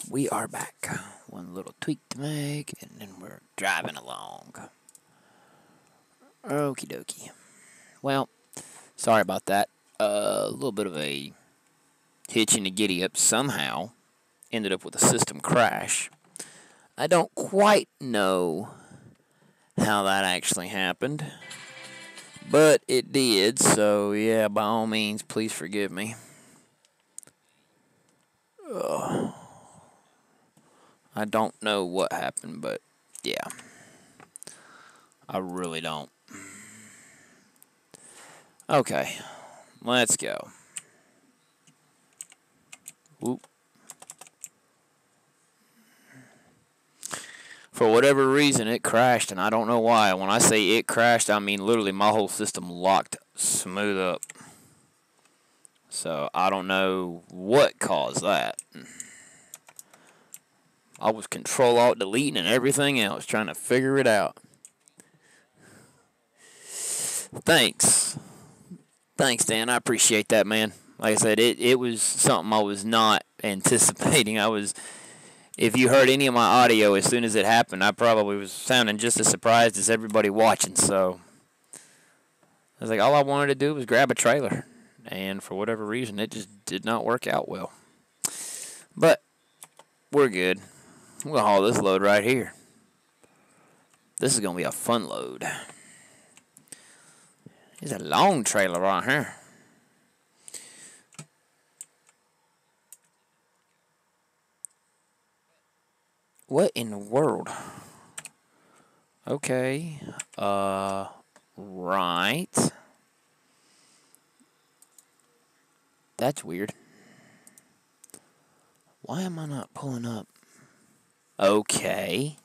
we are back. One little tweak to make, and then we're driving along. Okie dokie. Well, sorry about that. A little bit of a hitch in the giddy up somehow. Ended up with a system crash. I don't quite know how that actually happened, but it did, so yeah, by all means, please forgive me. I don't know what happened, but yeah, I really don't. Okay, let's go. Whoop. For whatever reason, it crashed, and I don't know why. When I say it crashed, I mean literally my whole system locked smooth up. So I don't know what caused that. I was Control-Alt-Deleting and everything else, trying to figure it out. Thanks, Dan. I appreciate that, man. Like I said, it was something I was not anticipating. If you heard any of my audio as soon as it happened, I probably was sounding just as surprised as everybody watching. So I was like, all I wanted to do was grab a trailer, and for whatever reason, it just did not work out well. But we're good. We're gonna haul this load right here. This is gonna be a fun load. It's a long trailer right here. What in the world? Okay. Right. That's weird. Why am I not pulling up? Okay.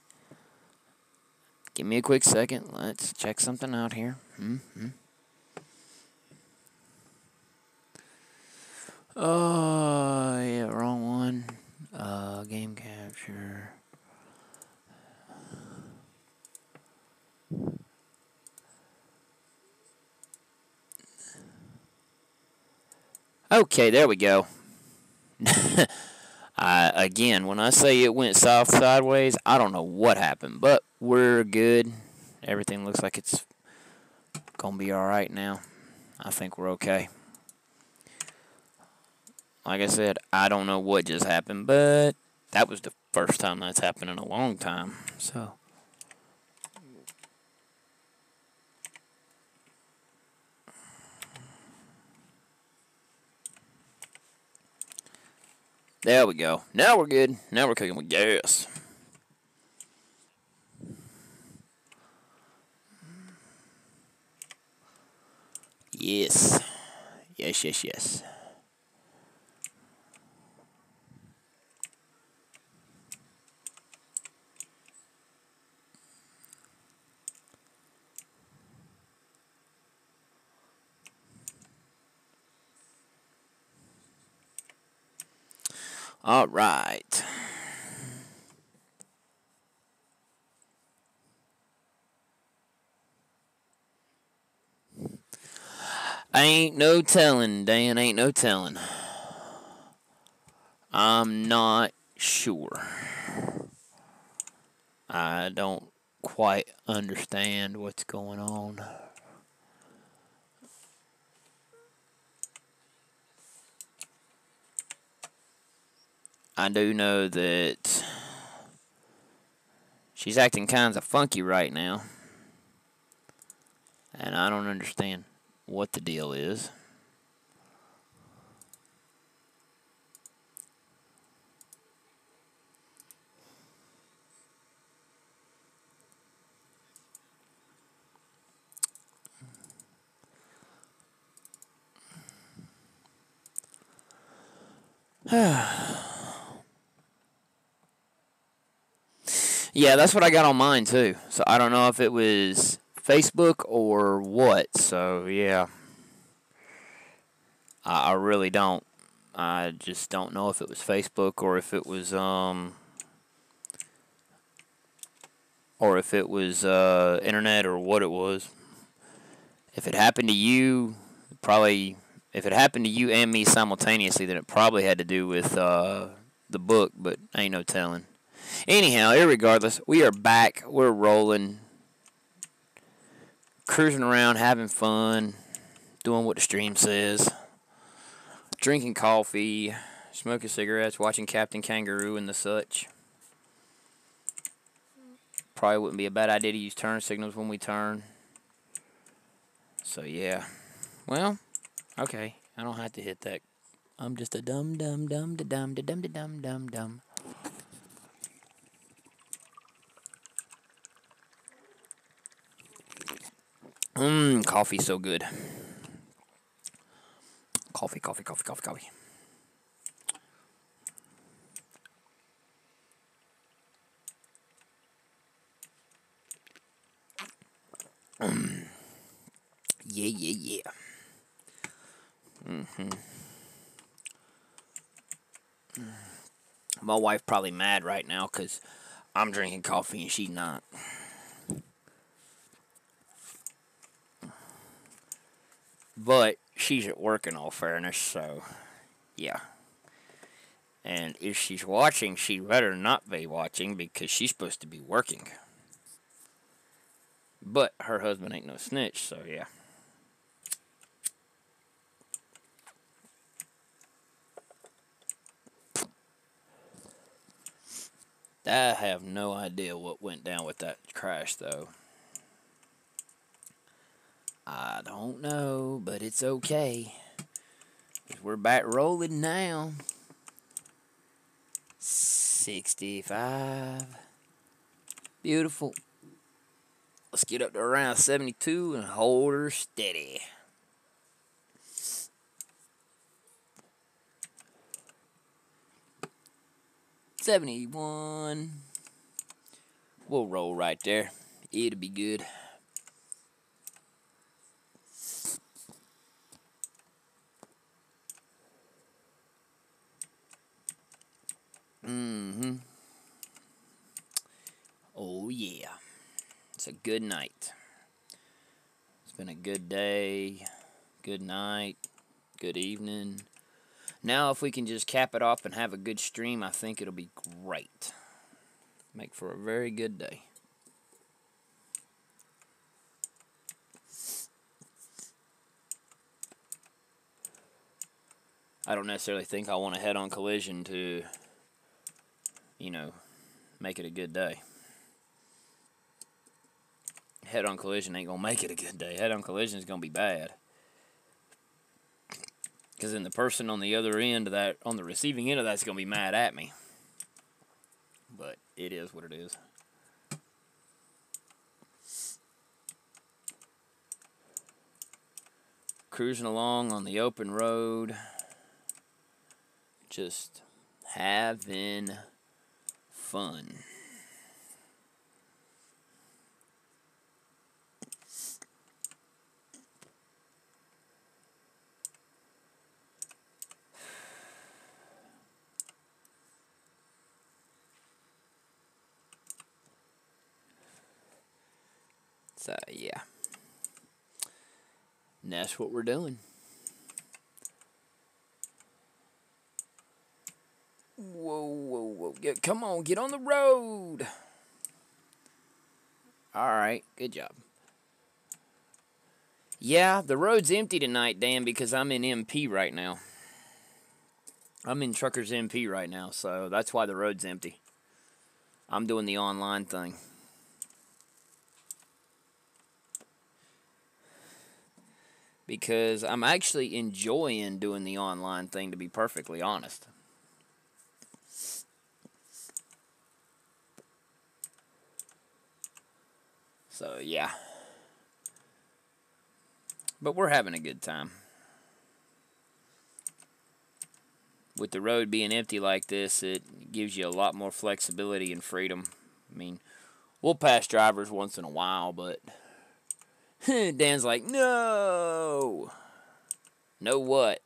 Give me a quick second. Let's check something out here. Yeah, wrong one. Game capture. Okay, there we go. Again, when I say it went south sideways, I don't know what happened, but we're good. Everything looks like it's gonna be alright now. I think we're okay. Like I said, I don't know what just happened, but that was the first time that's happened in a long time. So there we go. Now we're good. Now we're cooking with gas. Yes. Yes. All right. Ain't no telling, Dan. Ain't no telling. I'm not sure. I don't quite understand what's going on. I do know that she's acting kinds of funky right now. And I don't understand what the deal is. Yeah, that's what I got on mine too. So I don't know if it was Facebook or what. So yeah, I really don't. I just don't know if it was Facebook or if it was internet or what it was. If it happened to you, probably if it happened to you and me simultaneously, then it probably had to do with the the book, but ain't no telling. Anyhow, irregardless, we are back. We're rolling, cruising around, having fun, doing what the stream says, drinking coffee, smoking cigarettes, watching Captain Kangaroo and the such. Probably wouldn't be a bad idea to use turn signals when we turn. So, yeah. Well, okay. I don't have to hit that. I'm just a dum dum dum da dum da dum da dum dum dum. Coffee's so good. Coffee, coffee, coffee, coffee, coffee. Yeah, yeah, yeah. My wife probably mad right now because I'm drinking coffee and she's not. But she's at work in all fairness, so yeah. And if she's watching, she'd better not be watching because she's supposed to be working. But her husband ain't no snitch, so yeah. I have no idea what went down with that crash, though. I don't know, but it's okay. We're back rolling now. 65. Beautiful. Let's get up to around 72 and hold her steady. $71. We'll roll right there. It'll be good. Oh, yeah. It's a good night. It's been a good day, good night, good evening. Now, if we can just cap it off and have a good stream, I think it'll be great. Make for a very good day. I don't necessarily think I want a head-on collision to, make it a good day. Head-on collision ain't going to make it a good day. Head-on collision is going to be bad. Because then the person on the other end of that, on the receiving end of that, is going to be mad at me. But it is what it is. Cruising along on the open road. Just having fun. So, yeah. And that's what we're doing. Whoa, whoa, whoa. Come on, get on the road. Alright, good job. Yeah, the road's empty tonight, Dan, because I'm in MP right now. I'm in Truckers MP right now, so that's why the road's empty. I'm doing the online thing. Because I'm actually enjoying doing the online thing, to be perfectly honest. So, yeah. But we're having a good time. With the road being empty like this, it gives you a lot more flexibility and freedom. I mean, we'll pass drivers once in a while, but Dan's like, no. Know what?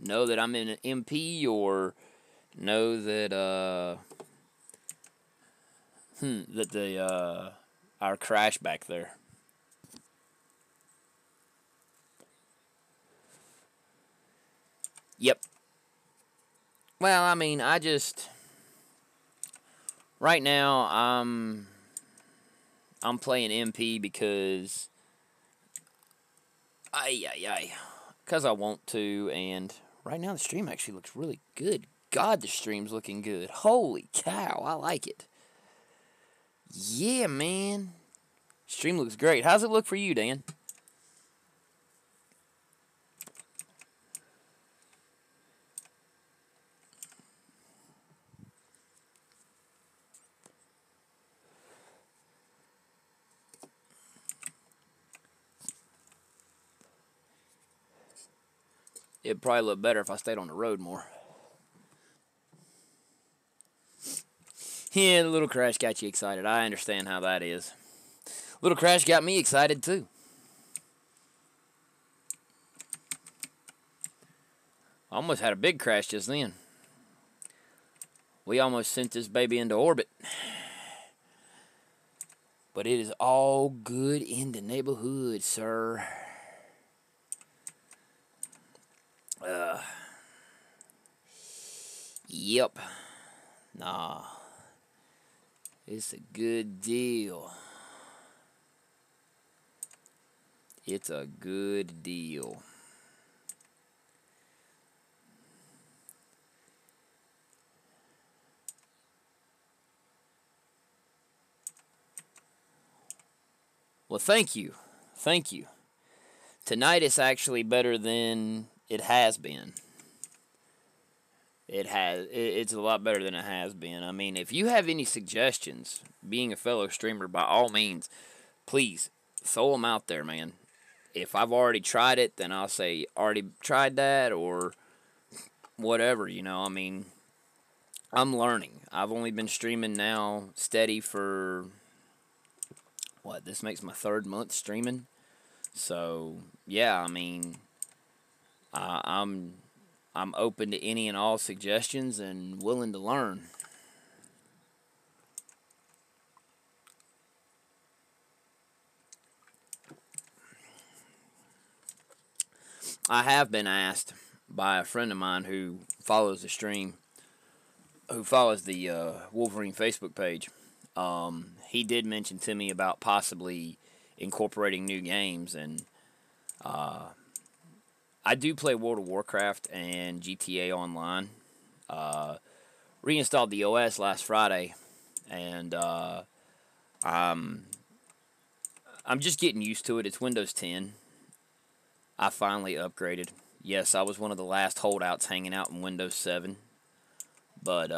Know that I'm in an MP, or know that our crash back there. Yep. Well, I mean, I just Right now, I'm playing MP because because I want to, and right now the stream actually looks really good. God, the stream's looking good. Holy cow, I like it. Yeah, man. Stream looks great. How's it look for you, Dan? It'd probably look better if I stayed on the road more. Yeah, the little crash got you excited. I understand how that is. Little crash got me excited too. Almost had a big crash just then. We almost sent this baby into orbit. But it is all good in the neighborhood, sir. Yep. Nah. It's a good deal. It's a good deal. Well, thank you. Thank you. Tonight is actually better than it has been. It's a lot better than it has been. I mean, if you have any suggestions, being a fellow streamer, by all means, please throw them out there, man. If I've already tried it, then I'll say already tried that or whatever, you know. I mean, I'm learning. I've only been streaming now steady for what? This makes my 3rd month streaming. So, yeah, I mean, I'm open to any and all suggestions and willing to learn. I have been asked by a friend of mine who follows the stream, who follows the Wolverine Facebook page. He did mention to me about possibly incorporating new games, and I do play World of Warcraft and GTA Online. Reinstalled the OS last Friday, and I'm just getting used to it. It's Windows 10. I finally upgraded. Yes, I was one of the last holdouts hanging out in Windows 7. But,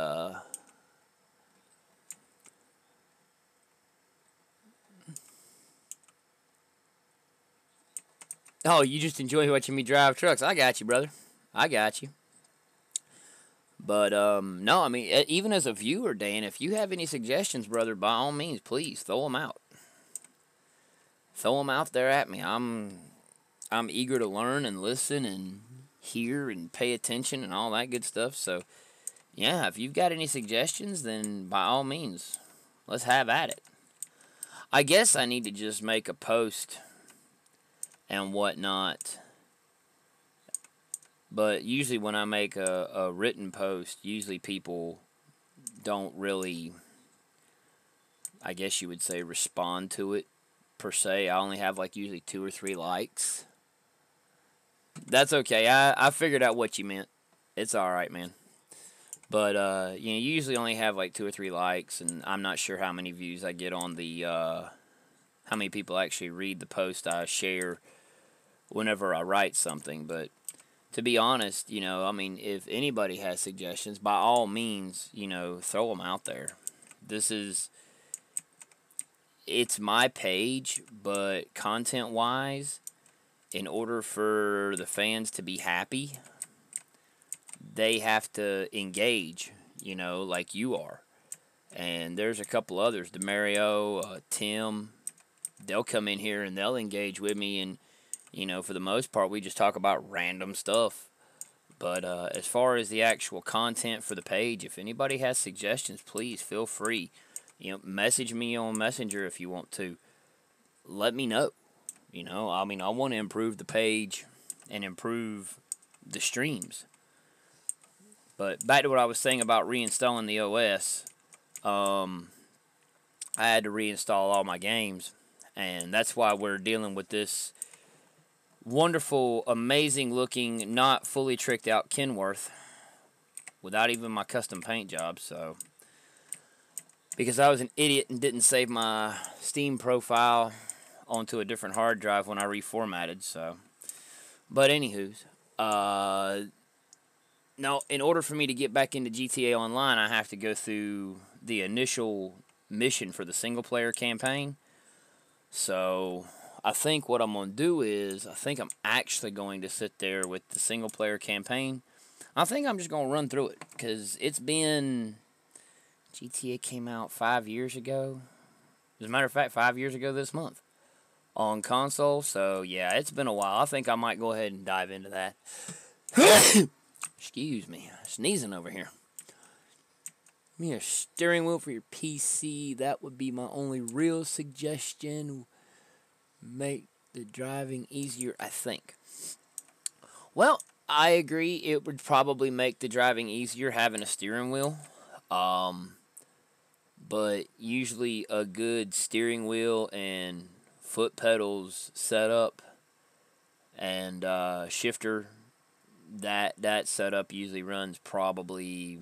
oh, you just enjoy watching me drive trucks. I got you, brother. I got you. But, no, I mean, even as a viewer, Dan, if you have any suggestions, brother, by all means, please throw them out. Throw them out there at me. I'm eager to learn and listen and hear and pay attention and all that good stuff. So, yeah, if you've got any suggestions, then by all means, let's have at it. I guess I need to just make a post and whatnot. But usually when I make a written post, usually people don't really, I guess you would say, respond to it per se. I only have like usually 2 or 3 likes. That's okay. I figured out what you meant. It's alright, man. But, you usually only have like 2 or 3 likes, and I'm not sure how many views I get on the, how many people actually read the post I share whenever I write something. But to be honest, I mean, if anybody has suggestions, by all means, throw them out there. It's my page, but content-wise, in order for the fans to be happy, they have to engage, like you are. And there's a couple others, Demario, Tim, they'll come in here and they'll engage with me, and, for the most part, we just talk about random stuff. But as far as the actual content for the page, if anybody has suggestions, please feel free. Message me on Messenger if you want to. Let me know. I mean, I want to improve the page and improve the streams. But back to what I was saying about reinstalling the OS. I had to reinstall all my games, and that's why we're dealing with this wonderful, amazing looking, not fully tricked out Kenworth without even my custom paint job. So, because I was an idiot and didn't save my Steam profile onto a different hard drive when I reformatted. So, but anywho's, now in order for me to get back into GTA Online, I have to go through the initial mission for the single player campaign. So I think what I'm going to do is I think I'm actually going to sit there with the single player campaign. I think I'm just going to run through it because it's been, GTA came out 5 years ago. As a matter of fact, 5 years ago this month on console. So yeah, it's been a while. I think I might go ahead and dive into that. Excuse me, sneezing over here. Give me a steering wheel for your PC. That would be my only real suggestion. Make the driving easier, I think. Well, I agree. It would probably make the driving easier having a steering wheel. But usually a good steering wheel and foot pedals setup and shifter, that setup usually runs probably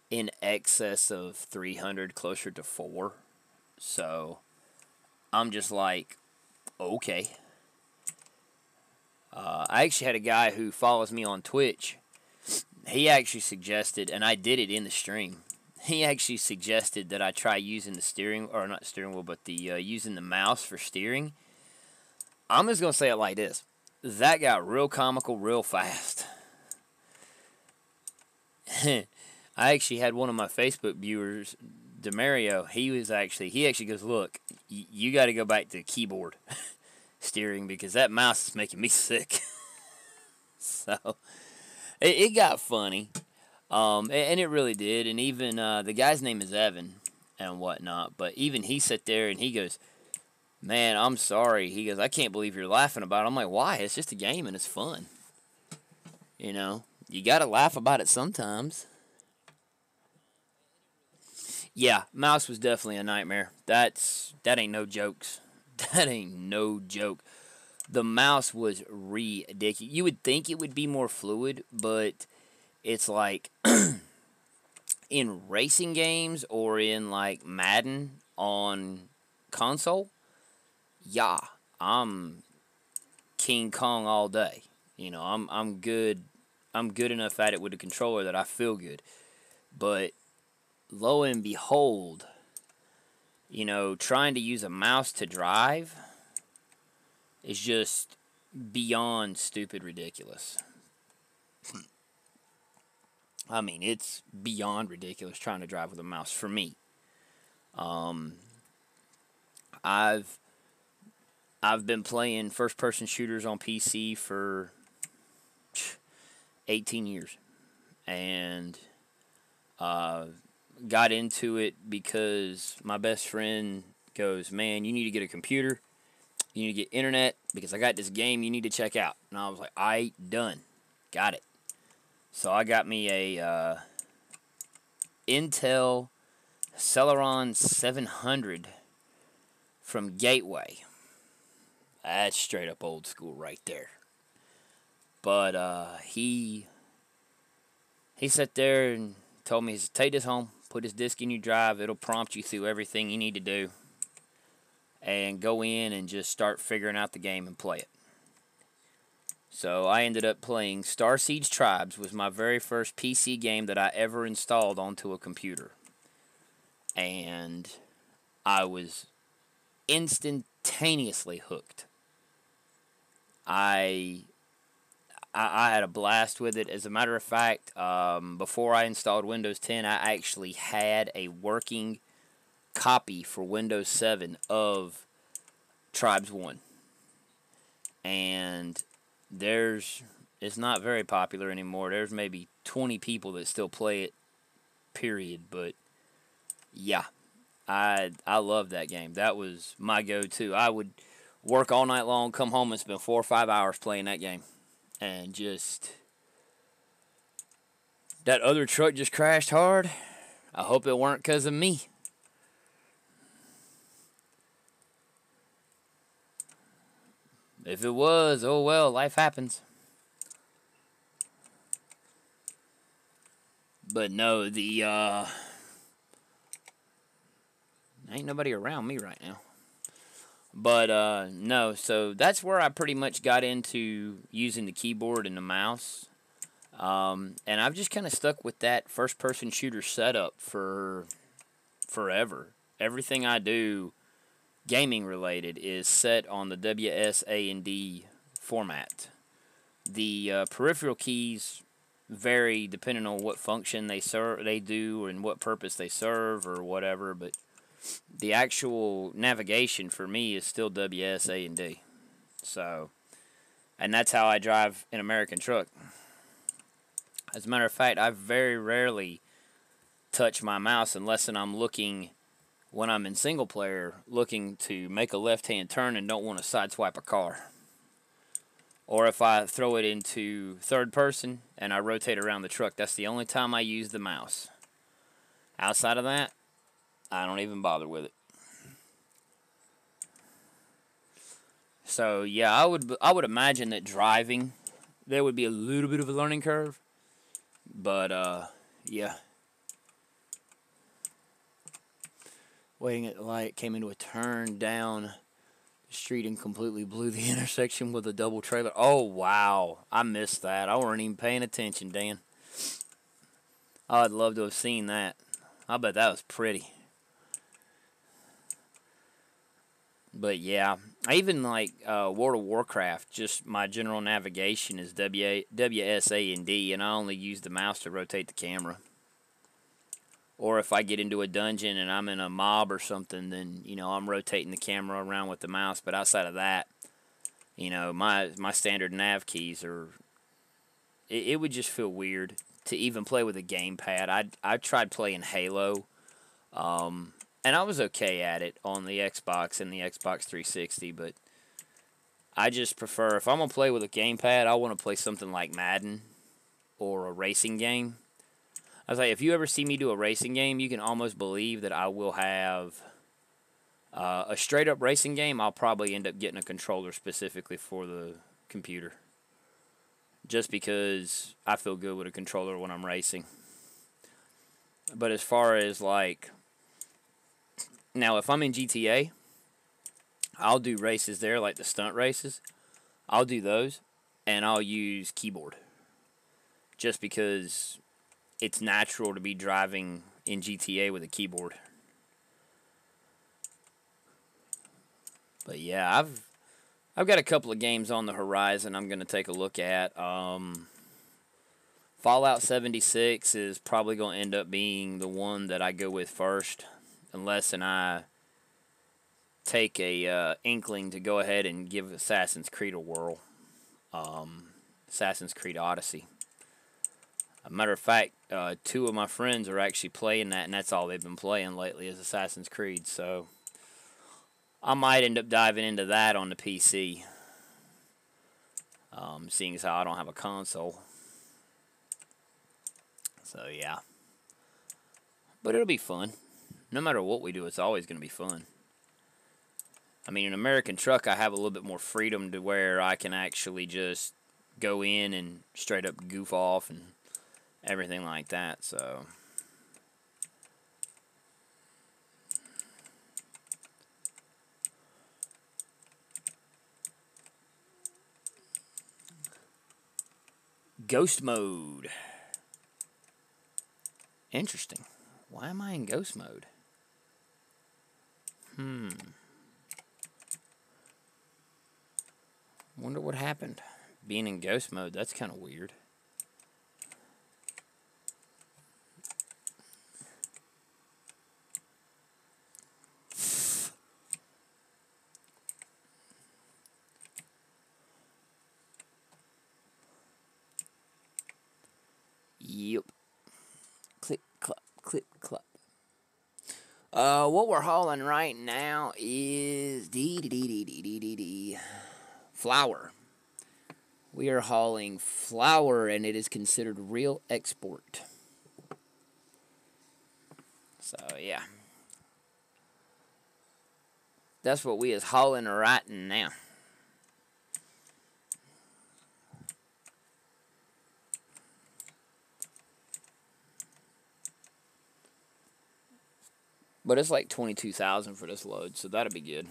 in excess of 300, closer to 4. So I'm just like, okay. I actually had a guy who follows me on Twitch. He actually suggested, and I did it in the stream. He actually suggested that I try using the steering, or not steering wheel, but the using the mouse for steering. I'm just gonna say it like this: that got real comical real fast. I actually had one of my Facebook viewers, Demario. He actually goes, "Look, you got to go back to keyboard steering because that mouse is making me sick." So it got funny, and it really did. And even the guy's name is Evan and whatnot. But even he sat there and he goes, "Man, I'm sorry." He goes, "I can't believe you're laughing about it." I'm like, "Why? It's just a game and it's fun. You know, you got to laugh about it sometimes." Yeah, mouse was definitely a nightmare. That ain't no jokes. That ain't no joke. The mouse was ridiculous. You would think it would be more fluid, but it's like in racing games or in like Madden on console. Yeah, I'm King Kong all day. You know, I'm good. I'm good enough at it with the controller that I feel good. But lo and behold, you know, trying to use a mouse to drive is just beyond stupid ridiculous. I mean, it's beyond ridiculous trying to drive with a mouse for me. Um, I've I've been playing first person shooters on PC for 18 years and uh, got into it because my best friend goes, "Man, you need to get a computer. You need to get internet because I got this game you need to check out." And I was like, "I done, got it." So I got me a Intel Celeron 700 from Gateway. That's straight up old school right there. But he sat there and told me, he said, "Take this home, put this disc in your drive. It'll prompt you through everything you need to do, and go in and just start figuring out the game and play it." So I ended up playing Star Siege Tribes. Was my very first PC game that I ever installed onto a computer, and I was instantaneously hooked. I I had a blast with it. As a matter of fact, before I installed Windows 10, I actually had a working copy for Windows 7 of Tribes 1. And it's not very popular anymore. There's maybe 20 people that still play it, period. But yeah, I love that game. That was my go-to. I would work all night long, come home and spend 4 or 5 hours playing that game. And just, that other truck just crashed hard. I hope it weren't because of me. If it was, oh well, life happens. But no, ain't nobody around me right now. But no, so that's where I pretty much got into using the keyboard and the mouse. And I've just kind of stuck with that first person shooter setup for forever. Everything I do gaming related is set on the WSA&D format. The peripheral keys vary depending on what function they do and what purpose they serve or whatever, but the actual navigation for me is still WSA&D. So, and that's how I drive an American truck. As a matter of fact, I very rarely touch my mouse unless I'm looking, when I'm in single player, looking to make a left-hand turn and don't want to sideswipe a car. Or if I throw it into third person and I rotate around the truck, that's the only time I use the mouse. Outside of that, I don't even bother with it. So yeah, I would imagine that driving, there would be a little bit of a learning curve. But yeah. Waiting at the light, came into a turn down the street and completely blew the intersection with a double trailer. Oh wow, I missed that. I wasn't even paying attention, Dan. I'd love to have seen that. I bet that was pretty. But yeah, I even like World of Warcraft. Just my general navigation is WSA&D, and I only use the mouse to rotate the camera. Or if I get into a dungeon and I'm in a mob or something, then I'm rotating the camera around with the mouse. But outside of that, my standard nav keys are. It would just feel weird to even play with a gamepad. I tried playing Halo. And I was okay at it on the Xbox and the Xbox 360, but I just prefer, if I'm going to play with a gamepad, I want to play something like Madden or a racing game. I was like, if you ever see me do a racing game, you can almost believe that I will have a straight-up racing game. I'll probably end up getting a controller specifically for the computer, just because I feel good with a controller when I'm racing. But as far as like... Now, if I'm in GTA, I'll do races there, like the stunt races. I'll do those, and I'll use keyboard. Just because it's natural to be driving in GTA with a keyboard. But yeah, I've got a couple of games on the horizon I'm going to take a look at. Fallout 76 is probably going to end up being the one that I go with first. Unless I take a inkling to go ahead and give Assassin's Creed a whirl. Assassin's Creed Odyssey. A matter of fact, two of my friends are actually playing that, and that's all they've been playing lately is Assassin's Creed. So I might end up diving into that on the PC. Seeing as how I don't have a console. So yeah. But it'll be fun. No matter what we do, it's always going to be fun. I mean, an American truck, I have a little bit more freedom to where I can actually just go in and straight up goof off and everything like that, so... Ghost mode. Interesting. Why am I in ghost mode? Wonder what happened. Being in ghost mode, that's kind of weird. Yep. Click, clap, click, clap. What we're hauling right now is flour. We are hauling flour, and it is considered real export. So, yeah. That's what we is hauling right now. But it's like 22,000 for this load, so that'll be good.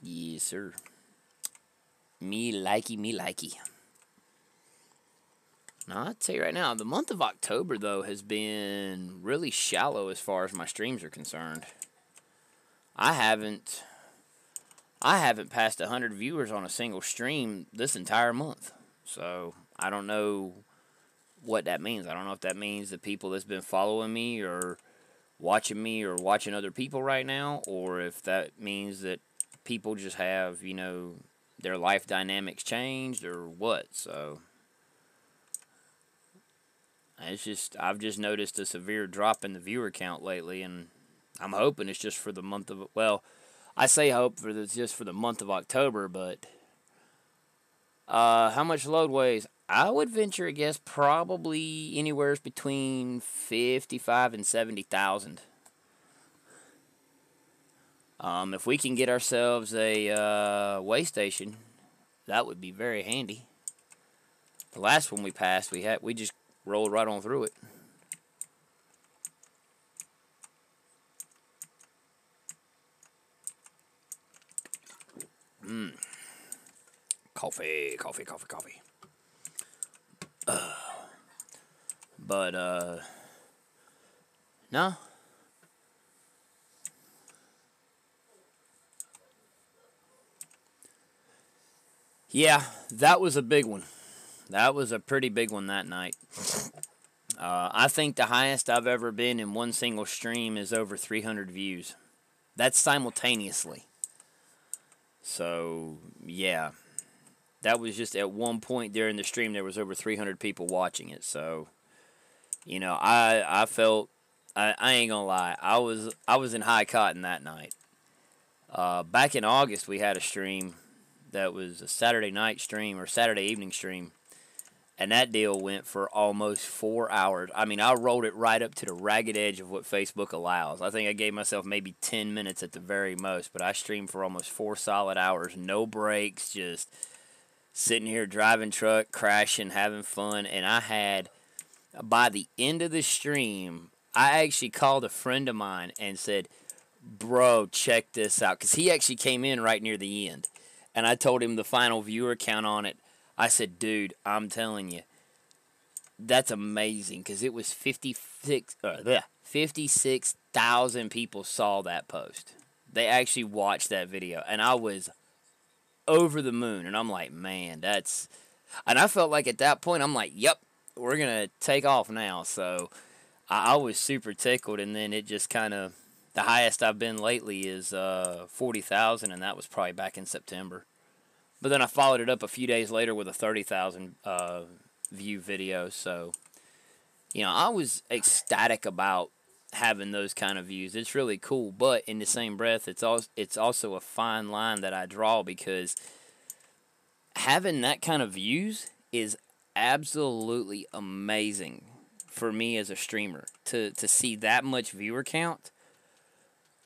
Yes, sir. Me likey, me likey. Now, I'll tell you right now, the month of October, though, has been really shallow as far as my streams are concerned. I haven't passed 100 viewers on a single stream this entire month. So, I don't know what that means. I don't know if that means the people that's been following me or watching other people right now, or if that means that people just have, their life dynamics changed or what. So, I've just noticed a severe drop in the viewer count lately, and I'm hoping it's just for the month of, well, I say hope for this just for the month of October, but how much load weighs? I would venture a guess probably anywhere between 55 and 70,000. If we can get ourselves a weigh station, that would be very handy. The last one we passed, we just rolled right on through it. Coffee. But no. Yeah, that was a big one. That was a pretty big one that night. I think the highest I've ever been in one single stream is over 300 views. That's simultaneously. So, yeah. That was just at one point during the stream there was over 300 people watching it. So, I felt I ain't gonna lie. I was in high cotton that night. Back in August we had a stream that was a Saturday night stream or Saturday evening stream. And that deal went for almost 4 hours. I mean, I rolled it right up to the ragged edge of what Facebook allows. I think I gave myself maybe 10 minutes at the very most, but I streamed for almost 4 solid hours. No breaks, just sitting here driving truck, crashing, having fun. And by the end of the stream, I actually called a friend of mine and said, bro, check this out. Because he actually came in right near the end. And I told him the final viewer count on it. I said, dude, I'm telling you, that's amazing because it was 56,000 people saw that post. They actually watched that video, and I was over the moon. And I'm like, man, and I felt like at that point, I'm like, yep, we're going to take off now. So I was super tickled, and then it just kind of, the highest I've been lately is 40,000, and that was probably back in September. But then I followed it up a few days later with a 30,000 view video. So, I was ecstatic about having those kind of views. It's really cool. But in the same breath, it's also a fine line that I draw because having that kind of views is absolutely amazing for me as a streamer to see that much viewer count.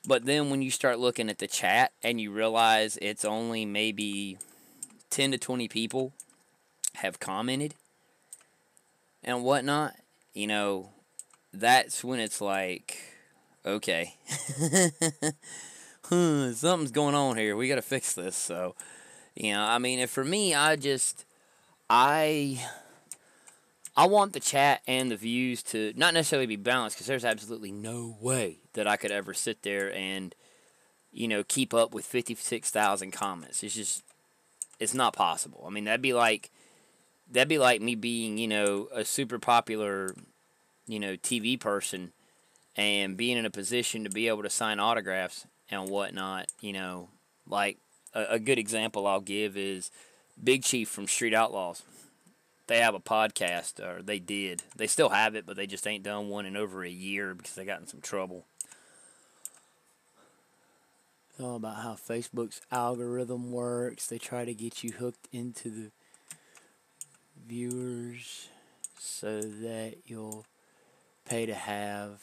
But then when you start looking at the chat and you realize it's only maybe 10 to 20 people have commented and whatnot, that's when it's like, okay, something's going on here. We got to fix this. So, if for me, I want the chat and the views to not necessarily be balanced because there's absolutely no way that I could ever sit there and, keep up with 56,000 comments. It's not possible. I mean, that'd be like me being, a super popular, TV person and being in a position to be able to sign autographs and whatnot. Like a good example I'll give is Big Chief from Street Outlaws. They have a podcast, or they did. They still have it, but they just ain't done one in over a year because they got in some trouble. all about how Facebook's algorithm works. They try to get you hooked into the viewers so that you'll pay to have.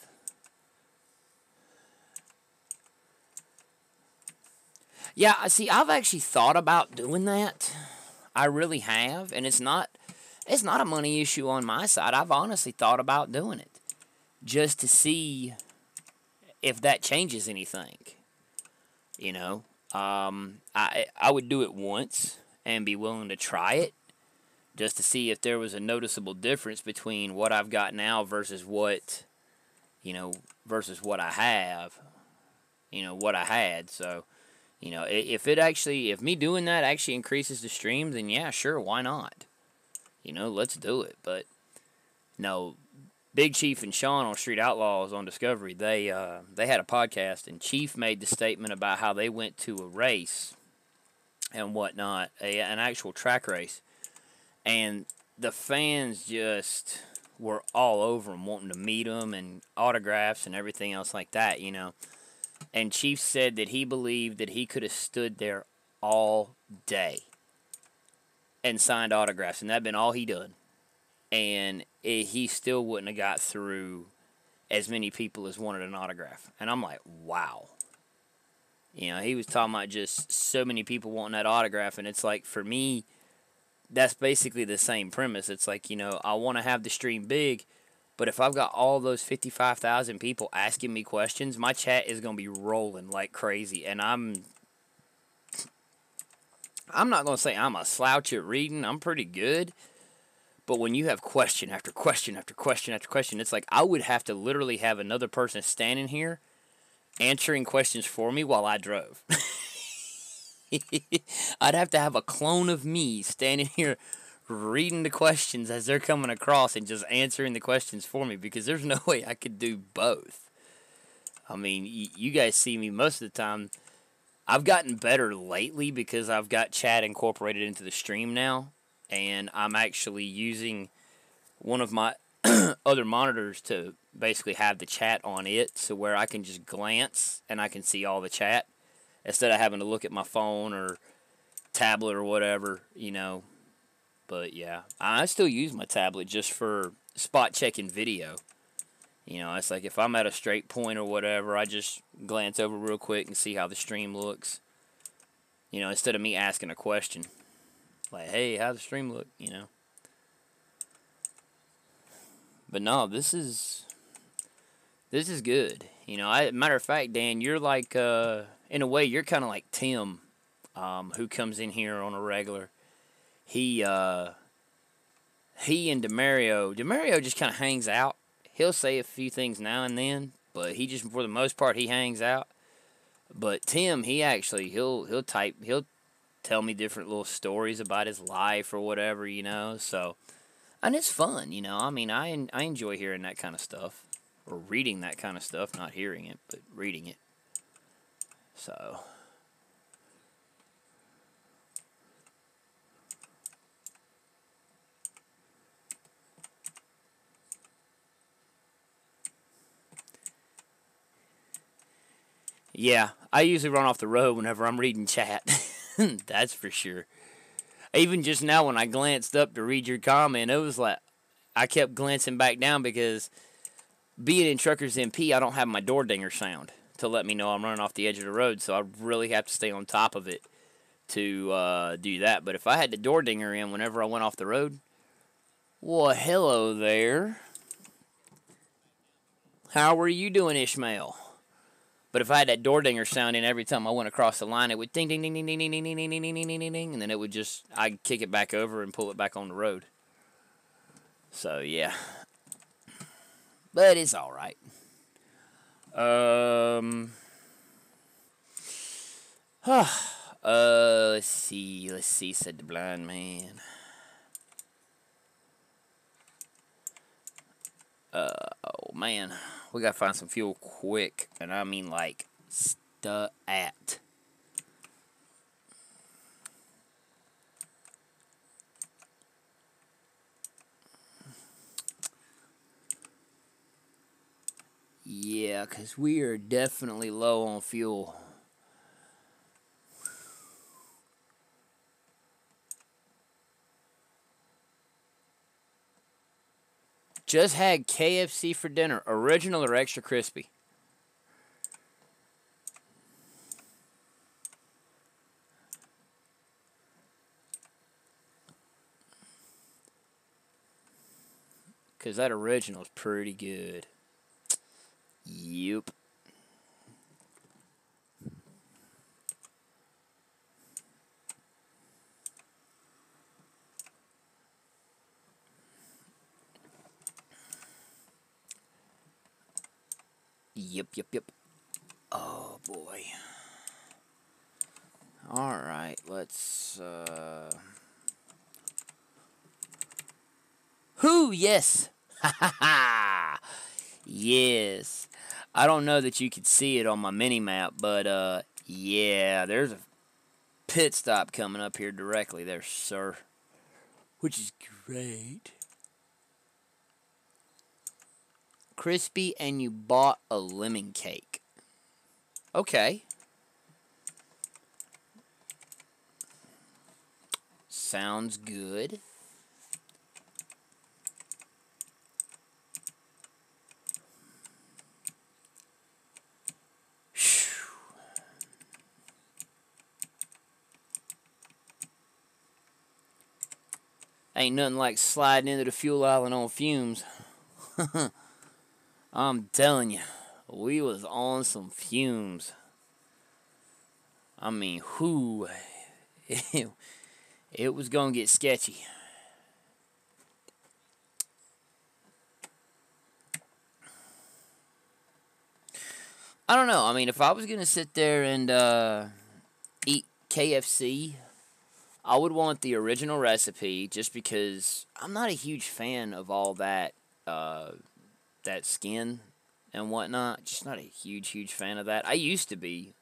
Yeah, see, I've actually thought about doing that. I really have, and it's not a money issue on my side. I've honestly thought about doing it just to see if that changes anything. You know, I would do it once and be willing to try it just to see if there was a noticeable difference between what I've got now versus what I have, what I had. So, if me doing that actually increases the streams, then yeah, sure, why not? Let's do it. But no, Big Chief and Sean on Street Outlaws on Discovery, they had a podcast, and Chief made the statement about how they went to a race and whatnot, an actual track race, and the fans just were all over him, wanting to meet him and autographs and everything else like that, And Chief said that he believed that he could have stood there all day and signed autographs, and that'd been all he done. And he still wouldn't have got through as many people as wanted an autograph. And I'm like, wow. He was talking about just so many people wanting that autograph, and it's like, for me, that's basically the same premise. It's like, I want to have the stream big, but if I've got all those 55,000 people asking me questions, my chat is going to be rolling like crazy. And I'm not going to say I'm a slouch at reading. I'm pretty good. But when you have question after question after question after question, it's like I would have to literally have another person standing here answering questions for me while I drove. I'd have to have a clone of me standing here reading the questions as they're coming across and just answering the questions for me, because there's no way I could do both. I mean, you guys see me most of the time. I've gotten better lately because I've got chat incorporated into the stream now, and I'm actually using one of my other monitors to basically have the chat on it, so where I can just glance and I can see all the chat instead of having to look at my phone or tablet or whatever, But yeah, I still use my tablet just for spot checking video. It's like if I'm at a straight point or whatever, I just glance over real quick and see how the stream looks. Instead of me asking a question. Like, hey, how's the stream look? But no, this is good. Matter of fact, Dan, you're like, in a way, you're kind of like Tim, who comes in here on a regular. He and Demario just kind of hangs out. He'll say a few things now and then, but he just, for the most part, he hangs out. But Tim, he'll tell me different little stories about his life or whatever, So, and it's fun, I mean, I enjoy hearing that kind of stuff, or reading that kind of stuff, not hearing it, but reading it. So. Yeah, I usually run off the road whenever I'm reading chat. That's for sure. Even just now when I glanced up to read your comment, it was like I kept glancing back down because being in Truckers MP, I don't have my door dinger sound to let me know I'm running off the edge of the road, so I really have to stay on top of it to do that. But if I had the door dinger in whenever I went off the road, well, hello there. How are you doing, Ishmael? But if I had that door dinger sound in every time I went across the line, it would ding, ding, ding, ding, ding, ding, ding, ding, ding, ding, ding, ding, ding, ding, and then it would just, I'd kick it back over and pull it back on the road. So, yeah. But it's all right. Let's see, said the blind man. Oh, man. We gotta find some fuel quick, and I mean, like, stat. Yeah, because we are definitely low on fuel. Just had KFC for dinner. Original or extra crispy? Because that original is pretty good. Yep. Yep. Oh, boy. Alright, let's, Who? Yes. Ha ha ha. Yes. I don't know that you could see it on my mini map, but yeah, there's a pit stop coming up here directly there, sir. Which is great. Crispy, and you bought a lemon cake. Okay. Sounds good. Ain't nothing like sliding into the fuel island on fumes. I'm telling you, we was on some fumes. I mean, whoo. It was going to get sketchy. I don't know. I mean, if I was going to sit there and eat KFC, I would want the original recipe just because I'm not a huge fan of all that that skin and whatnot. Just not a huge fan of that. I used to be.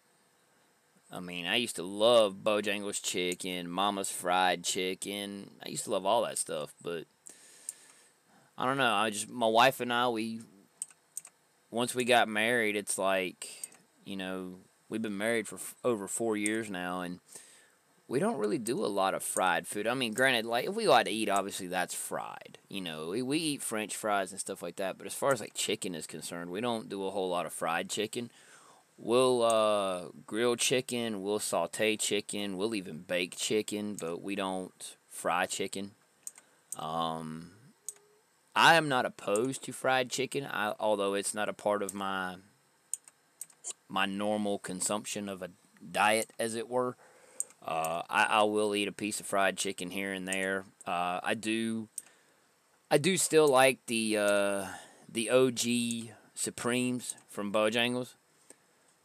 I mean, I used to love Bojangles chicken, Mama's fried chicken. I used to love all that stuff, but I don't know. My wife and I, once we got married, it's like, we've been married for over 4 years now, and we don't really do a lot of fried food. I mean, granted, like, if we go out to eat, obviously that's fried. We eat French fries and stuff like that, but as far as, like, chicken is concerned, we don't do a whole lot of fried chicken. We'll grill chicken, we'll saute chicken, we'll even bake chicken, but we don't fry chicken. I am not opposed to fried chicken, although it's not a part of my normal consumption of a diet, as it were. I will eat a piece of fried chicken here and there. I do still like the OG Supremes from Bojangles,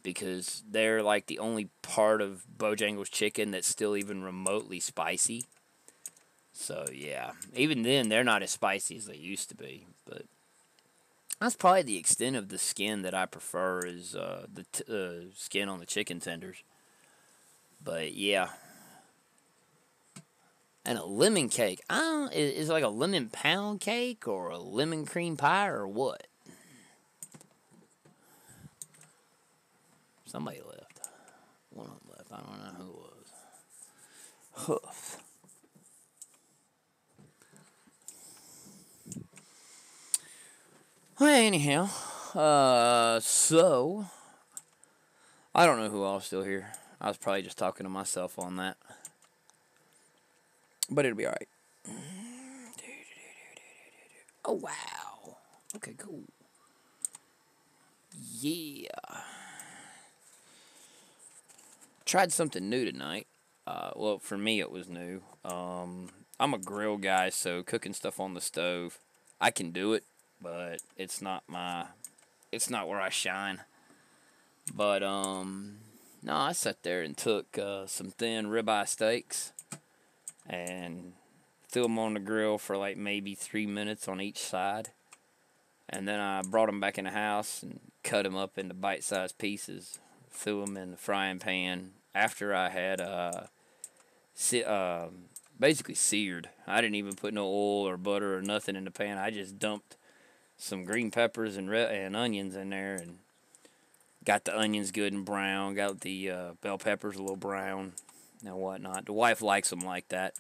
because they're like the only part of Bojangles chicken that's still even remotely spicy. So yeah, even then they're not as spicy as they used to be. But that's probably the extent of the skin that I prefer, is the skin on the chicken tenders. But yeah, and a lemon cake. I don't. Is it like a lemon pound cake or a lemon cream pie or what? Somebody left. One of them left. I don't know who it was. Hoof. Well, anyhow, so I don't know who else still here. I was probably just talking to myself on that, but it'll be all right. Oh wow. Okay, cool. Yeah. Tried something new tonight. Well, for me it was new. I'm a grill guy, so cooking stuff on the stove, I can do it, but it's not where I shine. But no, I sat there and took some thin ribeye steaks and threw them on the grill for like maybe 3 minutes on each side, and then I brought them back in the house and cut them up into bite-sized pieces. Threw them in the frying pan after I had basically seared. I didn't even put no oil or butter or nothing in the pan. I just dumped some green peppers and onions in there, and got the onions good and brown. Got the bell peppers a little brown and whatnot. The wife likes them like that.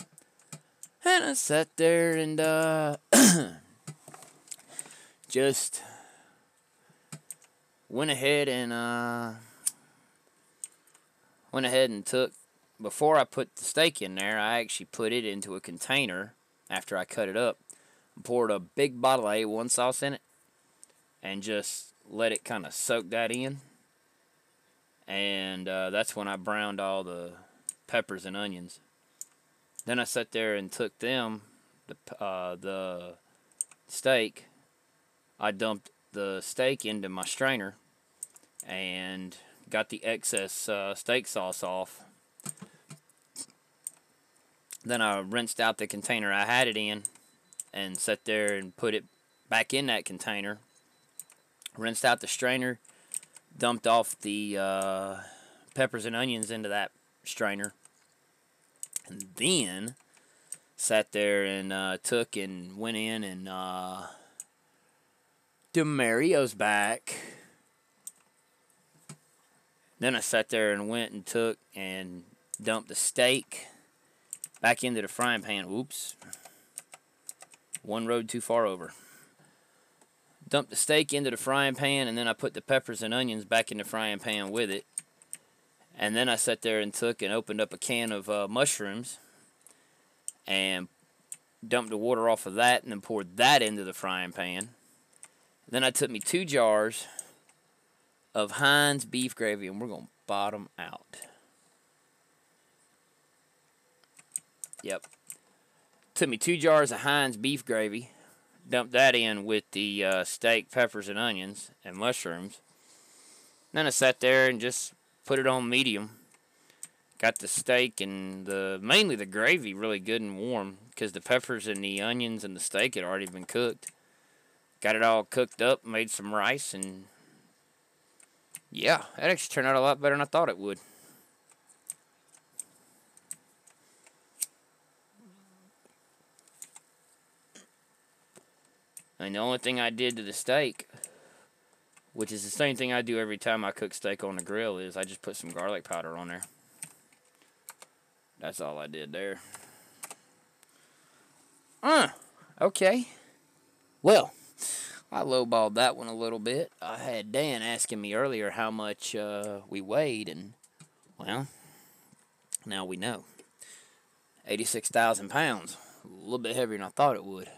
And I sat there and just went ahead and took, before I put the steak in there, I actually put it into a container after I cut it up. Poured a big bottle of A1 sauce in it and just let it kind of soak that in. And that's when I browned all the peppers and onions. Then I sat there and took them, the steak. I dumped the steak into my strainer and got the excess steak sauce off. Then I rinsed out the container I had it in and sat there and put it back in that container. Rinsed out the strainer, dumped off the peppers and onions into that strainer, and then sat there and took and went in and DeMario's back. Then I sat there and went and took and dumped the steak back into the frying pan. Oops. One road too far over. Dumped the steak into the frying pan, and then I put the peppers and onions back in the frying pan with it. And then I sat there and took and opened up a can of mushrooms and dumped the water off of that and then poured that into the frying pan. Then I took me 2 jars of Heinz beef gravy, and we're going to bottom out. Yep. Took me 2 jars of Heinz beef gravy, dumped that in with the steak, peppers, and onions, and mushrooms. Then I sat there and just put it on medium. Got the steak and mainly the gravy really good and warm because the peppers and the onions and the steak had already been cooked. Got it all cooked up, made some rice, and yeah, that actually turned out a lot better than I thought it would. And the only thing I did to the steak, which is the same thing I do every time I cook steak on the grill, is I just put some garlic powder on there. That's all I did there. Okay. Well, I lowballed that one a little bit. I had Dan asking me earlier how much we weighed, and, well, now we know. 86,000 pounds. A little bit heavier than I thought it would.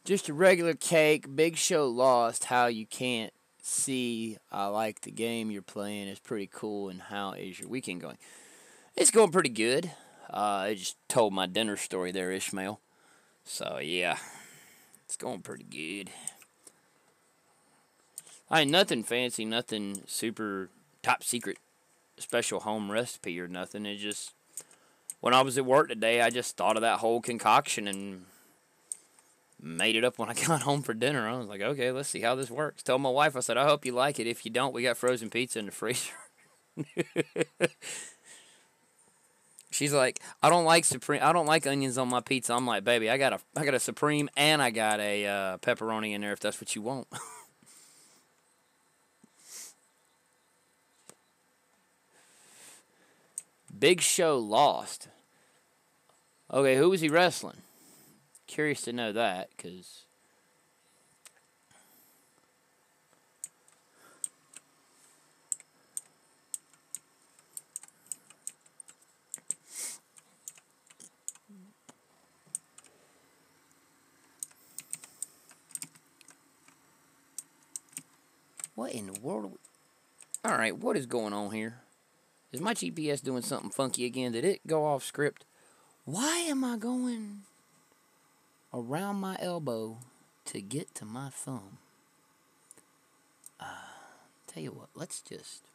Just a regular cake. Big Show lost. How you can't see. I like the game you're playing. It's pretty cool. And how is your weekend going? It's going pretty good. I just told my dinner story there, Ishmael. So, yeah. It's going pretty good. I ain't nothing fancy, nothing super top secret special home recipe or nothing. It just, when I was at work today, I just thought of that whole concoction and made it up when I got home for dinner. I was like, okay, let's see how this works. Told my wife, I said, I hope you like it. If you don't, we got frozen pizza in the freezer. She's like, I don't like onions on my pizza. I'm like, baby, I got a Supreme and I got a pepperoni in there if that's what you want. Big Show lost. Okay, who was he wrestling? Curious to know that, because what in the world? Alright, what is going on here? Is my GPS doing something funky again? Did it go off script? Why am I going around my elbow to get to my thumb? Tell you what, let's just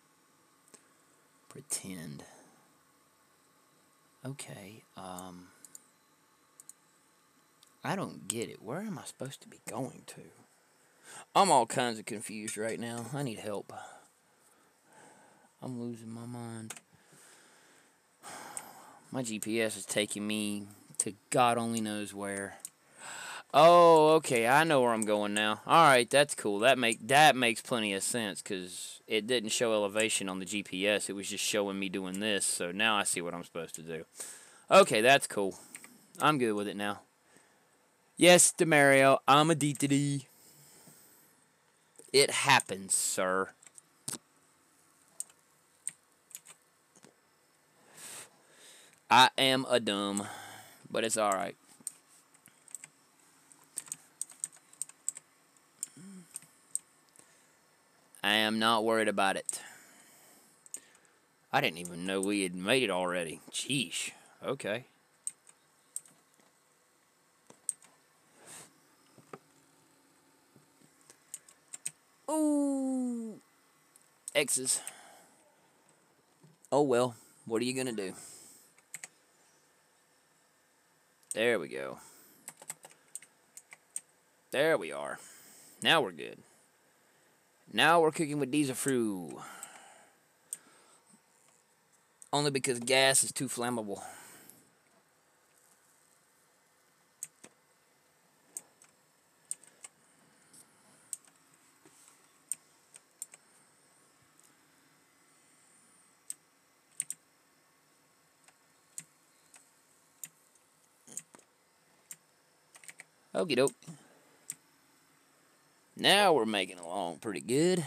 pretend. Okay, I don't get it. Where am I supposed to be going to? I'm all kinds of confused right now. I need help. I'm losing my mind. My GPS is taking me to God only knows where. Oh, okay. I know where I'm going now. All right, that's cool. That makes plenty of sense because it didn't show elevation on the GPS. It was just showing me doing this. So now I see what I'm supposed to do. Okay, that's cool. I'm good with it now. Yes, Demario, I'm a D. It happens, sir. I am a dumb, but it's all right. I am not worried about it. I didn't even know we had made it already. Sheesh. Okay. Ooh. X's. Oh well. What are you gonna do? There we go. There we are. Now we're good. Now we're cooking with diesel fruit. Only because gas is too flammable. Okie doke. Now we're making along pretty good.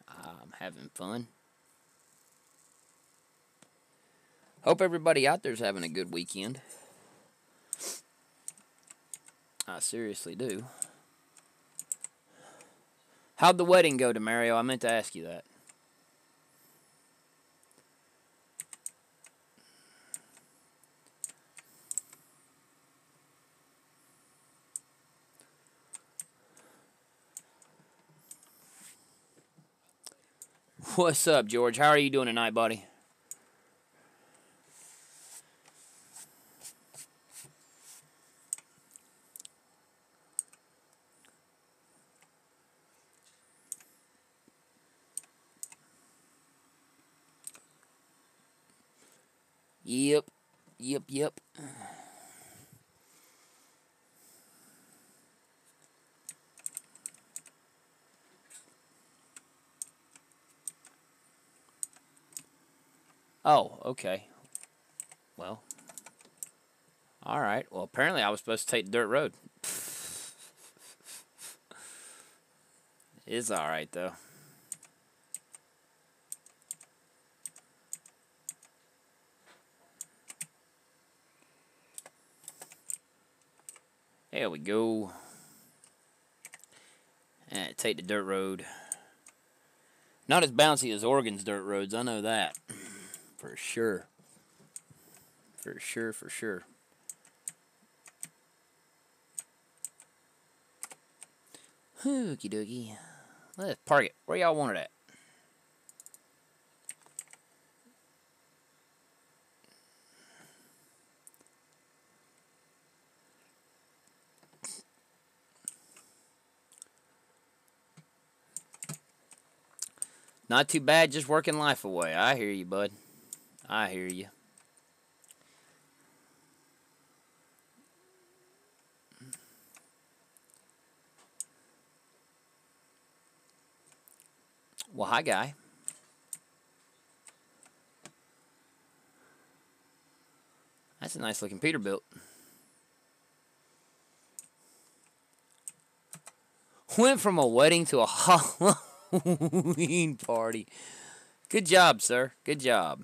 I'm having fun. Hope everybody out there's having a good weekend. I seriously do. How'd the wedding go, Demario? I meant to ask you that. What's up, George? How are you doing tonight, buddy? Yep. Yep. Oh, okay. Well. Alright. Well, apparently I was supposed to take the dirt road. It's alright, though. There we go. And take the dirt road. Not as bouncy as Oregon's dirt roads, I know that. For sure. For sure. Okie dokie. Let's park it. Where y'all want it at? Not too bad, just working life away. I hear you, bud. I hear you. Well, hi, guy. That's a nice looking Peterbilt. Went from a wedding to a Halloween party. Good job, sir. Good job.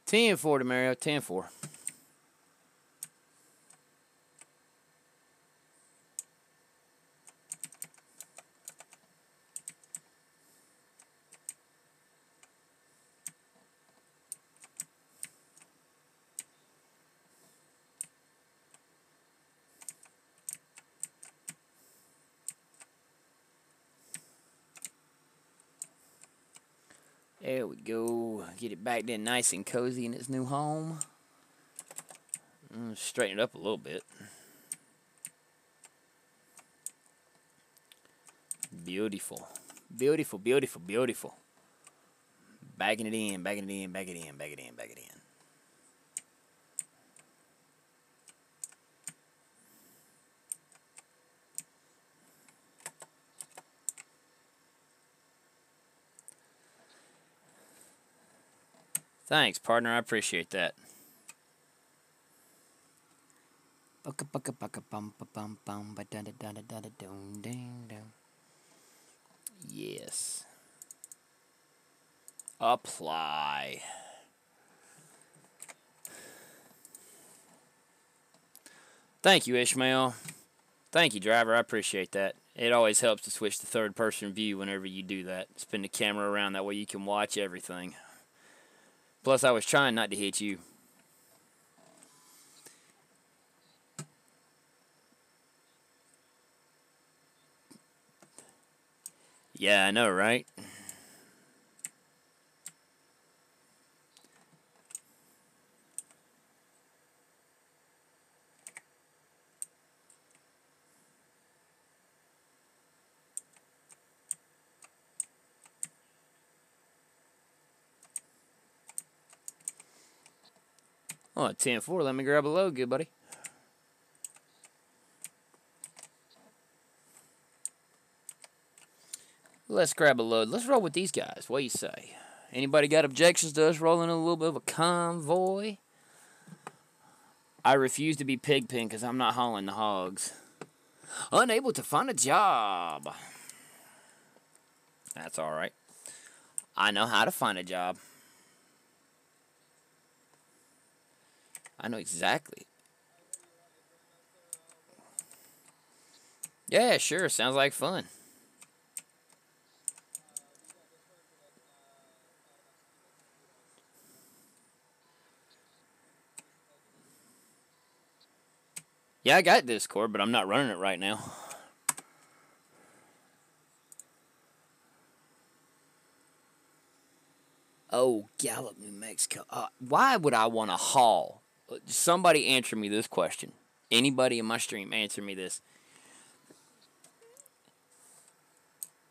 Ten-4 to Mario. 10-4. There we go. Get it back there nice and cozy in its new home. Straighten it up a little bit. Beautiful. Beautiful, beautiful, beautiful. Bagging it in, bagging it in, bagging it in, bagging it in, bagging it in. Thanks, partner. I appreciate that. Yes. Apply. Thank you, Ishmael. Thank you, driver. I appreciate that. It always helps to switch to third-person view whenever you do that. Spin the camera around. That way you can watch everything. Plus, I was trying not to hit you. Yeah, I know, right? Oh, 10-4. Let me grab a load, good buddy. Let's grab a load. Let's roll with these guys. What do you say? Anybody got objections to us rolling a little bit of a convoy? I refuse to be Pigpen because I'm not hauling the hogs. Unable to find a job. That's all right. I know how to find a job. I know exactly. Yeah, sure. Sounds like fun. Yeah, I got Discord, but I'm not running it right now. Oh, Gallup, New Mexico. Why would I want to haul? Somebody answer me this question. Anybody in my stream answer me this.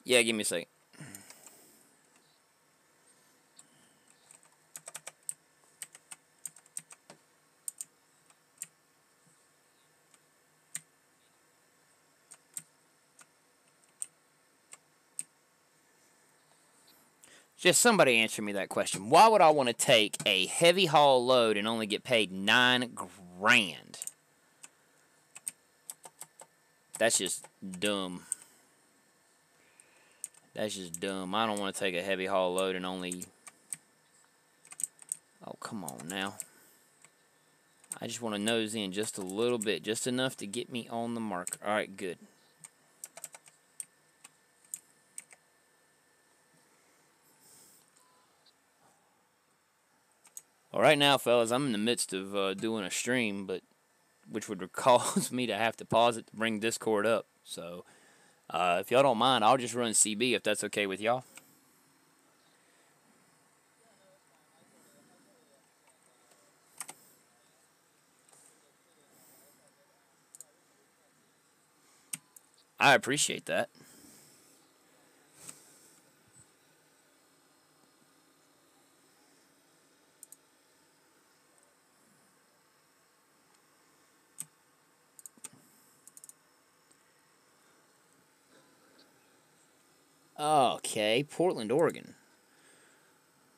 Yeah, give me a second. Just somebody answer me that question. Why would I want to take a heavy haul load and only get paid $9 grand? That's just dumb. That's just dumb. I don't want to take a heavy haul load and only... Oh, come on now. I just want to nose in just a little bit. Just enough to get me on the marker. Alright, good. Well, right now, fellas, I'm in the midst of doing a stream, but which would cause me to have to pause it to bring Discord up. So, if y'all don't mind, I'll just run CB if that's okay with y'all. I appreciate that. Okay, Portland, Oregon.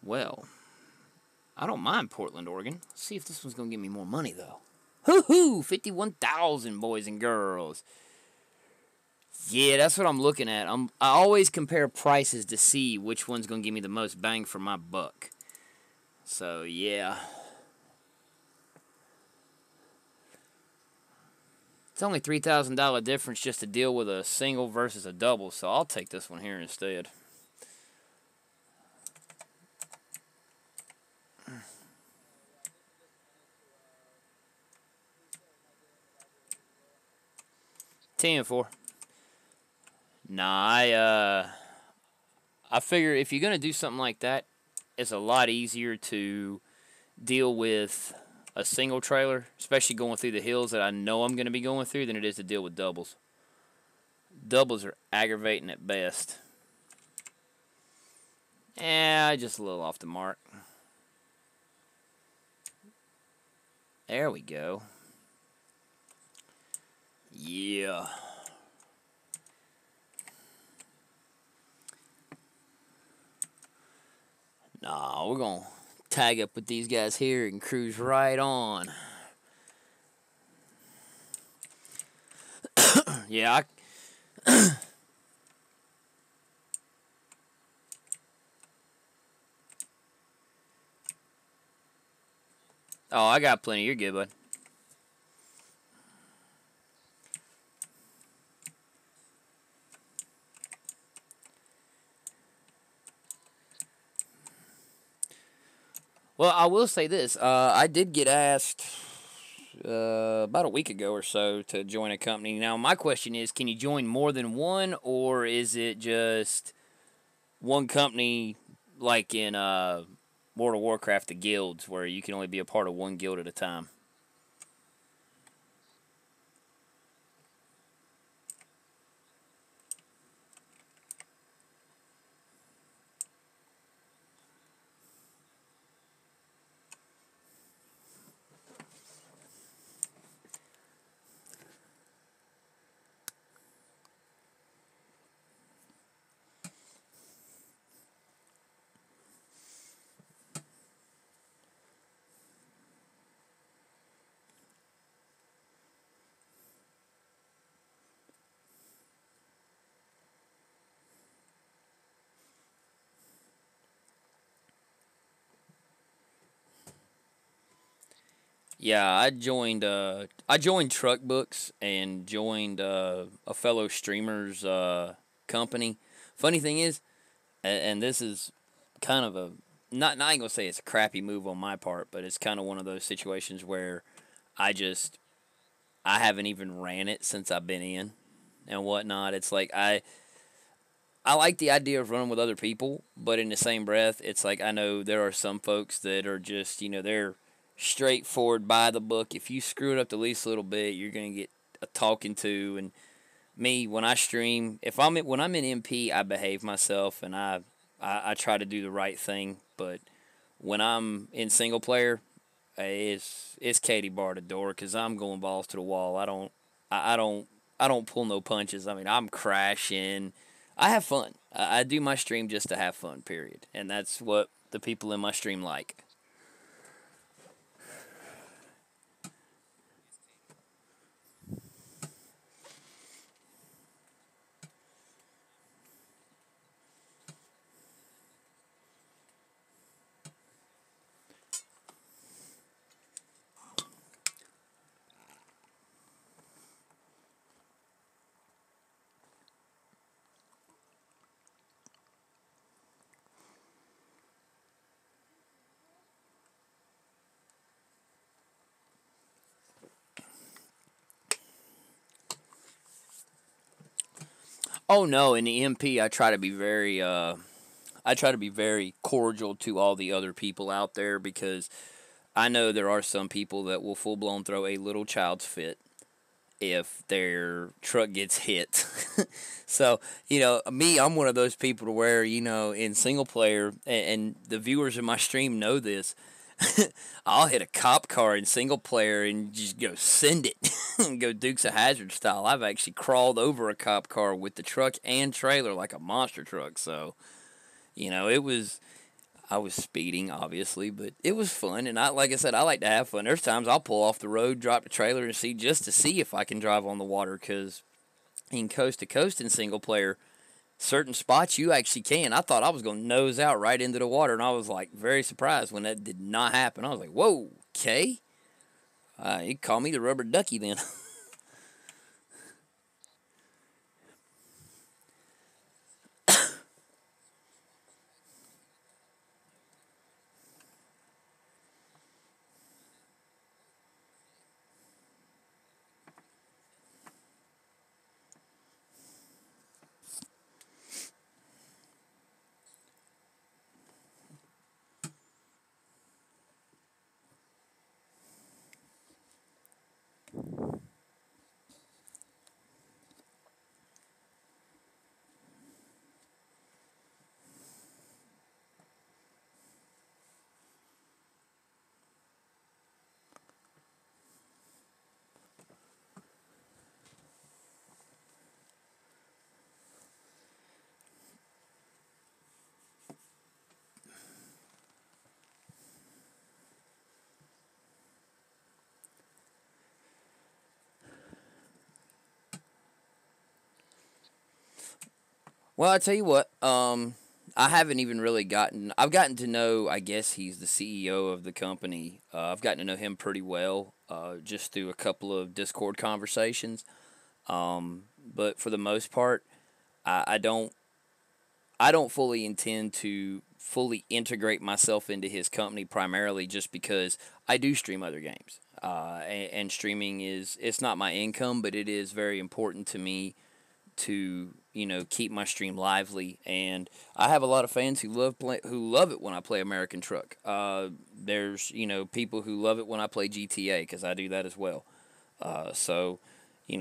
Well, I don't mind Portland, Oregon. Let's see if this one's going to give me more money, though. Hoo-hoo! 51,000, boys and girls. Yeah, that's what I'm looking at. I always compare prices to see which one's going to give me the most bang for my buck. So, yeah. It's only $3,000 difference just to deal with a single versus a double, so I'll take this one here instead. $10-4. Nah, I figure if you're gonna do something like that, it's a lot easier to deal with a single trailer, especially going through the hills that I know I'm going to be going through, than it is to deal with doubles. Doubles are aggravating at best. Just a little off the mark. There we go. Yeah. Nah, we're going to tag up with these guys here and cruise right on. Yeah, I got plenty. You're good, bud. Well, I will say this. I did get asked about a week ago or so to join a company. Now, my question is, can you join more than one, or is it just one company like in World of Warcraft, the guilds, where you can only be a part of one guild at a time? Yeah, I joined Truck Books and joined a fellow streamer's company. Funny thing is, and this is kind of a not I ain't gonna say it's a crappy move on my part, but it's kind of one of those situations where I just I haven't even ran it since I've been in and whatnot. It's like I like the idea of running with other people, but in the same breath, it's like I know there are some folks that are just, they're straightforward by the book. If you screw it up the least little bit, you're gonna get a talking to. And me, when I stream, when I'm in MP, I behave myself and I try to do the right thing. But when I'm in single player, it's Katie bar the door because I'm going balls to the wall. I don't I don't pull no punches. I mean, I'm crashing. I have fun. I do my stream just to have fun. Period, and that's what the people in my stream like. Oh no, in the MP, I try to be very cordial to all the other people out there because I know there are some people that will full blown throw a little child's fit if their truck gets hit. So, me, I'm one of those people to where, in single player, and the viewers in my stream know this, I'll hit a cop car in single player and just go send it and go Dukes of Hazard style. I've actually crawled over a cop car with the truck and trailer like a monster truck. So, it was I was speeding, obviously, but it was fun. And like I said, I like to have fun. There's times I'll pull off the road, drop the trailer, and see just to see if I can drive on the water. Because in coast to coast in single player, certain spots you actually can. I thought I was going to nose out right into the water, and I was like very surprised when that did not happen. I was like, "Whoa, okay." You call me the rubber ducky then. Well, I tell you what, I haven't even really gotten. I've gotten to know. I guess he's the CEO of the company. I've gotten to know him pretty well, just through a couple of Discord conversations. But for the most part, I don't. I don't fully intend to fully integrate myself into his company primarily just because I do stream other games. And streaming is it's not my income, but it is very important to me to keep my stream lively. And I have a lot of fans who love it when I play American Truck. There's people who love it when I play GTA because I do that as well. So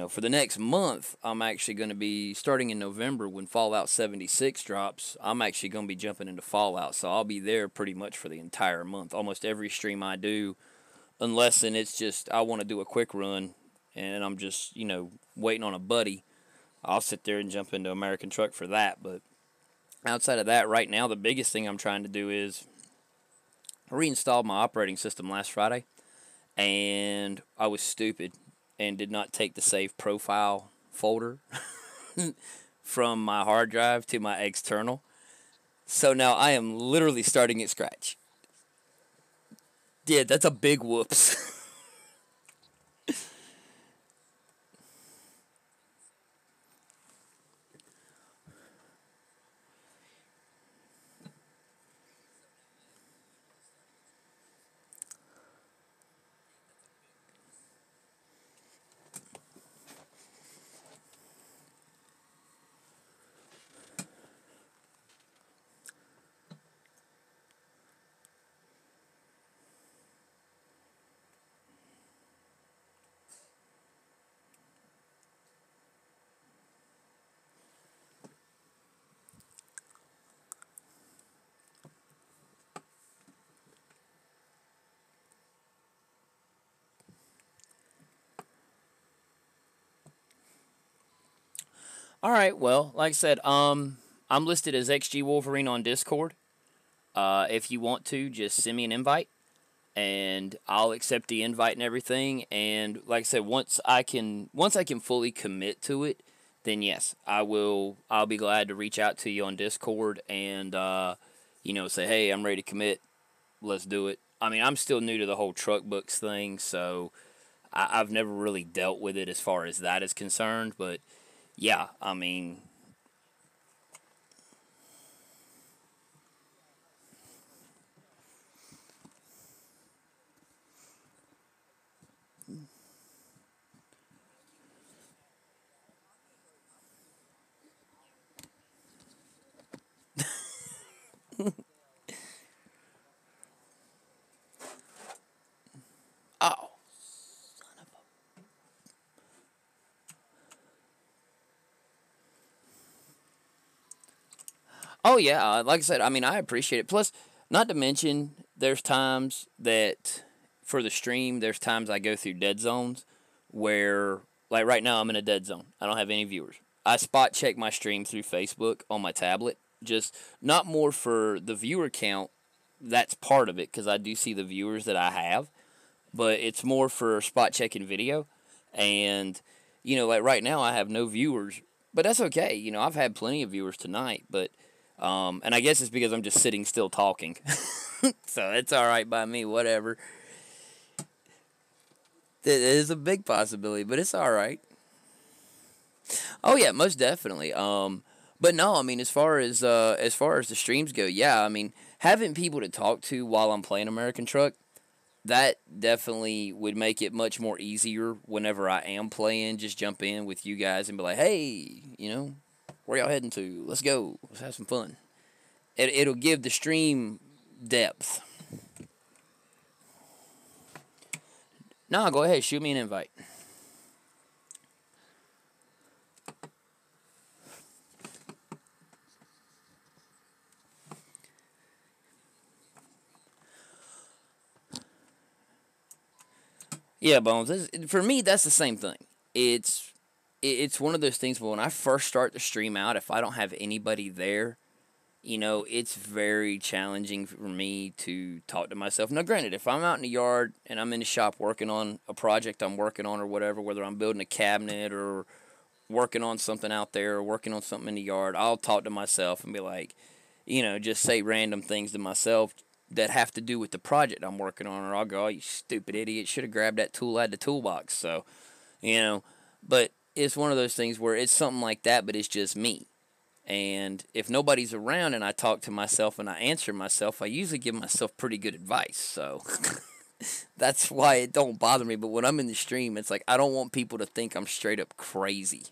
for the next month, I'm actually going to be starting in November when Fallout 76 drops. I'm actually going to be jumping into Fallout, so I'll be there pretty much for the entire month. Almost every stream I do, unless and it's just I want to do a quick run and I'm just waiting on a buddy. I'll sit there and jump into American Truck for that. But outside of that, right now, the biggest thing I'm trying to do is I reinstalled my operating system last Friday, and I was stupid and did not take the save profile folder from my hard drive to my external. So now I am literally starting at scratch. Yeah, that's a big whoops. All right, well, like I said, I'm listed as XG Wolverine on Discord. If you want to, just send me an invite, and I'll accept the invite and everything. And like I said, once I can fully commit to it, then yes, I will. I'll be glad to reach out to you on Discord and say, hey, I'm ready to commit. Let's do it. I mean, I'm still new to the whole truck books thing, so I've never really dealt with it as far as that is concerned. But yeah, I mean, oh, oh yeah. Like I said, I mean, I appreciate it. Plus, not to mention, there's times that for the stream, there's times I go through dead zones where, like right now, I'm in a dead zone. I don't have any viewers. I spot check my stream through Facebook on my tablet. Just not more for the viewer count. That's part of it because I do see the viewers that I have, but it's more for spot checking video. And like right now, I have no viewers, but that's okay. I've had plenty of viewers tonight, but and I guess it's because I'm just sitting still talking. So it's all right by me, whatever. It is a big possibility, but it's all right. Oh yeah, most definitely. But no, I mean as far as the streams go, yeah, I mean having people to talk to while I'm playing American Truck, that definitely would make it much more easier whenever I am playing. Just jump in with you guys and be like, hey, where y'all heading to? Let's go. Let's have some fun. It'll give the stream depth. Nah, go ahead, shoot me an invite. Yeah, Bones. For me, that's the same thing. It's it's one of those things. But when I first start to stream out, if I don't have anybody there, it's very challenging for me to talk to myself. Now, granted, if I'm out in the yard and I'm in the shop working on a project I'm working on or whatever, whether I'm building a cabinet working on something out there or working on something in the yard, I'll talk to myself and be like, just say random things to myself that have to do with the project I'm working on, or I'll go, "Oh, you stupid idiot, should have grabbed that tool out of the toolbox." So, but it's one of those things where it's something like that, but it's just me. And if nobody's around and I talk to myself and I answer myself, I usually give myself pretty good advice. So that's why it don't bother me. But when I'm in the stream, it's like I don't want people to think I'm straight up crazy.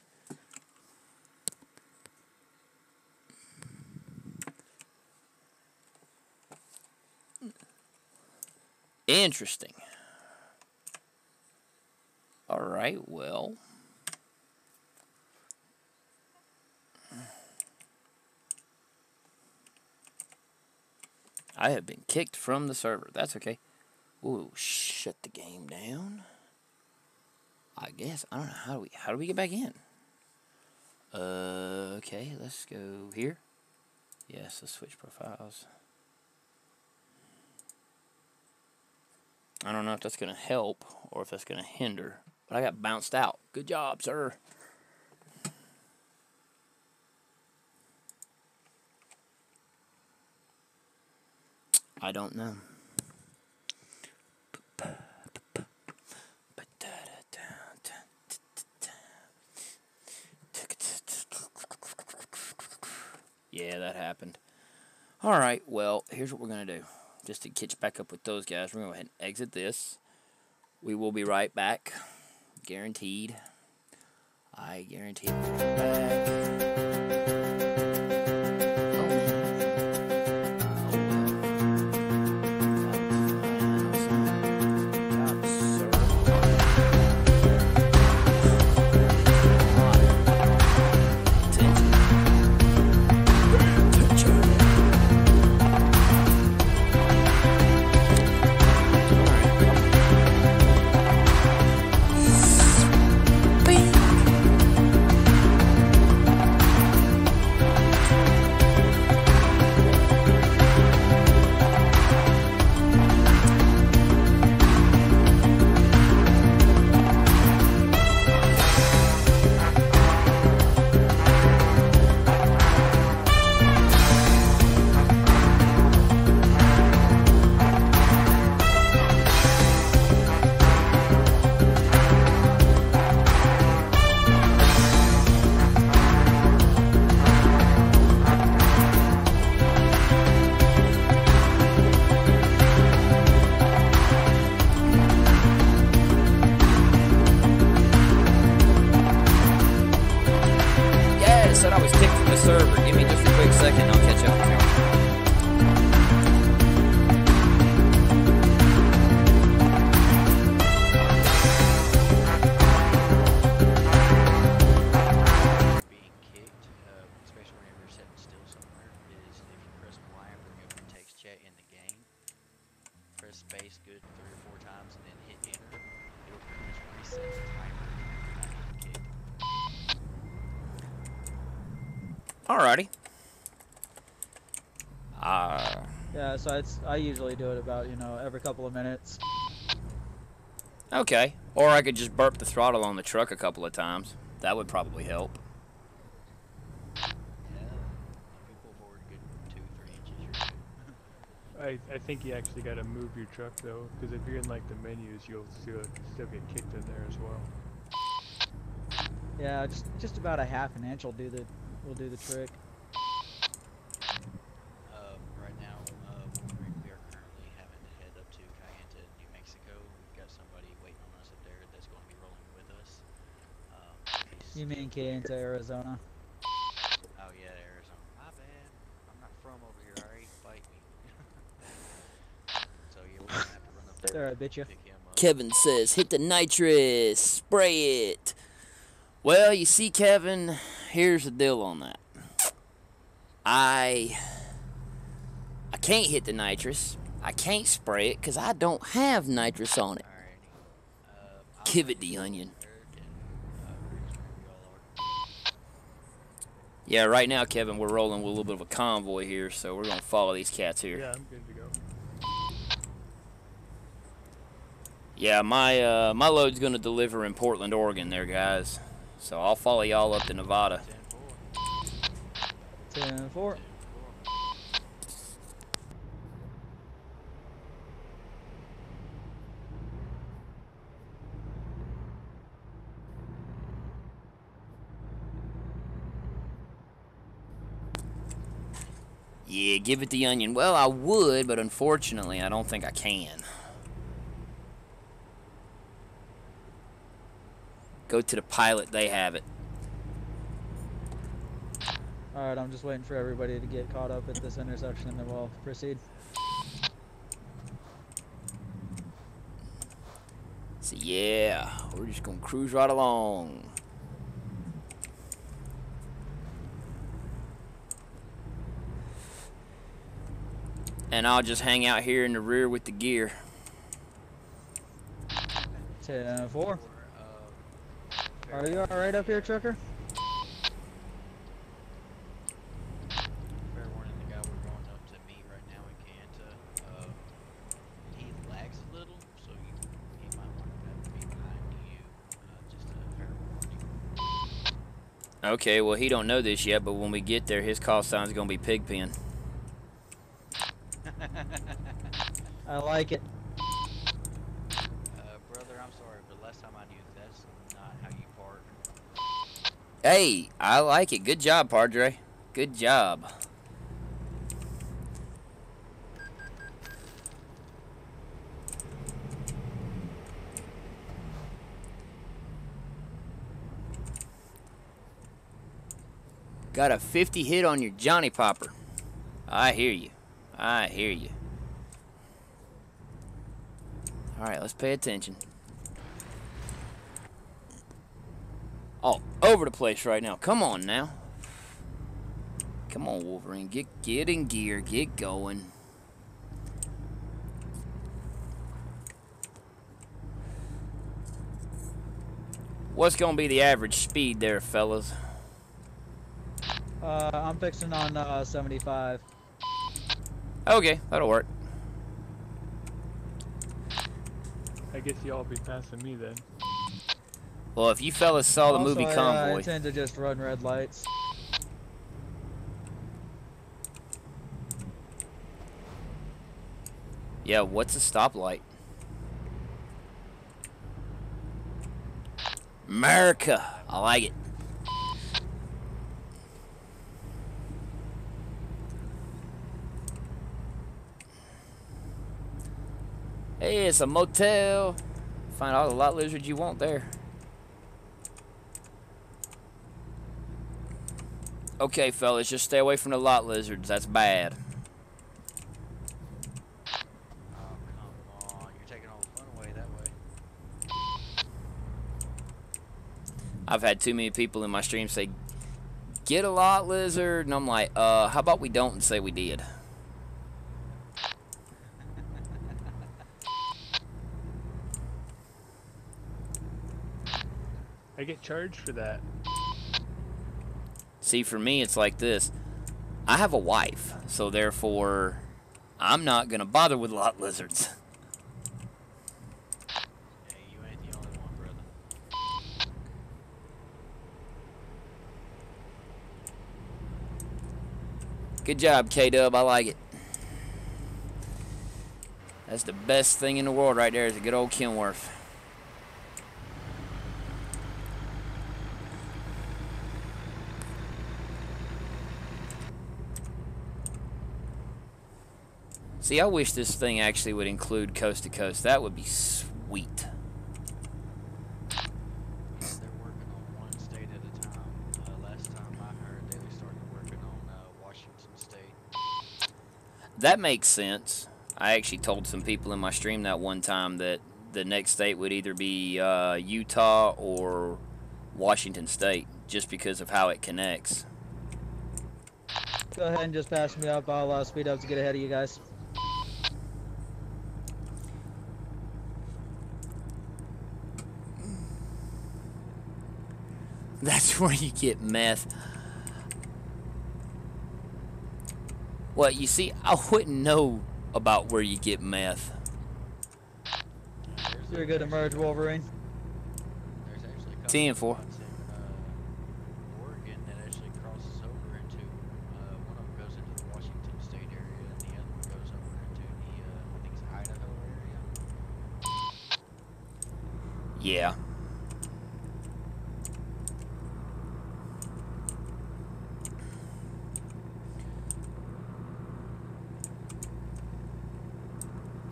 Interesting. All right, well. I have been kicked from the server. That's okay. Ooh, shut the game down. I guess. I don't know. How do we get back in? Okay, let's go here. Yes, let's switch profiles. I don't know if that's going to help or if that's going to hinder. But I got bounced out. Good job, sir. I don't know. Yeah, that happened. All right, well, here's what we're going to do. Just to catch back up with those guys, we're going to go ahead and exit this. We will be right back. Guaranteed. I guarantee we'll be back. Alrighty. Yeah, so I usually do it about, every couple of minutes. Okay. Or I could just burp the throttle on the truck a couple of times. That would probably help. Yeah, if you pull forward a good 2-3 inches, you're good. I think you actually got to move your truck though, because if you're in like the menus, you'll still get kicked in there as well. Yeah, just about a half an inch will do the trick. Right now, we are currently having to head up to Cayenta, New Mexico. We've got somebody waiting on us up there that's going to be rolling with us. You mean Cayenta, Arizona? Oh yeah, Arizona. My bad. I'm not from over here. Alright, fight me. So yeah, we're gonna have to run up there. I bet you. Pick him up. Kevin says, "Hit the nitrous, spray it." Well, you see, Kevin, here's the deal on that. I can't hit the nitrous. I can't spray it because I don't have nitrous on it. Give it the onion. Yeah, right now, Kevin, we're rolling with a little bit of a convoy here, so we're going to follow these cats here. Yeah, I'm good to go. Yeah, my load's going to deliver in Portland, Oregon there, guys. So I'll follow y'all up to Nevada. 10-4. 10-4. Yeah, give it the onion. Well, I would, but unfortunately, I don't think I can. Go to the pilot, they have it. Alright, I'm just waiting for everybody to get caught up at this intersection and then we'll proceed. So yeah, we're just gonna cruise right along. And I'll just hang out here in the rear with the gear. 10-4. Are you alright up here, trucker? Fair warning, the guy we're going up to meet right now in Kanta, he lags a little, so he might want to be behind you. Just a fair warning. Okay, well he don't know this yet, but when we get there, his call sign's gonna be Pigpen. I like it. Brother, I'm sorry, but last time I knew that's not how you park. Hey, I like it. Good job, Padre. Good job. Got a 50 hit on your Johnny Popper. I hear you. I hear you. Alright, let's pay attention. All over the place right now. Come on now. Come on, Wolverine. Get in gear. Get going. What's going to be the average speed there, fellas? I'm fixing on 75. Okay, that'll work. I guess y'all be passing me then. Well, if you fellas saw the movie I Convoy, tend to just run red lights. yeah, what's a stoplight? America, I like it. Hey, it's a motel. Find all the lot lizards you want there. Okay, fellas, just stay away from the lot lizards. That's bad. Oh, come on. You're taking all the fun away that way. I've had too many people in my stream say, get a lot lizard, and I'm like, how about we don't and say we did? I get charged for that. See, for me, it's like this. I have a wife, so therefore, I'm not going to bother with lot lizards. Hey, you ain't the only one, brother. Good job, K-Dub. I like it. That's the best thing in the world right there is a good old Kenworth. See, I wish this thing actually would include coast to coast. That would be sweet. They're working on one state at a time. Last time I heard, they started working on Washington State. That makes sense. I actually told some people in my stream that one time that the next state would either be Utah or Washington State, just because of how it connects. Go ahead and just pass me up. I'll speed up to get ahead of you guys. That's where you get meth. Well, you see, I wouldn't know about where you get meth. You're good to merge, Wolverine. There's actually a couple 10-4. spots in Yeah.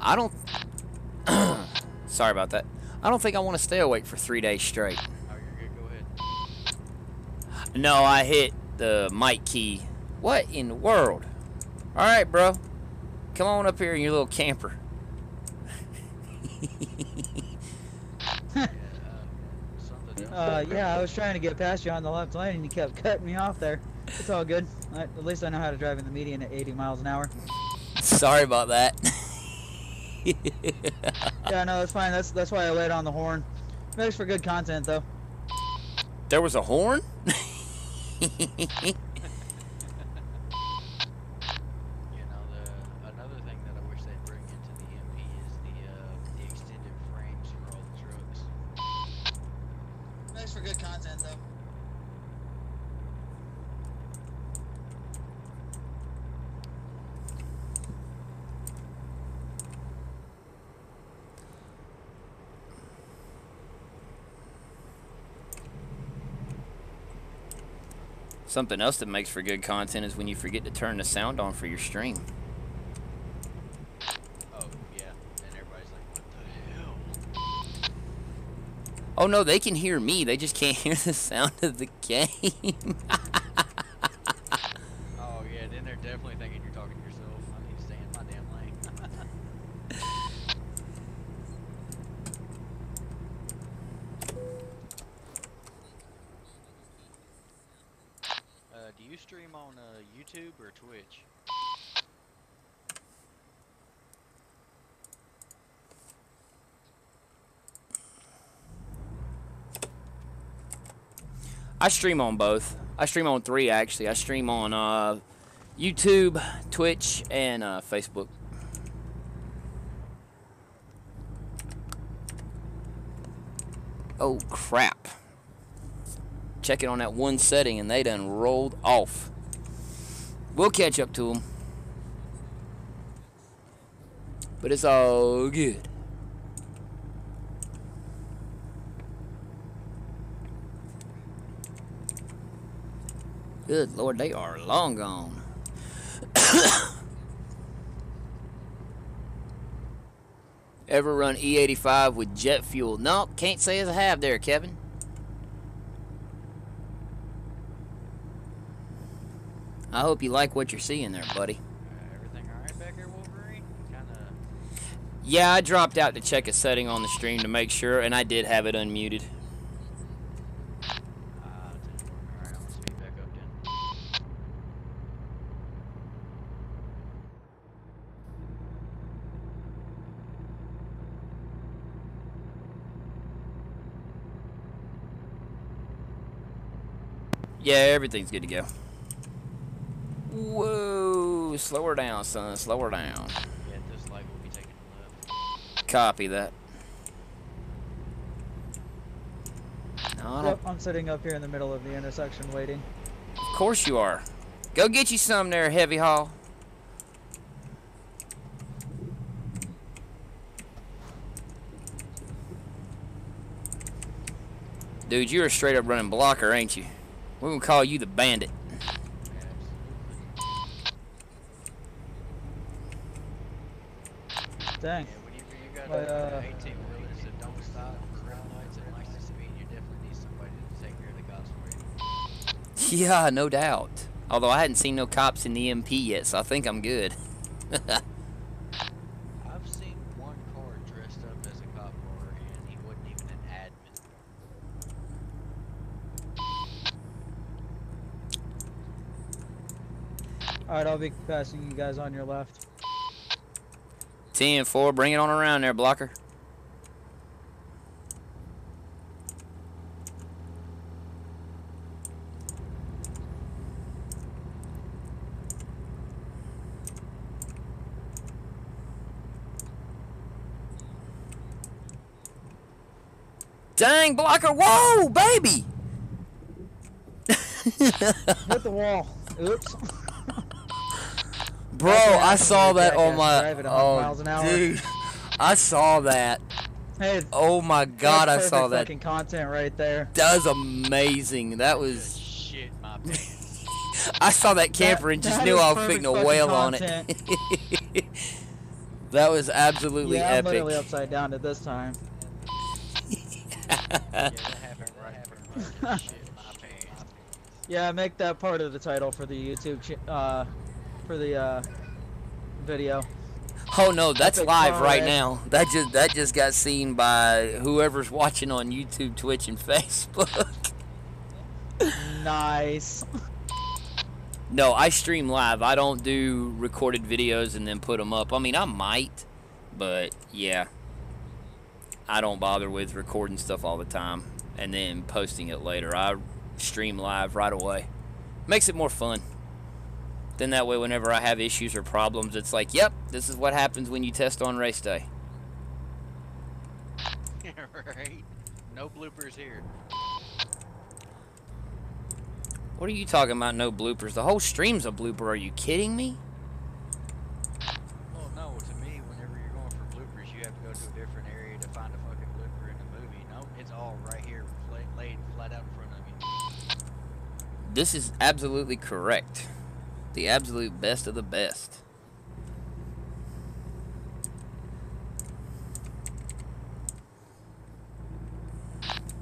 I don't. Sorry about that. I don't think I want to stay awake for 3 days straight. Oh, you're good. Go ahead. No, I hit the mic key. What in the world? All right, bro. Come on up here in your little camper. Yeah, something else. Yeah, I was trying to get past you on the left lane and you kept cutting me off there. It's all good. At least I know how to drive in the median at 80 miles an hour. Sorry about that. Yeah, no, that's fine. That's why I laid on the horn. Makes for good content, though. There was a horn? You know, another thing that I wish they'd bring into the MP is the extended frames for all the trucks. Makes for good content, though. Something else that makes for good content is when you forget to turn the sound on for your stream. Oh, yeah. And everybody's like, what the hell? Oh no, they can hear me. They just can't hear the sound of the game. Oh, yeah. Then they're definitely thinking you're talking to yourself. I need to stay in my damn lane. Do you stream on YouTube or Twitch? I stream on both. I stream on 3 actually. I stream on YouTube, Twitch, and Facebook. Oh crap. Checking on that one setting and they done rolled off. We'll catch up to them. But it's all good. Good Lord, they are long gone. Ever run E85 with jet fuel? No, can't say as I have there, Kevin. I hope you like what you're seeing there, buddy. Everything alright back here, Wolverine? Kinda. Yeah, I dropped out to check a setting on the stream to make sure, and I did have it unmuted. Alright, I'm gonna speed back up then. Yeah, everything's good to go. Whoa, slow her down, son. Slow her down. Yeah, this light will be taking a left. Copy that. No, I don't. Yep, I'm sitting up here in the middle of the intersection waiting. Of course you are. Go get you some there, Heavy Haul. Dude, you're a straight up running blocker, ain't you? We're gonna call you the bandit. Dang. Yeah, whenever you got My, 18 wheelers that don't stop for red lights and license speed, you definitely need somebody to take care of the cops for you. Yeah, no doubt. Although I hadn't seen no cops in the MP yet, so I think I'm good. I've seen one car dressed up as a cop car, and he wasn't even an admin. Alright, I'll be passing you guys on your left. 10-4, bring it on around there, blocker. Dang, blocker, whoa, baby! Hit the wall. Oops. Bro, That's what I happens saw when you're that on jackass my. driving 100 miles an hour. Dude, I saw that. Hey, Oh my God, I that's saw perfect that. fucking content right there. That was amazing. That Good was. shit, my pants. I saw that camper and just that knew is I was perfect fixing to fucking wail on content. it. That was absolutely Yeah, I'm epic. literally upside down at this time. Yeah, that happened right in front of me. Shit, my pants. Yeah, make that part of the title for the YouTube for the video. Oh no, that's Epic live car right wreck. now. That just got seen by whoever's watching on YouTube, Twitch, and Facebook. Nice. No, I stream live. I don't do recorded videos and then put them up. I mean, I might, but yeah, I don't bother with recording stuff all the time and then posting it later. I stream live right away. Makes it more fun. Then that way, whenever I have issues or problems, it's like, yep, this is what happens when you test on race day. Right? No bloopers here. What are you talking about, no bloopers? The whole stream's a blooper. Are you kidding me? Well, no, to me, whenever you're going for bloopers, you have to go to a different area to find a fucking blooper in the movie. No, it's all right here, laid flat out in front of you. This is absolutely correct. The absolute best of the best.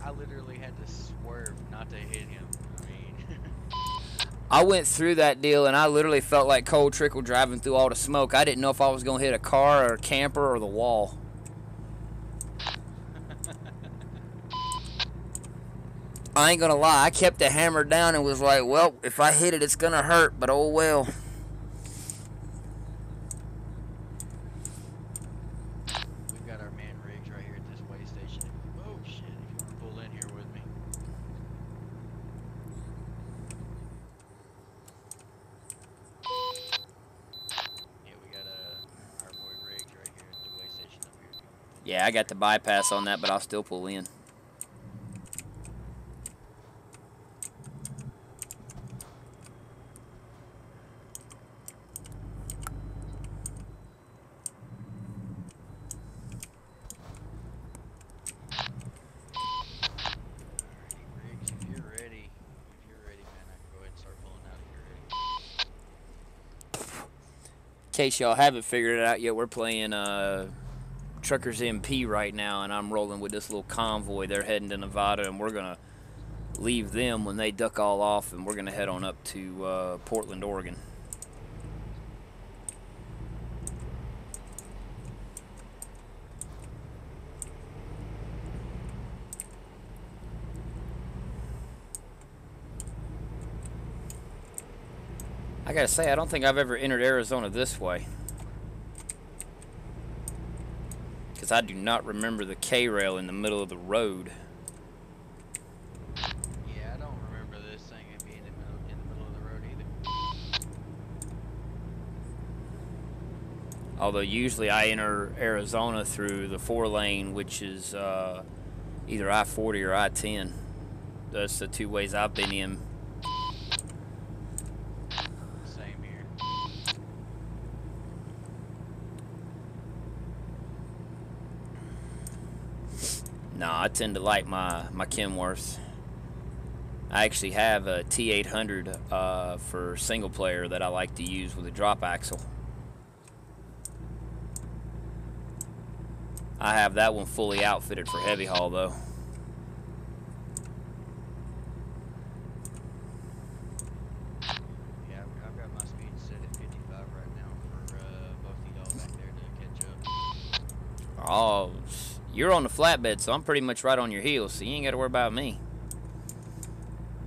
I literally had to swerve not to hit him. I mean, I went through that deal and I literally felt like Cole Trickle driving through all the smoke. I didn't know if I was going to hit a car or a camper or the wall. I ain't gonna lie, I kept the hammer down and was like, well, if I hit it, it's gonna hurt, but oh well. we've got our man rigs right here at this way station. Oh shit! If you want to pull in here with me. Yeah, we got our boy rigs right here at the way station up here. If you wanna pull Yeah, I got the bypass on that, but I'll still pull in. Riggs, if you're ready, man, I can go ahead and start pulling out if you're ready. In case y'all haven't figured it out yet, we're playing Truckers MP right now, and I'm rolling with this little convoy. They're heading to Nevada, and we're gonna leave them when they duck all off, and we're gonna head on up to Portland, Oregon. I gotta say, I don't think I've ever entered Arizona this way. Because I do not remember the K-rail in the middle of the road. Yeah, I don't remember this thing being in the middle of the road either. Although usually I enter Arizona through the 4-lane, which is either I-40 or I-10. That's the two ways I've been in. Same here. No, I tend to like my Kenworth. I actually have a T800 for single player that I like to use with a drop axle. I have that one fully outfitted for heavy haul though. Yeah, I've got my speed set at 55 right now for both of y'all back there to catch up. Oh, you're on the flatbed, so I'm pretty much right on your heels, so you ain't got to worry about me.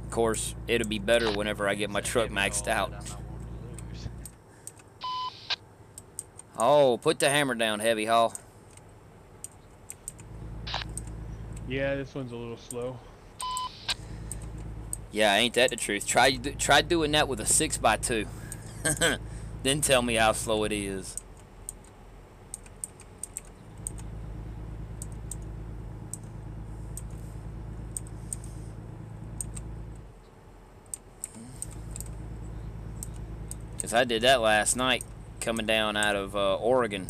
Of course, it'll be better whenever I get my It's a truck heavy maxed haul out. that I'm not wanting to lose. Oh, put the hammer down, heavy haul. Yeah, this one's a little slow. Yeah, ain't that the truth? Try doing that with a 6x2. Then tell me how slow it is. Because I did that last night coming down out of Oregon.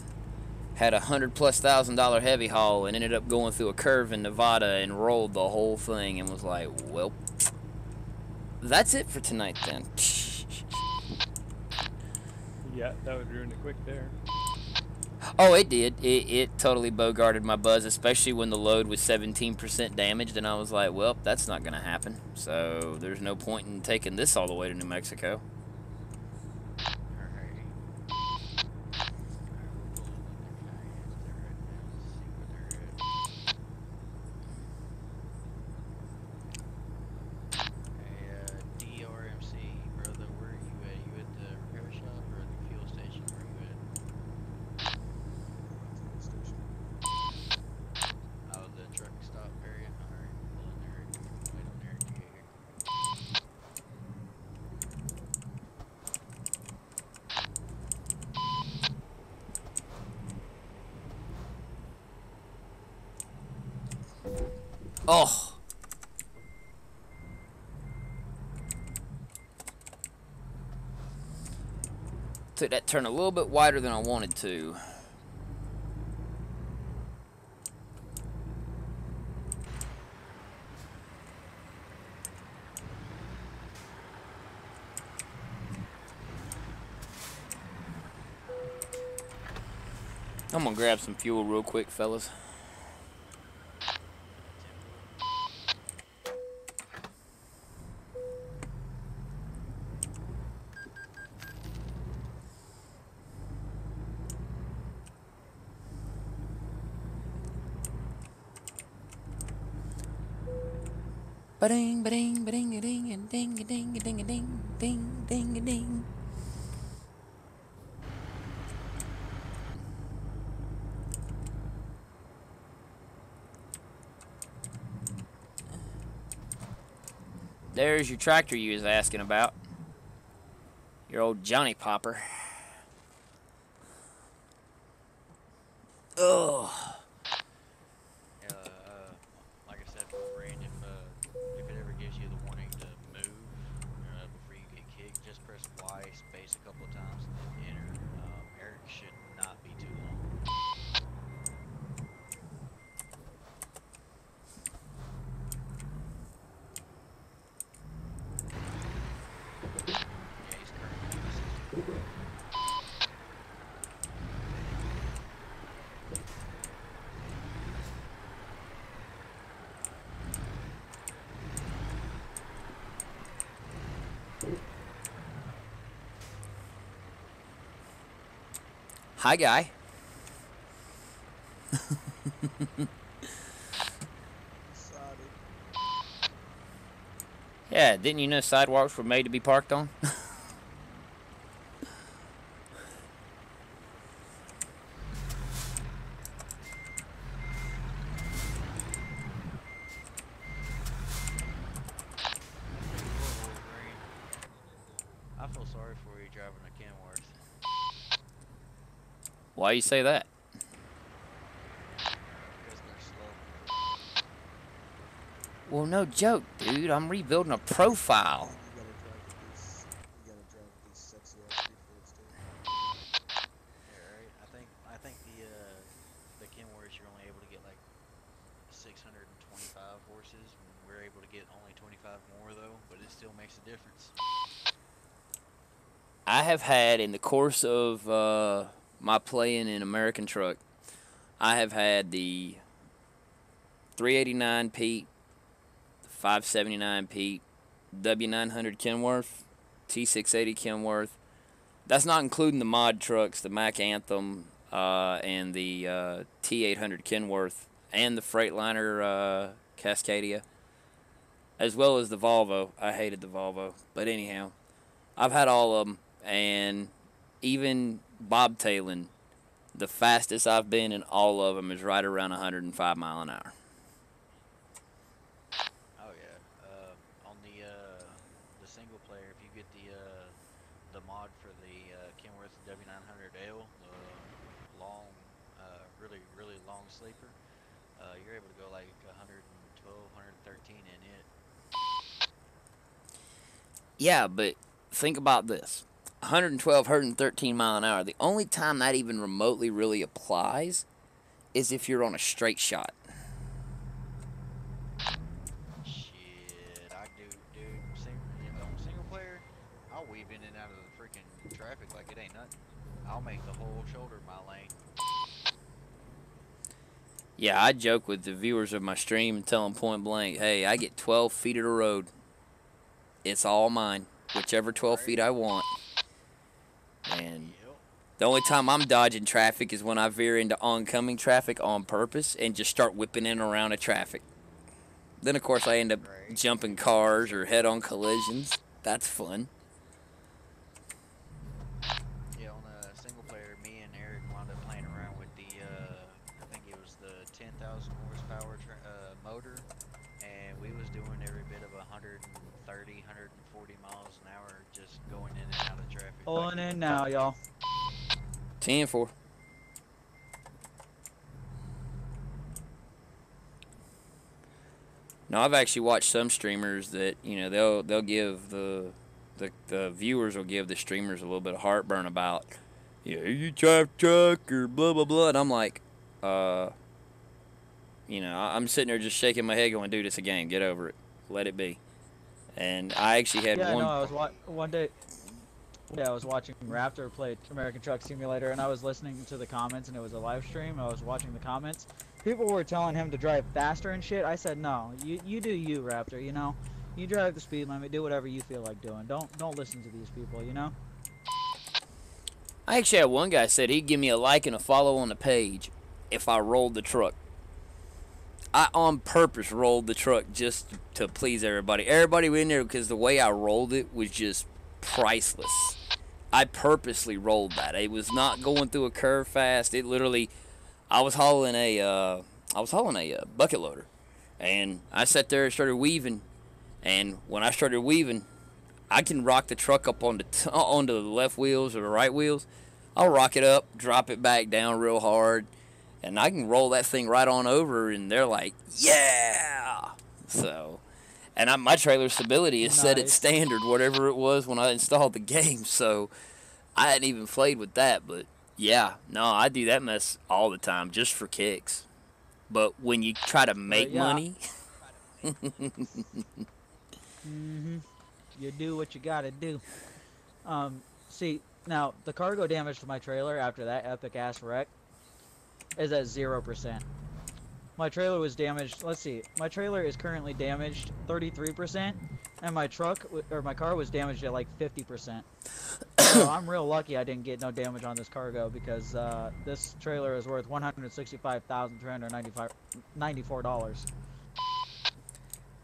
had $100,000+ heavy haul and ended up going through a curve in Nevada and rolled the whole thing and was like, well, that's it for tonight then. Yeah, that would ruin it quick there. Oh, it did. It totally bogarted my buzz, especially when the load was 17% damaged, and I was like, well, that's not going to happen. So there's no point in taking this all the way to New Mexico. Alright. Alright, we're pulling up their Cayennes there right now. Let's see where they're at. Hey, DRMC, brother, where are you at? You at the repair shop or at the fuel station? Where are you at? Oh, the truck stop area? Alright, pull in there. Wait on there until you get here. Oh. Took that turn a little bit wider than I wanted to. I'm gonna grab some fuel real quick, fellas. Ba-ding, ba-ding, ba-ding, a-ding, a ding, a ding, a ding, a ding, ding, ding, a ding. There's your tractor you was asking about. Your old Johnny Popper. Ugh. Like I said, Rand, if it ever gives you the warning to move before you get kicked, just press Y space a couple of times and then enter. Eric should not be too long. Yeah, he's currently in the system. Hi, guy. Yeah, didn't you know sidewalks were made to be parked on? Wolverine. I feel sorry for you driving a Kenworth. Why you say that? Because they're slow. Well, no joke, dude. I'm rebuilding a profile. You gotta drive these sexy ass Fords too. Yeah, right. I think the Kenworths you're only able to get like 625 horses. And we're able to get only 25 more though, but it still makes a difference. I have had, in the course of my playing in American Truck, I have had the 389 Pete, the 579 Pete, W900 Kenworth, T680 Kenworth. That's not including the mod trucks, the Mack Anthem, and the T800 Kenworth, and the Freightliner Cascadia, as well as the Volvo. I hated the Volvo, but anyhow, I've had all of them, and even bobtailing, the fastest I've been in all of them is right around 105 mile an hour. Oh yeah. On the single player, if you get the mod for the Kenworth W900L, the long, really long sleeper, you're able to go like 112, 113 in it. Yeah, but think about this. 112, 113 mile an hour. The only time that even remotely really applies is if you're on a straight shot. Shit, I do, dude. On single player, I'll weave in and out of the freaking traffic like it ain't nothing. I'll make the whole shoulder my lane. Yeah, I joke with the viewers of my stream and tell them point blank, hey, I get 12 feet of the road. It's all mine. Whichever 12 feet I want. And Yep. the only time I'm dodging traffic is when I veer into oncoming traffic on purpose and just start whipping in and around a traffic. Then, of course, I end up Right. jumping cars or head-on collisions. That's fun. Yeah, on a single player, me and Eric wound up playing around with the, I think it was the 10,000 horsepower motor, and we was doing every bit of 130, 140 miles an hour just going in and out of traffic. Pulling in now, y'all. 10-4. Now, I've actually watched some streamers that, you know, they'll give the viewers will give the streamers a little bit of heartburn about, yeah, you drive truck or blah blah blah, and I'm like, you know, I'm sitting there just shaking my head, going, dude, it's a game, get over it, let it be. And I actually had Yeah, one. no, I was one day. Yeah, I was watching Raptor play American Truck Simulator, and I was listening to the comments, and it was a live stream. I was watching the comments. People were telling him to drive faster and shit. I said, no, you do you, Raptor. You know, you drive the speed limit, do whatever you feel like doing. Don't listen to these people. You know. I actually had one guy said he'd give me a like and a follow on the page if I rolled the truck. I on purpose rolled the truck just to please everybody. Everybody in there, because the way I rolled it was just priceless. I purposely rolled that. It was not going through a curve fast. It literally, I was hauling a bucket loader, and I sat there and started weaving. And when I started weaving, I can rock the truck up onto the left wheels or the right wheels. I'll rock it up, drop it back down real hard, and I can roll that thing right on over. And they're like, "Yeah!" So. And my trailer stability is set at Nice. standard, whatever it was when I installed the game. So I hadn't even played with that. But yeah, no, I do that mess all the time just for kicks. But when you try to make yeah. money, You do what you gotta do. See, now the cargo damage to my trailer after that epic ass wreck is at 0%. My trailer was damaged. Let's see. My trailer is currently damaged 33%, and my car was damaged at like 50%. So I'm real lucky I didn't get no damage on this cargo because this trailer is worth $165,394.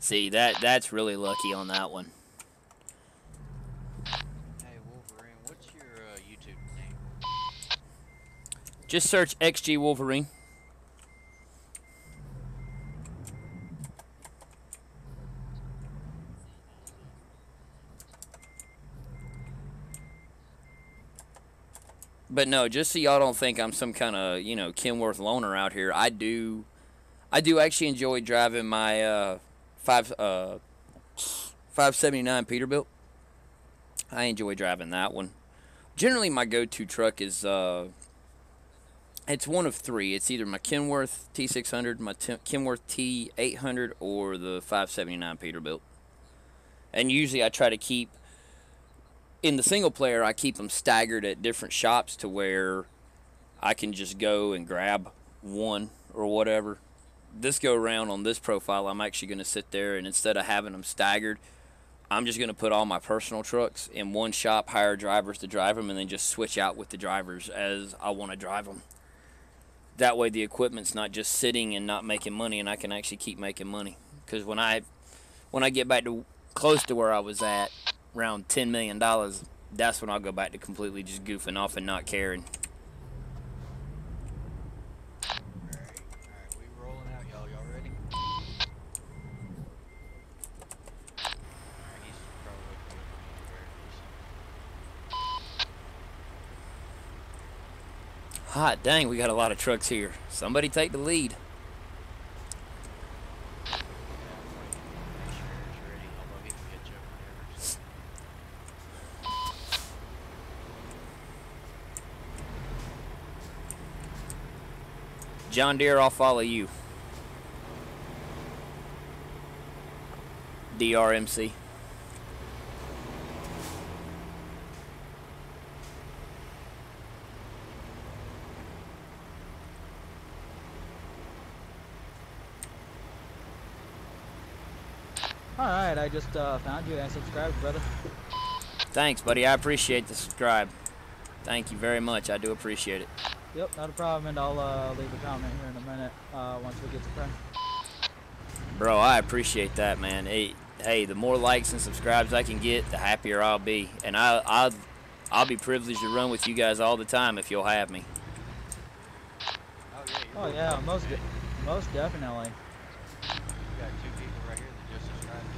see that's really lucky on that one. Hey, Wolverine, what's your YouTube name? Just search XG Wolverine. But no, just so y'all don't think I'm some kind of, you know, Kenworth loner out here. I do actually enjoy driving my 579 Peterbilt. I enjoy driving that one. Generally, my go-to truck is it's one of three. It's either my Kenworth T600, my Kenworth T800, or the 579 Peterbilt. And usually, I try to keep. In the single player, I keep them staggered at different shops to where I can just go and grab one or whatever. This go around on this profile, I'm actually going to sit there, and instead of having them staggered, I'm just going to put all my personal trucks in one shop, hire drivers to drive them, and then just switch out with the drivers as I want to drive them. That way the equipment's not just sitting and not making money, and I can actually keep making money. Because when I get back to close to where I was at, around $10 million, that's when I'll go back to completely just goofing off and not caring. Alright, we rolling out, y'all. Y'all ready? Alright, he's probably looking for me. Hot dang, we got a lot of trucks here. Somebody take the lead. Yeah, I'm waiting. Make sure it's ready. Although he can catch up whenever. John Deere, I'll follow you. DRMC. Alright, I just found you and subscribed, brother. Thanks, buddy. I appreciate the subscribe. Thank you very much. I do appreciate it. Yep, not a problem, and I'll leave a comment here in a minute once we get to friend. Bro, I appreciate that, man. Hey, the more likes and subscribes I can get, the happier I'll be. And I'll be privileged to run with you guys all the time if you'll have me. Oh yeah, most definitely. We got 2 people right here that just subscribed to you.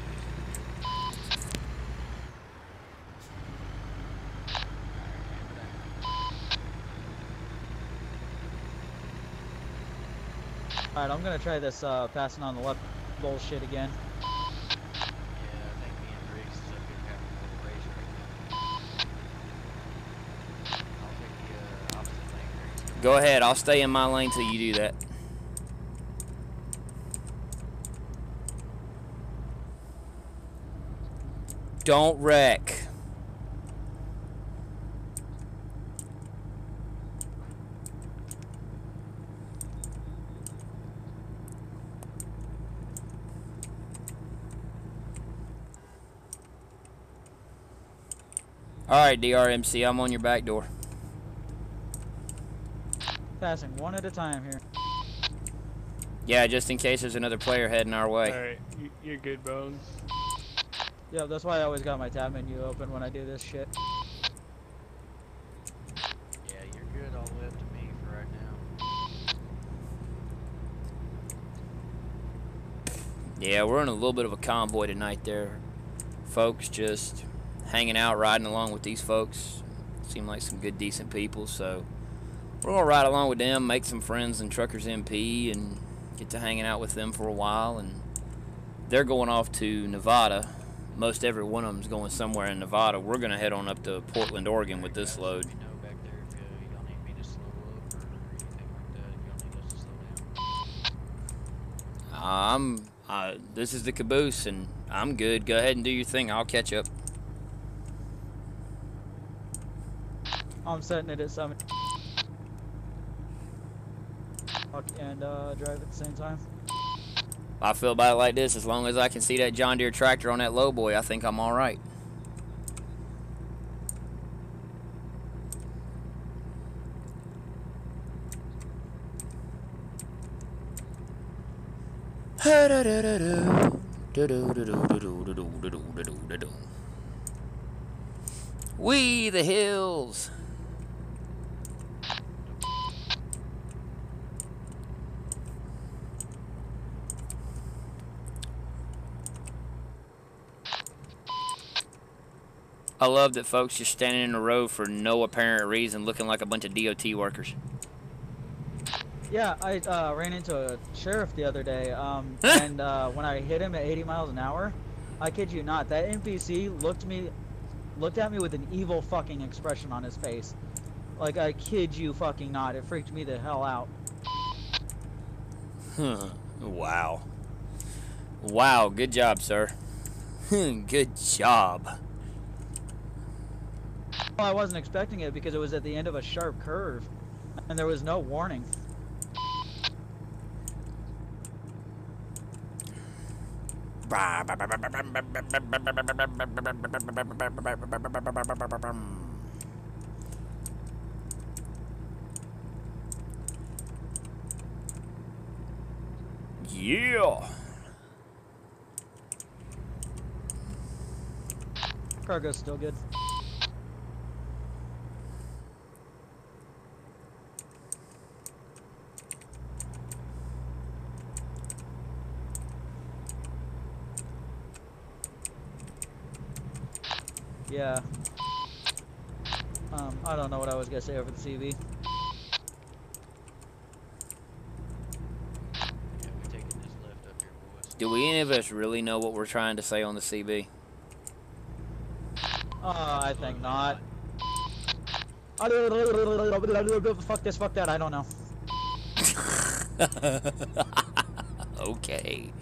Alright, I'm gonna try this passing on the left bullshit again. Yeah, I think me and Riggs is up here having a little race right now. I'll take the opposite lane, Riggs. Go ahead. I'll stay in my lane till you do that. Don't wreck. Alright, DRMC, I'm on your back door. Passing one at a time here. Yeah, just in case there's another player heading our way. Alright, you're good, Bones. Yeah, that's why I always got my tab menu open when I do this shit. Yeah, you're good all the way up to me for right now. Yeah, we're in a little bit of a convoy tonight there. Folks just hanging out, riding along with these folks. Seem like some good, decent people, so we're going to ride along with them, make some friends in Truckers MP, and get to hanging out with them for a while. And they're going off to Nevada. Most every one of them's going somewhere in Nevada. We're going to head on up to Portland, Oregon with this load. Let me know back there if y'all need me to slow up or anything like that. If y'all need us to slow down. This is the caboose, and I'm good. Go ahead and do your thing. I'll catch up. I'm setting it at 7. And drive at the same time. I feel about it like this. As long as I can see that John Deere tractor on that low boy, I think I'm all right. We the hills. I love that folks just standing in a row for no apparent reason, looking like a bunch of DOT workers. Yeah, I ran into a sheriff the other day, and when I hit him at 80 miles an hour, I kid you not, that NPC looked at me with an evil fucking expression on his face. Like, I kid you fucking not, it freaked me the hell out. Wow. Wow, good job, sir. Good job. Well, I wasn't expecting it because it was at the end of a sharp curve, and there was no warning. Yeah. Cargo's still good. Yeah. I don't know what I was gonna say over the CV. Yeah, we're taking this left up here, boys. Do we any of us really know what we're trying to say on the CB? I think not. Fuck this, fuck that, I don't know. Okay.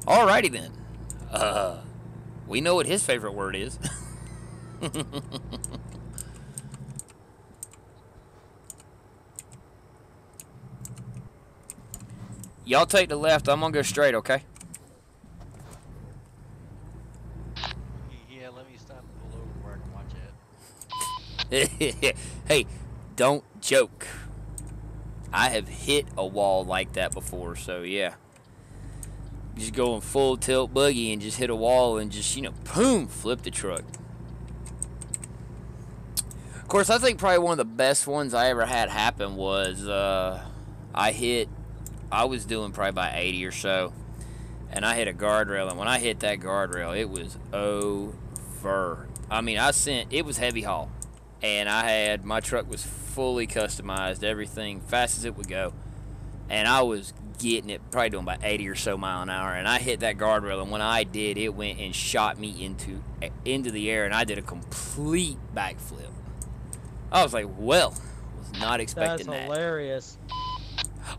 Alrighty then. We know what his favorite word is. Y'all take the left. I'm gonna go straight, okay? Yeah, let me stop and pull over where I can watch it. Hey, don't joke. I have hit a wall like that before, so yeah. Just going full tilt buggy and just hit a wall and just, boom, flip the truck. Of course, I think probably one of the best ones I ever had happen was I was doing probably about 80 or so, and I hit a guardrail, and when I hit that guardrail, it was over. I mean, it was heavy haul, and my truck was fully customized, everything, fast as it would go, and I was getting it, probably doing about 80 or so mile an hour, and I hit that guardrail, and when I did, it went and shot me into the air, and I did a complete backflip. I was like, well, was not expecting that. That's hilarious.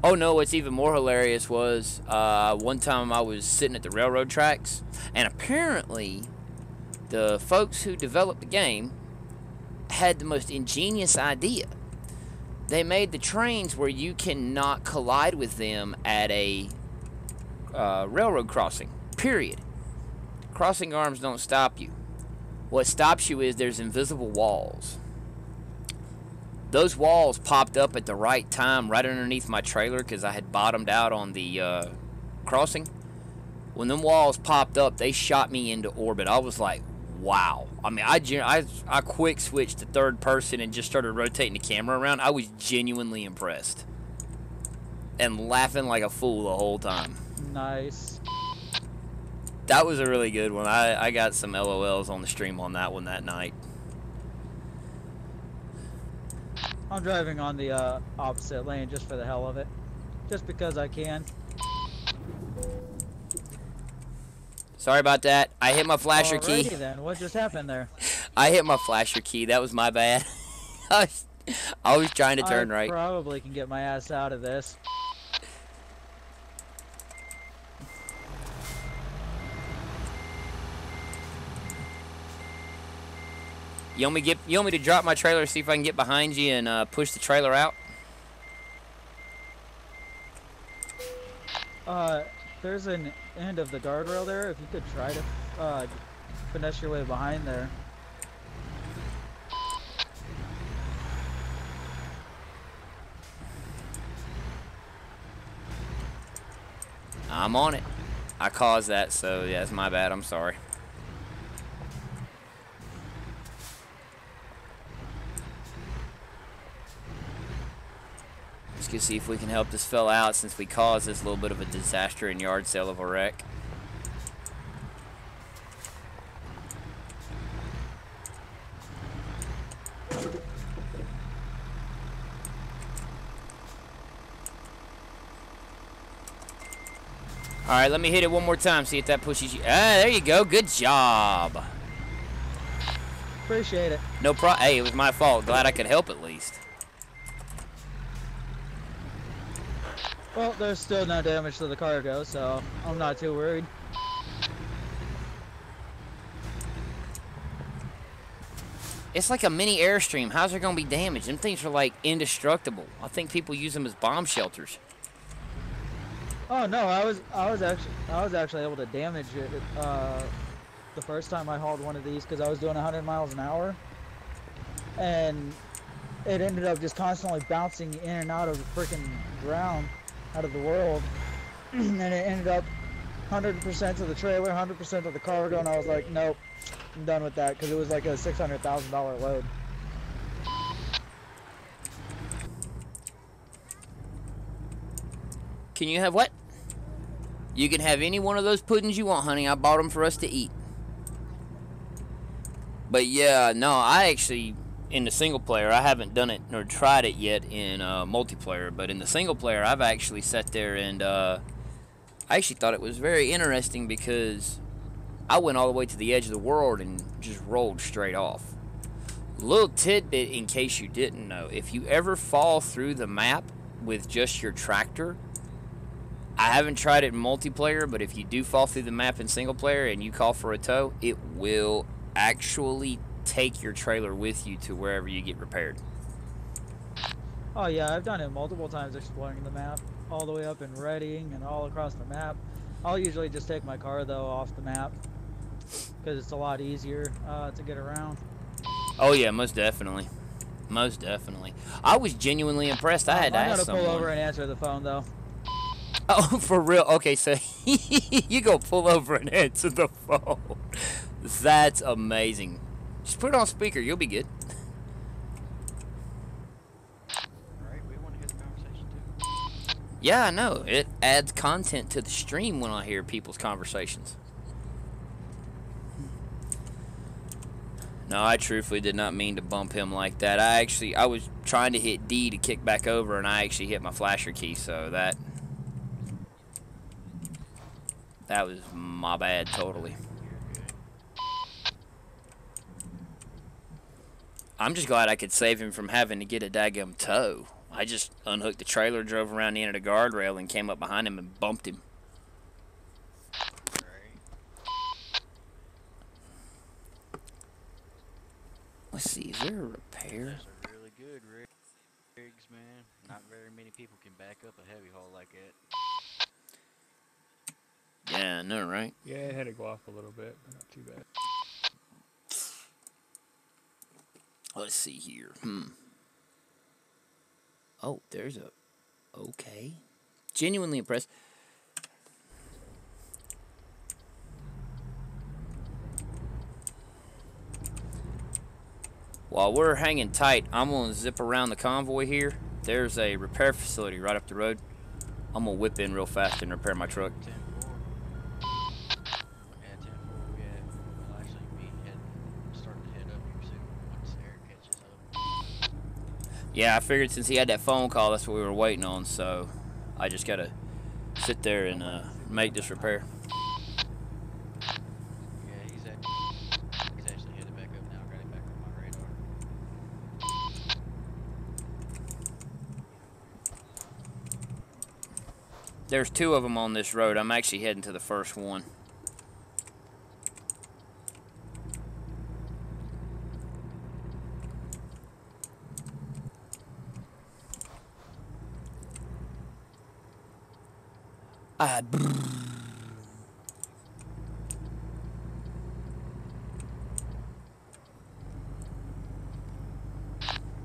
Oh no, what's even more hilarious was one time I was sitting at the railroad tracks, and apparently the folks who developed the game had the most ingenious idea. They made the trains where you cannot collide with them at a railroad crossing, period. Crossing arms don't stop you. What stops you is there's invisible walls. Those walls popped up at the right time right underneath my trailer because I had bottomed out on the crossing. When them walls popped up, they shot me into orbit. I was like, wow. I mean, I quick switched to third person and just started rotating the camera around. I was genuinely impressed and laughing like a fool the whole time. Nice. That was a really good one. I got some LOLs on the stream on that one that night. I'm driving on the opposite lane just for the hell of it. Just because I can. Sorry about that. I hit my flasher key. Alrighty then, what just happened there? I hit my flasher key. That was my bad. I was trying to turn right. I probably can get my ass out of this. You want me to drop my trailer, see if I can get behind you and push the trailer out? There's an end of the guardrail there. If you could try to finesse your way behind there. I'm on it. I caused that, so yeah, it's my bad. I'm sorry. Let's go see if we can help this fella out since we caused this little bit of a disaster and yard sale of a wreck. Alright, let me hit it one more time, see if that pushes you. Ah, there you go. Good job. Appreciate it. No problem. Hey, it was my fault. Glad I could help at least. Well, there's still no damage to the cargo, so I'm not too worried. It's like a mini Airstream. How's there gonna be damage? Them things are like indestructible. I think people use them as bomb shelters. Oh no, I was actually able to damage it the first time I hauled one of these because I was doing 100 miles an hour, and it ended up just constantly bouncing in and out of the freaking ground, out of the world, and it ended up 100% to the trailer, 100% of the cargo, and I was like, nope, I'm done with that because it was like a $600,000 load. Can you have what? You can have any one of those puddings you want, honey. I bought them for us to eat. But yeah, no, I actually, in the single player, I haven't done it nor tried it yet in multiplayer. But in the single player, I've actually sat there and I actually thought it was very interesting because I went all the way to the edge of the world and just rolled straight off. Little tidbit in case you didn't know, if you ever fall through the map with just your tractor, I haven't tried it in multiplayer, but if you do fall through the map in single player and you call for a tow, it will actually take your trailer with you to wherever you get repaired. Oh yeah, I've done it multiple times exploring the map, all the way up in Reading and all across the map. I'll usually just take my car though off the map because it's a lot easier to get around. Oh yeah, most definitely. Most definitely. I was genuinely impressed. I had to I'm ask gonna pull over someone. and answer the phone though. Oh, for real? Okay, so you go pull over and answer the phone. That's amazing. Just put it on speaker. You'll be good. Alright, we want to hear the conversation too. Yeah, I know. It adds content to the stream when I hear people's conversations. No, I truthfully did not mean to bump him like that. I was trying to hit D to kick back over, and I actually hit my flasher key, so that was my bad totally. I'm just glad I could save him from having to get a daggum tow. I just unhooked the trailer, drove around the end of the guardrail, and came up behind him and bumped him. Right. Let's see, is there a repair? Those are really good rigs, man. Not very many people can back up a heavy haul like that. Yeah, I know, right? Yeah, it had to go off a little bit, but not too bad. Let's see here. Oh, there's a... Okay. Genuinely impressed. While we're hanging tight, I'm going to zip around the convoy here. There's a repair facility right up the road. I'm going to whip in real fast and repair my truck. 10-4. Yeah, 10-4. We'll actually be starting to head up here soon once Eric catches up. Yeah, I figured since he had that phone call, that's what we were waiting on, so I just got to sit there and make this repair. Yeah, he's actually headed back up now. Got it back on my radar. There's two of them on this road. I'm actually heading to the first one.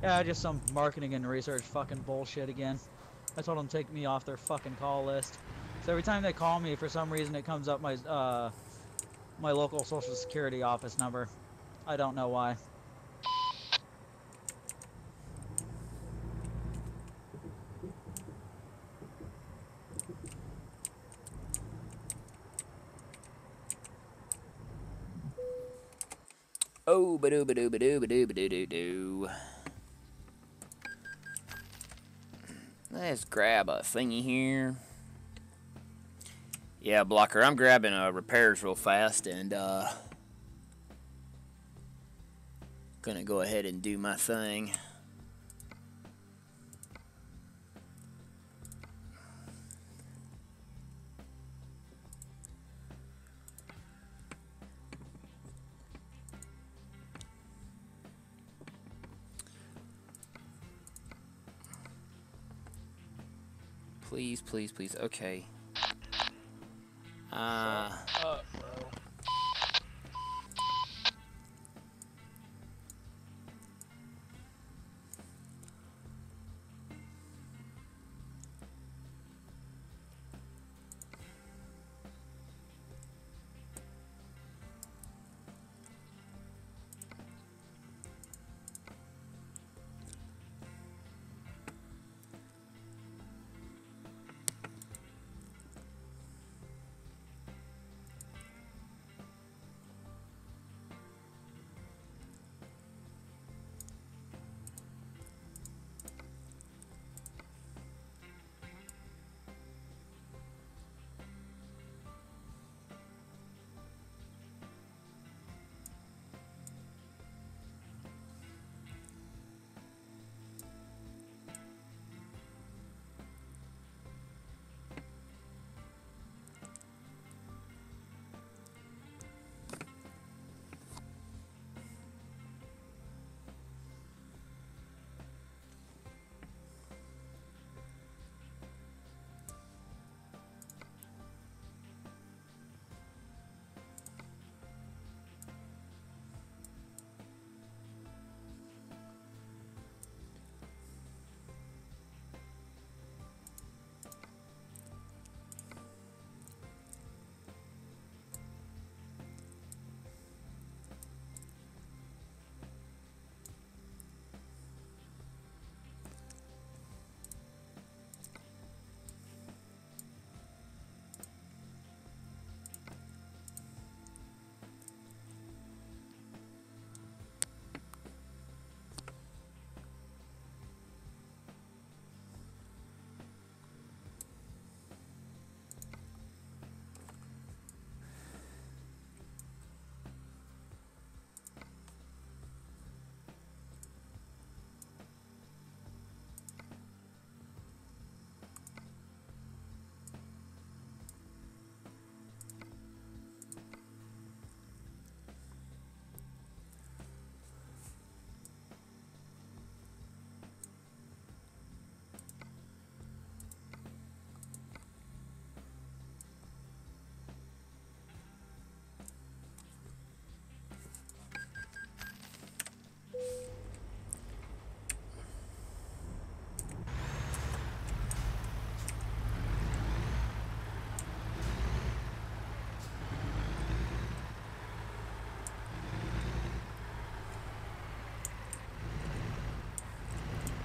Yeah, just some marketing and research fucking bullshit again. I told them to take me off their fucking call list. So every time they call me, for some reason it comes up my my local social security office number. I don't know why. Oh, ba-doo, ba-doo, ba-doo, ba-doo, ba-doo, doo. Let's grab a thingy here. Yeah, Blocker, I'm grabbing repairs real fast and gonna go ahead and do my thing. Please, please, please. Okay. Bro.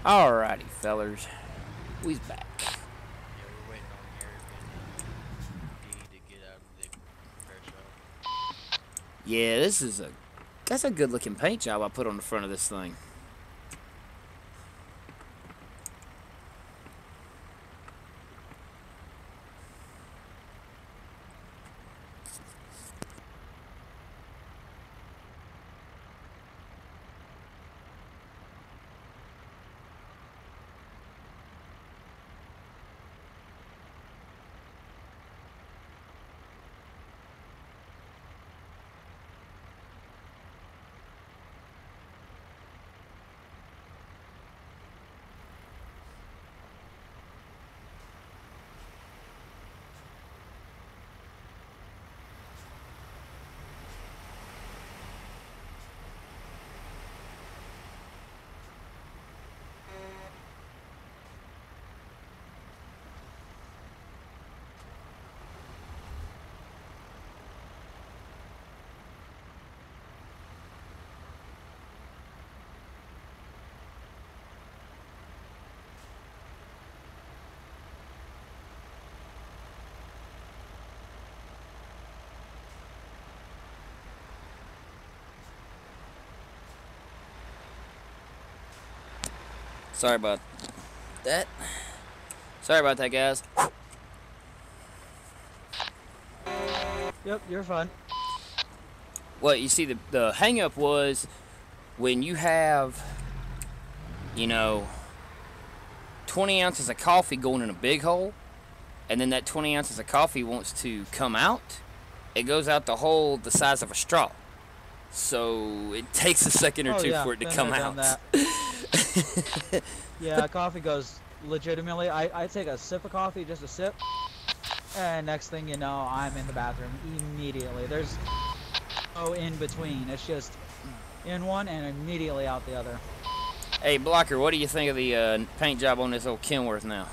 Alrighty, fellers. We's back. Yeah, we're waiting on Eric and D to get out of the repair shop. Yeah, that's a good looking paint job I put on the front of this thing. Sorry about that. Sorry about that, guys. Yep, you're fine. Well, you see, the hang up was when you have, 20 ounces of coffee going in a big hole, and then that 20 ounces of coffee wants to come out, it goes out the hole the size of a straw. So it takes a second or two for it to come out. Yeah, coffee goes legitimately. I take a sip of coffee, just a sip, and next thing you know, I'm in the bathroom immediately. There's no in between. It's just in one and immediately out the other. Hey, Blocker, what do you think of the paint job on this old Kenworth now?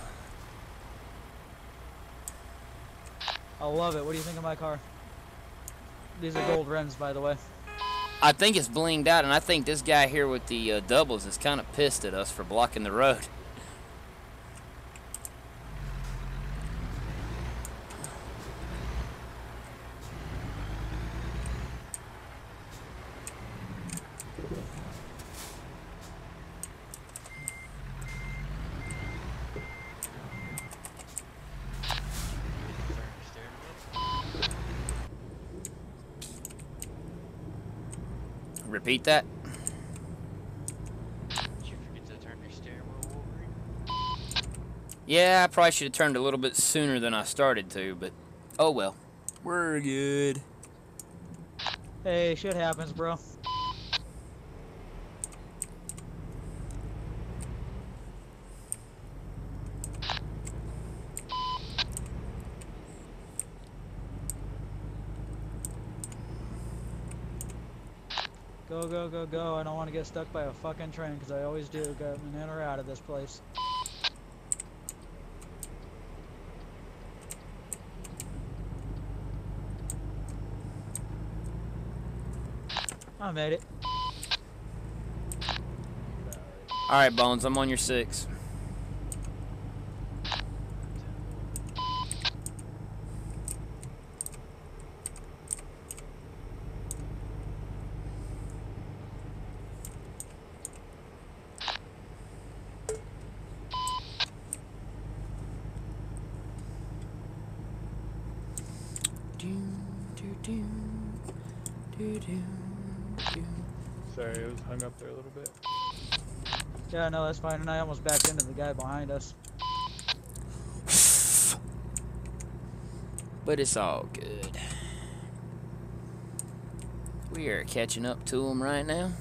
I love it. What do you think of my car? These are gold rims, by the way. I think it's blinged out, and I think this guy here with the doubles is kind of pissed at us for blocking the road. Repeat that. Did you forget to turn your steering wheel, Wolverine? Yeah, I probably should have turned a little bit sooner than I started to, but oh well. We're good. Hey, shit happens, bro. Go, go, go, go. I don't want to get stuck by a fucking train, because I always do. Get in or out of this place. I made it. Alright, Bones, I'm on your 6. Sorry, it was hung up there a little bit. Yeah, no, that's fine. And I almost backed into the guy behind us. But it's all good. We are catching up to him right now.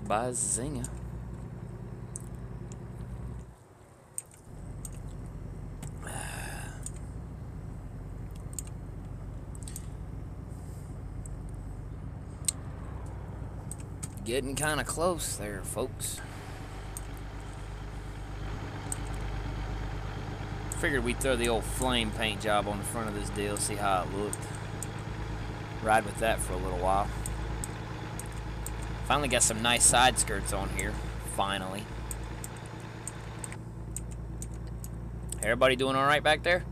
Bazinga. Getting kind of close there, folks. Figured we'd throw the old flame paint job on the front of this deal, see how it looked. ride with that for a little while. Finally got some nice side skirts on here. Finally. Everybody doing all right back there?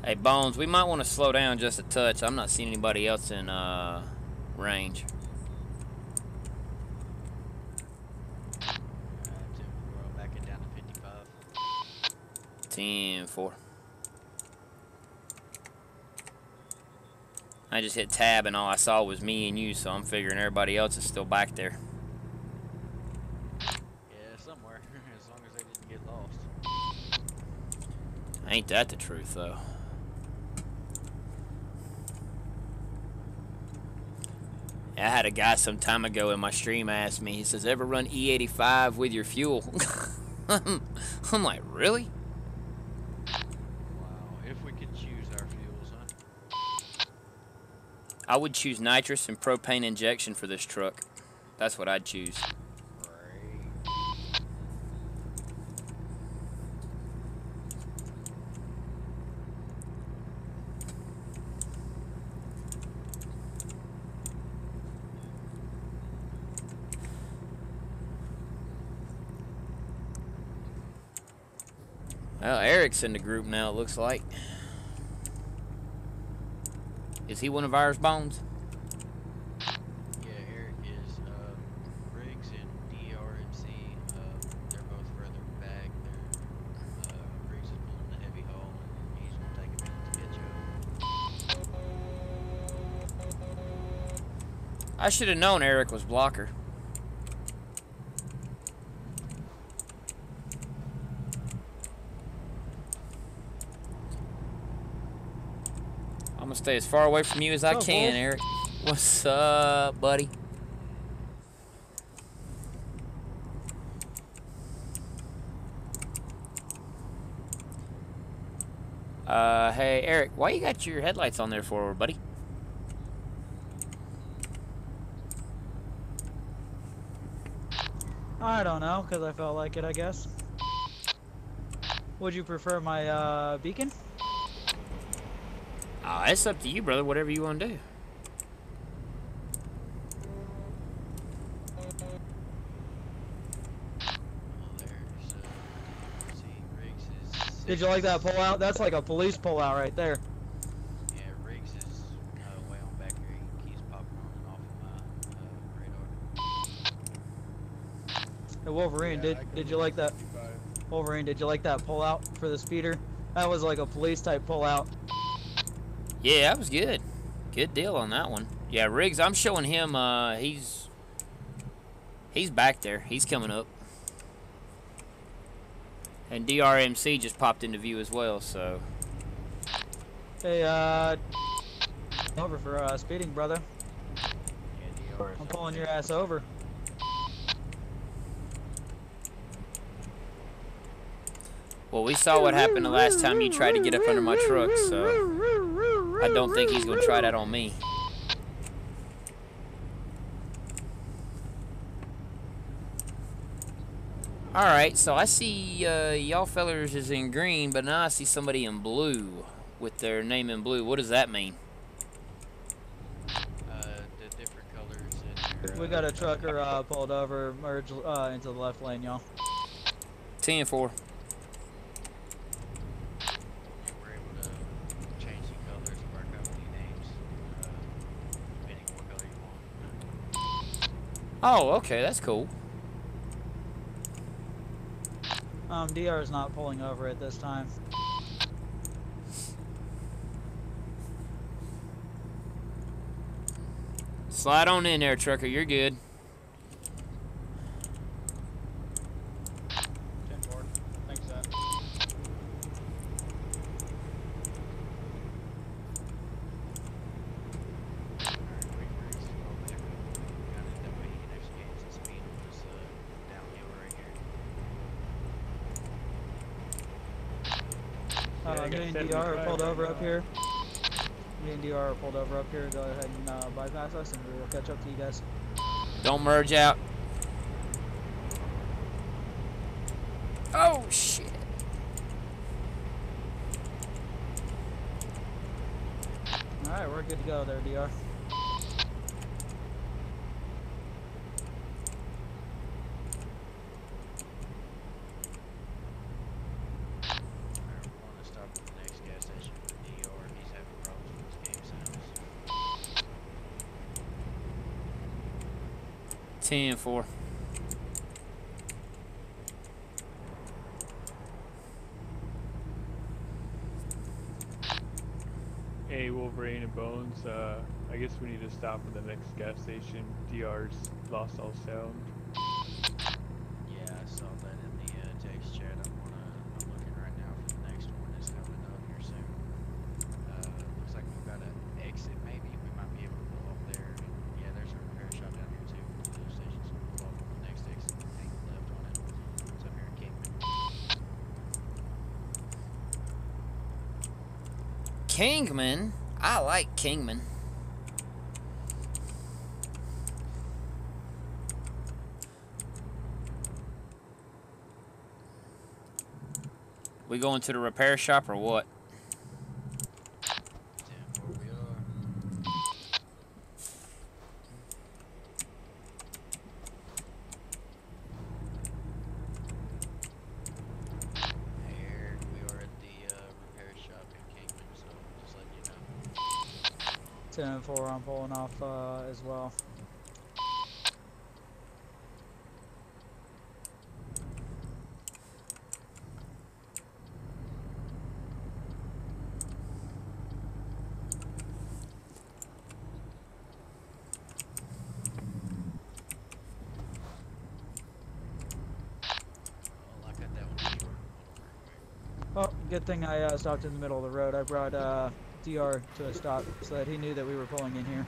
Hey, Bones, we might want to slow down just a touch. I'm not seeing anybody else in range. We're back it down to 55. 10-4. I just hit tab and all I saw was me and you, so I'm figuring everybody else is still back there. Yeah, somewhere. As long as they didn't get lost. Ain't that the truth, though? I had a guy some time ago in my stream ask me, he says, ever run E85 with your fuel? I'm like, really? Wow, if we could choose our fuels, huh? I would choose nitrous and propane injection for this truck. That's what I'd choose. Well, Eric's in the group now, it looks like. Is he one of ours, Bones? Yeah, Eric is. Riggs and DRMC, they're both further back. Riggs is pulling the heavy haul, and he's going to take a minute to catch up. I should have known Eric was blocker. I'm gonna stay as far away from you as I can, Eric. What's up, buddy? Hey, Eric, why you got your headlights on there for, buddy? I don't know, because I felt like it, I guess. Would you prefer my beacon? It's up to you, brother. Whatever you want to do. Did you like that pullout? That's like a police pullout right there. Yeah, Riggs is way on back here. He keeps popping on and off of my radar. Hey, Wolverine, did you like that? Wolverine, did you like that pullout for the speeder? That was like a police type pullout. Yeah, that was good. Good deal on that one. Yeah, Riggs, I'm showing him, he's back there. He's coming up. And DRMC just popped into view as well, so. Hey, over for speeding, brother. Yeah, DR is I'm pulling your ass over. Well, we saw what happened the last time you tried to get up under my truck, so I don't think he's going to try that on me. Alright, so I see y'all fellers is in green, but now I see somebody in blue with their name in blue. What does that mean? the different colors in We got a trucker pulled over, merged into the left lane, y'all. 10-4. and we're able to change the colors of our company names, depending on what color you want. Oh, okay, that's cool. DR is not pulling over at this time. Slide on in there, trucker. You're good. 10-4. Thanks, Zach. Me and DR are pulled over up here. Me and DR are pulled over up here. Go ahead and bypass us, and we will catch up to you guys. Don't merge out. Oh, shit. Alright, we're good to go there, DR. Alright, we're going to stop at the next gas station for DR. He's having problems with his game sounds. 10-4. Hey, Wolverine and Bones, I guess we need to stop at the next gas station. DR's lost all sound. Yeah, I saw that in the text chat. I'm looking right now for the next one. It's coming up here soon. Looks like we've got an exit. Maybe we might be able to pull off there. Yeah, there's a repair shop down here too. Those stations will pull off on the next exit. Hang left on it. It's up here in Kingman. Kingman? I like Kingman. We going to the repair shop or what? 10-4 we are. Hey Eric, we are at the repair shop in Kingman, so just letting you know. 10-4, I'm pulling off as well. Well, I got that one anywhere. Hold on real quick. Oh, good thing I stopped in the middle of the road. I brought DR to a stop so that he knew that we were pulling in here.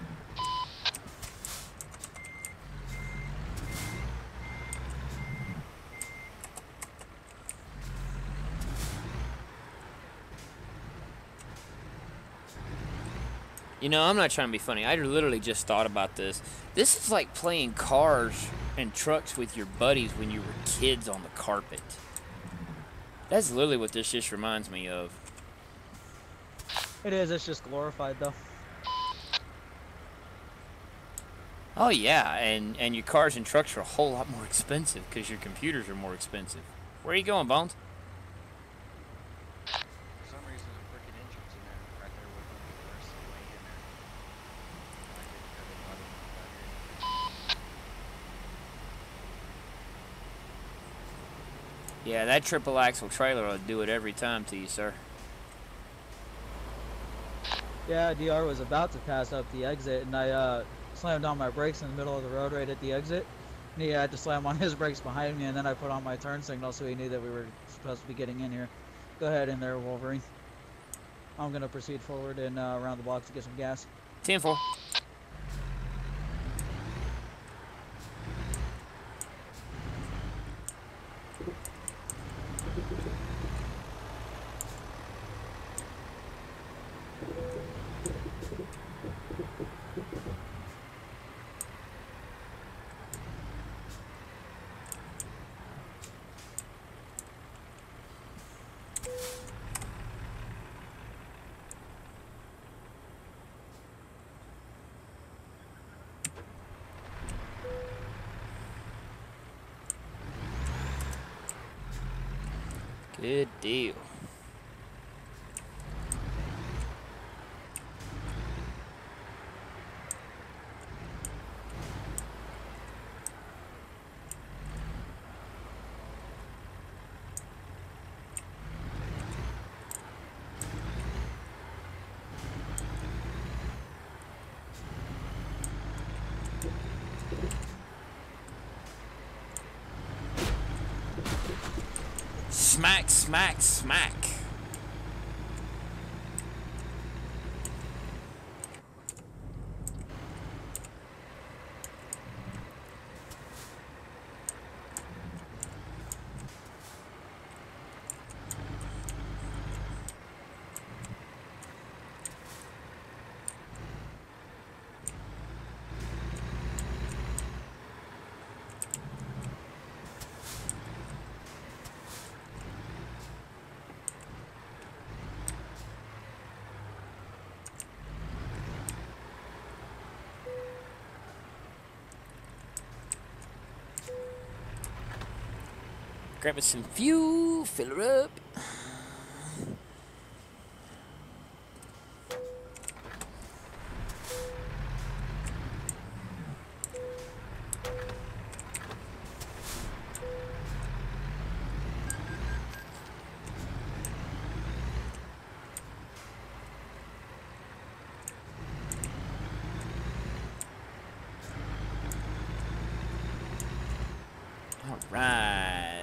You know, I'm not trying to be funny. I literally just thought about this. This is like playing cars and trucks with your buddies when you were kids on the carpet. That's literally what this just reminds me of. It is, it's just glorified though. Oh yeah, and your cars and trucks are a whole lot more expensive because your computers are more expensive. Where are you going, Bones? For some reason, the freaking entrance in there, right there with the rest of the way in there. I didn't cut it out here. Yeah, that triple axle trailer will do it every time to you, sir. Yeah, DR was about to pass up the exit, and I slammed on my brakes in the middle of the road right at the exit. And he had to slam on his brakes behind me, and then I put on my turn signal so he knew that we were supposed to be getting in here. Go ahead in there, Wolverine. I'm going to proceed forward and around the block to get some gas. 10-4. Good deal. Smack, smack, smack. Grabbing some fuel, fill her up. All right.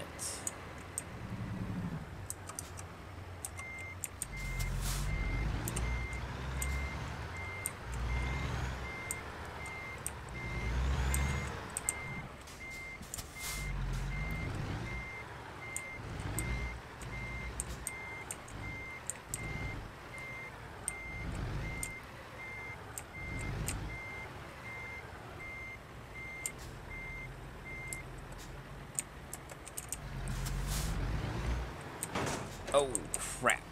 Oh, crap.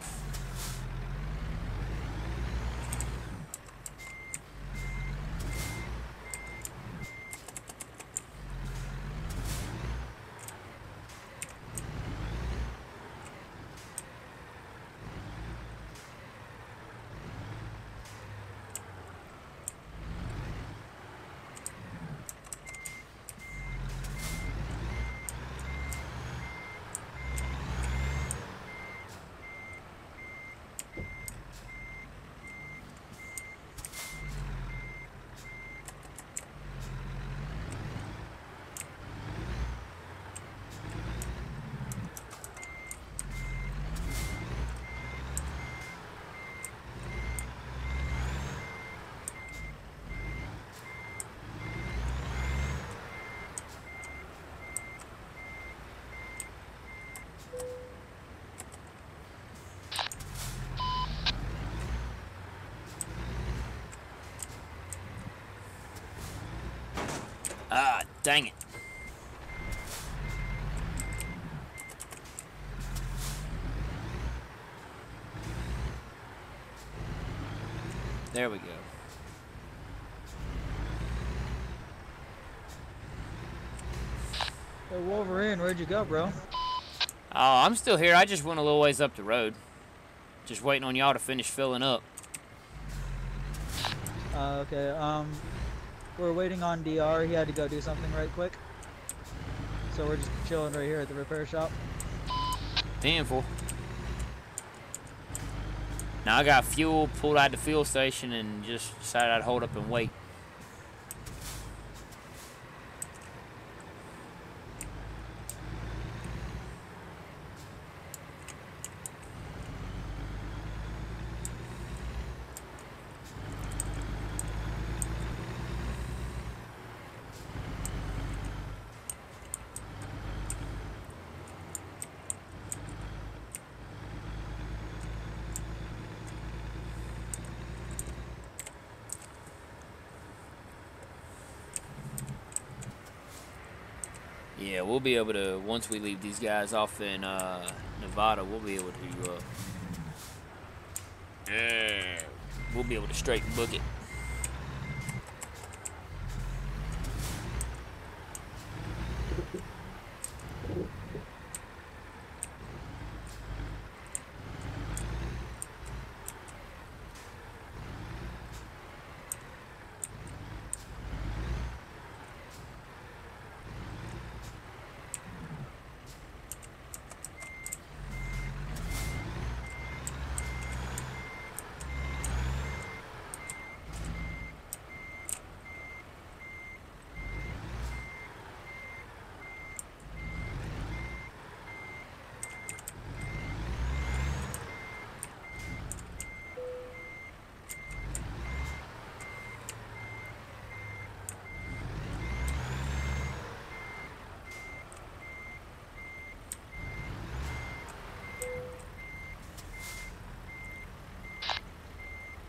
Ah, dang it. There we go. Hey, Wolverine, where'd you go, bro? Oh, I'm still here. I just went a little ways up the road. Just waiting on y'all to finish filling up. Okay, we're waiting on DR. He had to go do something right quick. So we're just chilling right here at the repair shop. 10-4. Now I got fuel, pulled out the fuel station, and just decided I'd hold up and wait. Yeah, we'll be able to, once we leave these guys off in Nevada, we'll be able to, we'll be able to straight book it.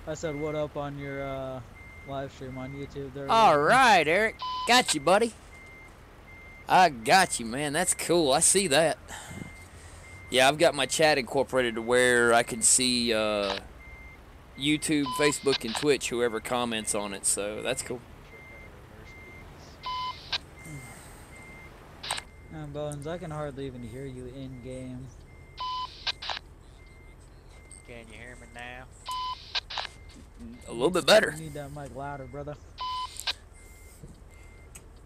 I said what up on your live stream on YouTube there. All right, Eric. Got you, buddy. I got you, man. That's cool. I see that. Yeah, I've got my chat incorporated to where I can see YouTube, Facebook, and Twitch, whoever comments on it, so that's cool. Bones, I can hardly even hear you in game. Can you hear me now? A little bit better. You need that mic louder, brother.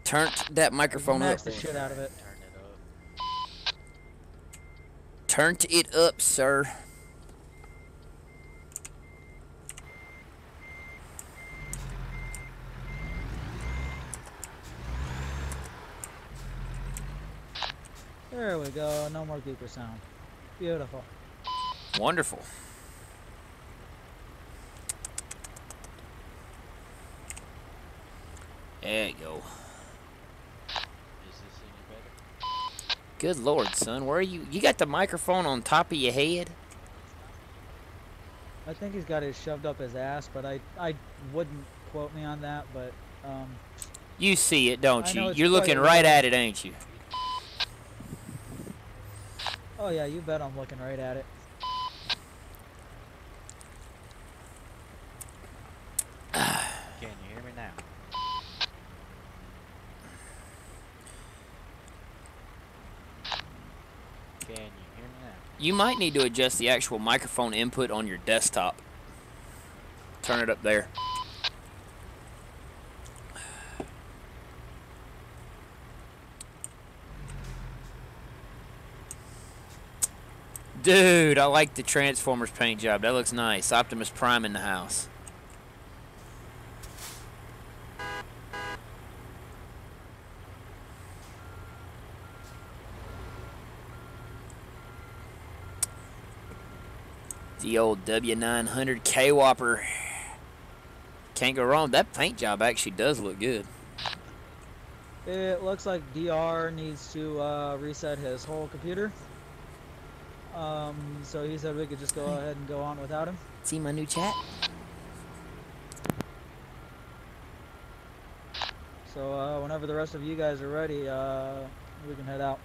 Turn that microphone up. Max the shit out of it. Turn it up. Turn it up, sir. There we go. No more beeper sound. Beautiful. Wonderful. There you go. Is this any better? Good lord, son. Where are you? You got the microphone on top of your head? I think he's got it shoved up his ass, but I wouldn't quote me on that, but You see it, don't I you? know it's You're looking quite right low. at it, ain't you? oh yeah, you bet I'm looking right at it. Can you hear me now? Can you hear me now? You might need to adjust the actual microphone input on your desktop. Turn it up there. Dude, I like the Transformers paint job. That looks nice. Optimus Prime in the house. The old W900 K-Whopper. Can't go wrong. That paint job actually does look good. It looks like DR needs to reset his whole computer. So he said we could just go ahead and go on without him. See my new chat? So whenever the rest of you guys are ready, we can head out.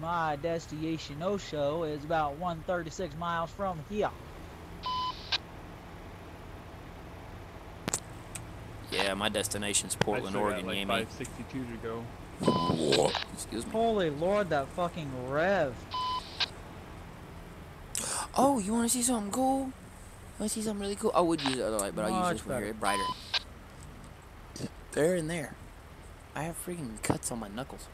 My destination Osho is about 136 miles from here. Yeah, my destination's I Portland, still got Oregon, like Yami. 562 to go. Excuse me. Holy Lord, that fucking rev. Oh, you want to see something cool? You want to see something really cool? I would use the other light, but I'll use Much this one better. here, brighter. There and there. I have freaking cuts on my knuckles.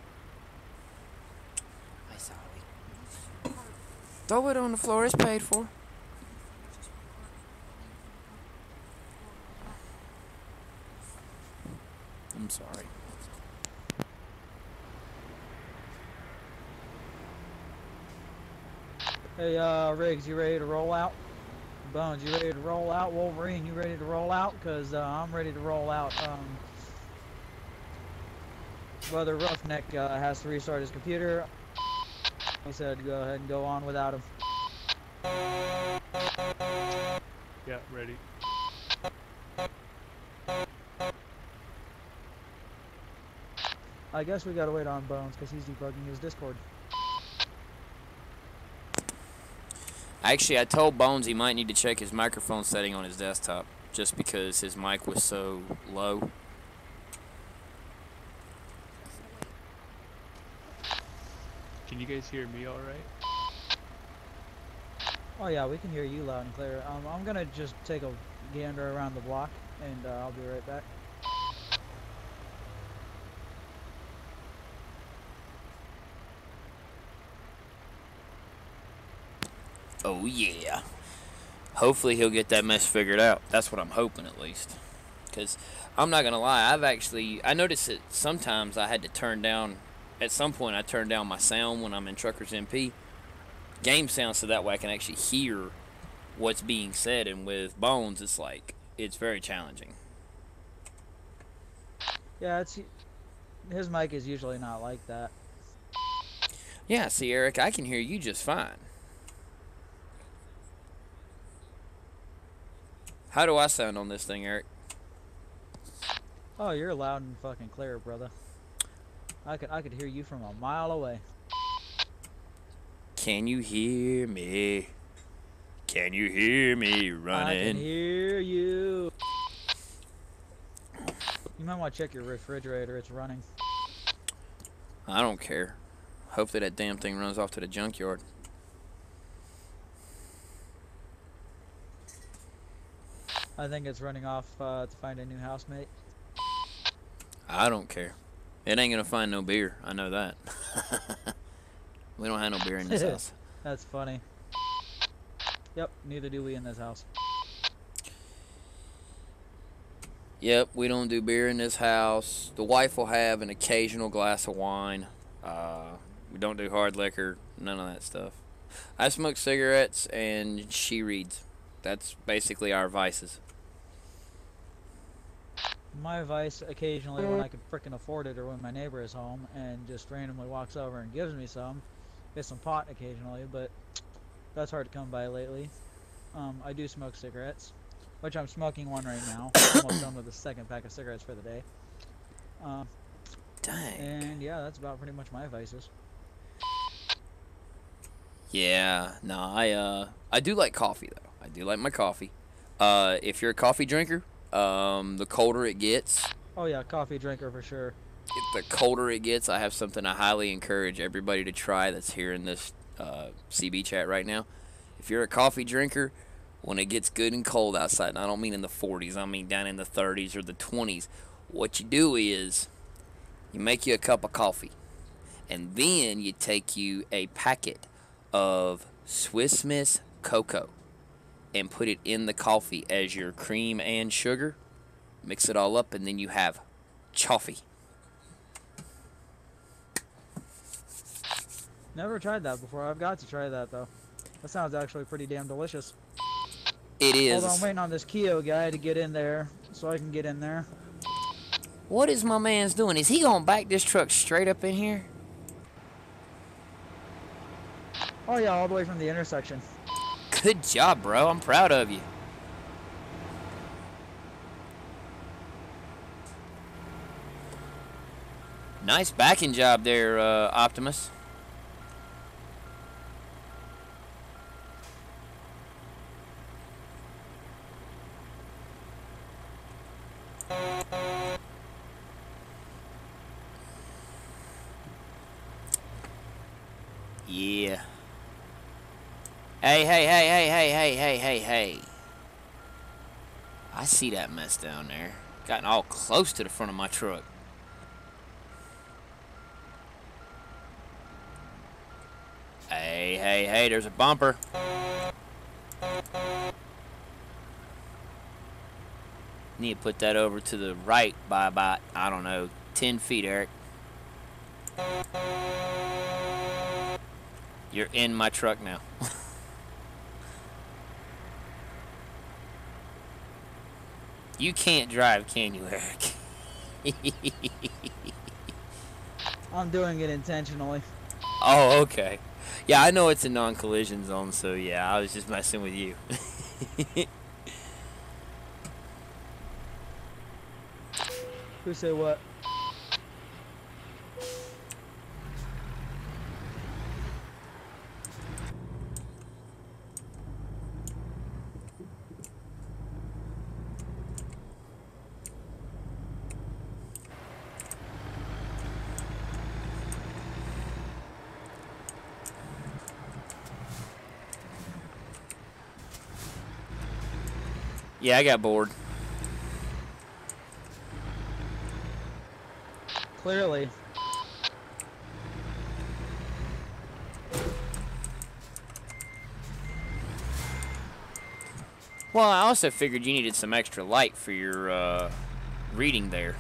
I'm sorry. Throw it on the floor. It's paid for. I'm sorry. Hey, Riggs, you ready to roll out? Bones, you ready to roll out? Wolverine, you ready to roll out? Cause I'm ready to roll out. Brother Roughneck has to restart his computer. He said go ahead and go on without him. Yeah, ready. I guess we gotta wait on Bones because he's debugging his Discord. Actually, I told Bones he might need to check his microphone setting on his desktop, just because his mic was so low. Can you guys hear me all right? Oh yeah, we can hear you loud and clear. I'm gonna just take a gander around the block, and I'll be right back. Oh yeah. Hopefully he'll get that mess figured out. That's what I'm hoping, at least. Because I'm not gonna lie, I noticed that sometimes I had to turn down. At some point, I turned down my sound when I'm in Truckers MP. Game sound, so that way I can actually hear what's being said. And with Bones, it's very challenging. Yeah, his mic is usually not like that. Yeah, see, Eric, I can hear you just fine. How do I sound on this thing, Eric? Oh, you're loud and fucking clear, brother. I could hear you from a mile away. Can you hear me? Can you hear me I can running? hear you. might want to check your refrigerator. It's running. I don't care. Hopefully that damn thing runs off to the junkyard. I think it's running off to find a new housemate. I don't care. It ain't gonna find no beer. I know that. We don't have no beer in this house. That's funny. Yep, neither do we in this house. Yep, we don't do beer in this house. The wife will have an occasional glass of wine. We don't do hard liquor. None of that stuff. I smoke cigarettes and she reads. That's basically our vices. My vice, occasionally when I can frickin' afford it or when my neighbor is home and just randomly walks over and gives me some, get some pot occasionally, but that's hard to come by lately. I do smoke cigarettes, which I'm smoking one right now. Almost done with the second pack of cigarettes for the day. Dang. And yeah, that's about pretty much my vices. Yeah, no, I do like coffee though. I do like my coffee. If you're a coffee drinker, the colder it gets, Oh yeah, coffee drinker for sure. the colder it gets, I have something I highly encourage everybody to try that's here in this CB chat right now. If you're a coffee drinker, when it gets good and cold outside, and I don't mean in the 40s, I mean down in the 30s or the 20s, what you do is you make you a cup of coffee, and then you take you a packet of Swiss Miss cocoa and put it in the coffee as your cream and sugar. Mix it all up, and then you have coffee. Never tried that before. I've got to try that though. That sounds actually pretty damn delicious. It is. Hold on, I'm waiting on this Keo guy to get in there so I can get in there. What is my man's doing? Is he gonna back this truck straight up in here? Oh yeah, all the way from the intersection. Good job, bro. I'm proud of you. Nice backing job there, Optimus. Yeah. Hey. I see that mess down there. Gotten all close to the front of my truck. Hey, there's a bumper. Need to put that over to the right by about, I don't know, 10 feet, Eric. You're in my truck now. You can't drive, can you, Eric? I'm doing it intentionally. Oh, okay. Yeah, I know it's a non-collision zone, so yeah, I was just messing with you. Who said what? Yeah, I got bored. Clearly. Well, I also figured you needed some extra light for your reading there.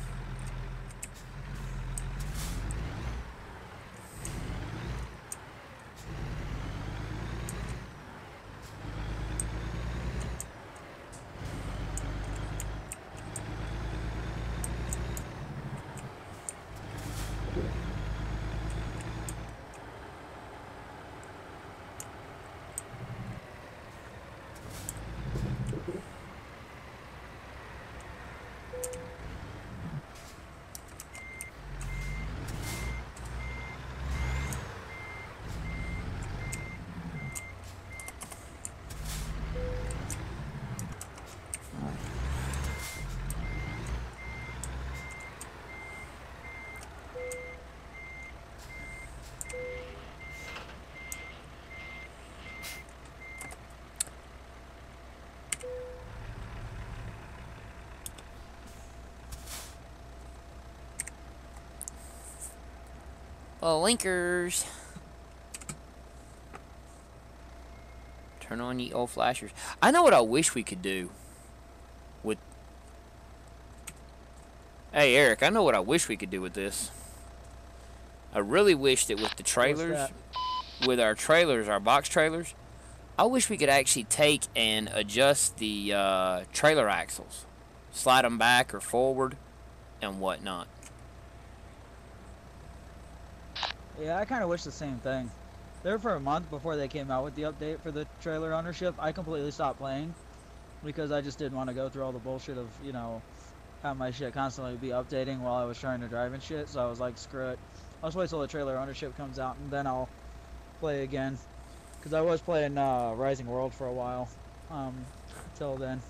Blinkers. Turn on ye old flashers. I know what I wish we could do with... Hey, Eric, I know what I wish we could do with this. I really wish that with the trailers, with our trailers, our box trailers, I wish we could actually take and adjust the trailer axles. Slide them back or forward and whatnot. Yeah, I kind of wish the same thing. There for a month before they came out with the update for the trailer ownership, I completely stopped playing because I just didn't want to go through all the bullshit of, you know, have my shit constantly be updating while I was trying to drive and shit. So I was like, screw it. I'll just wait till the trailer ownership comes out and then I'll play again. Because I was playing Rising World for a while. Till then.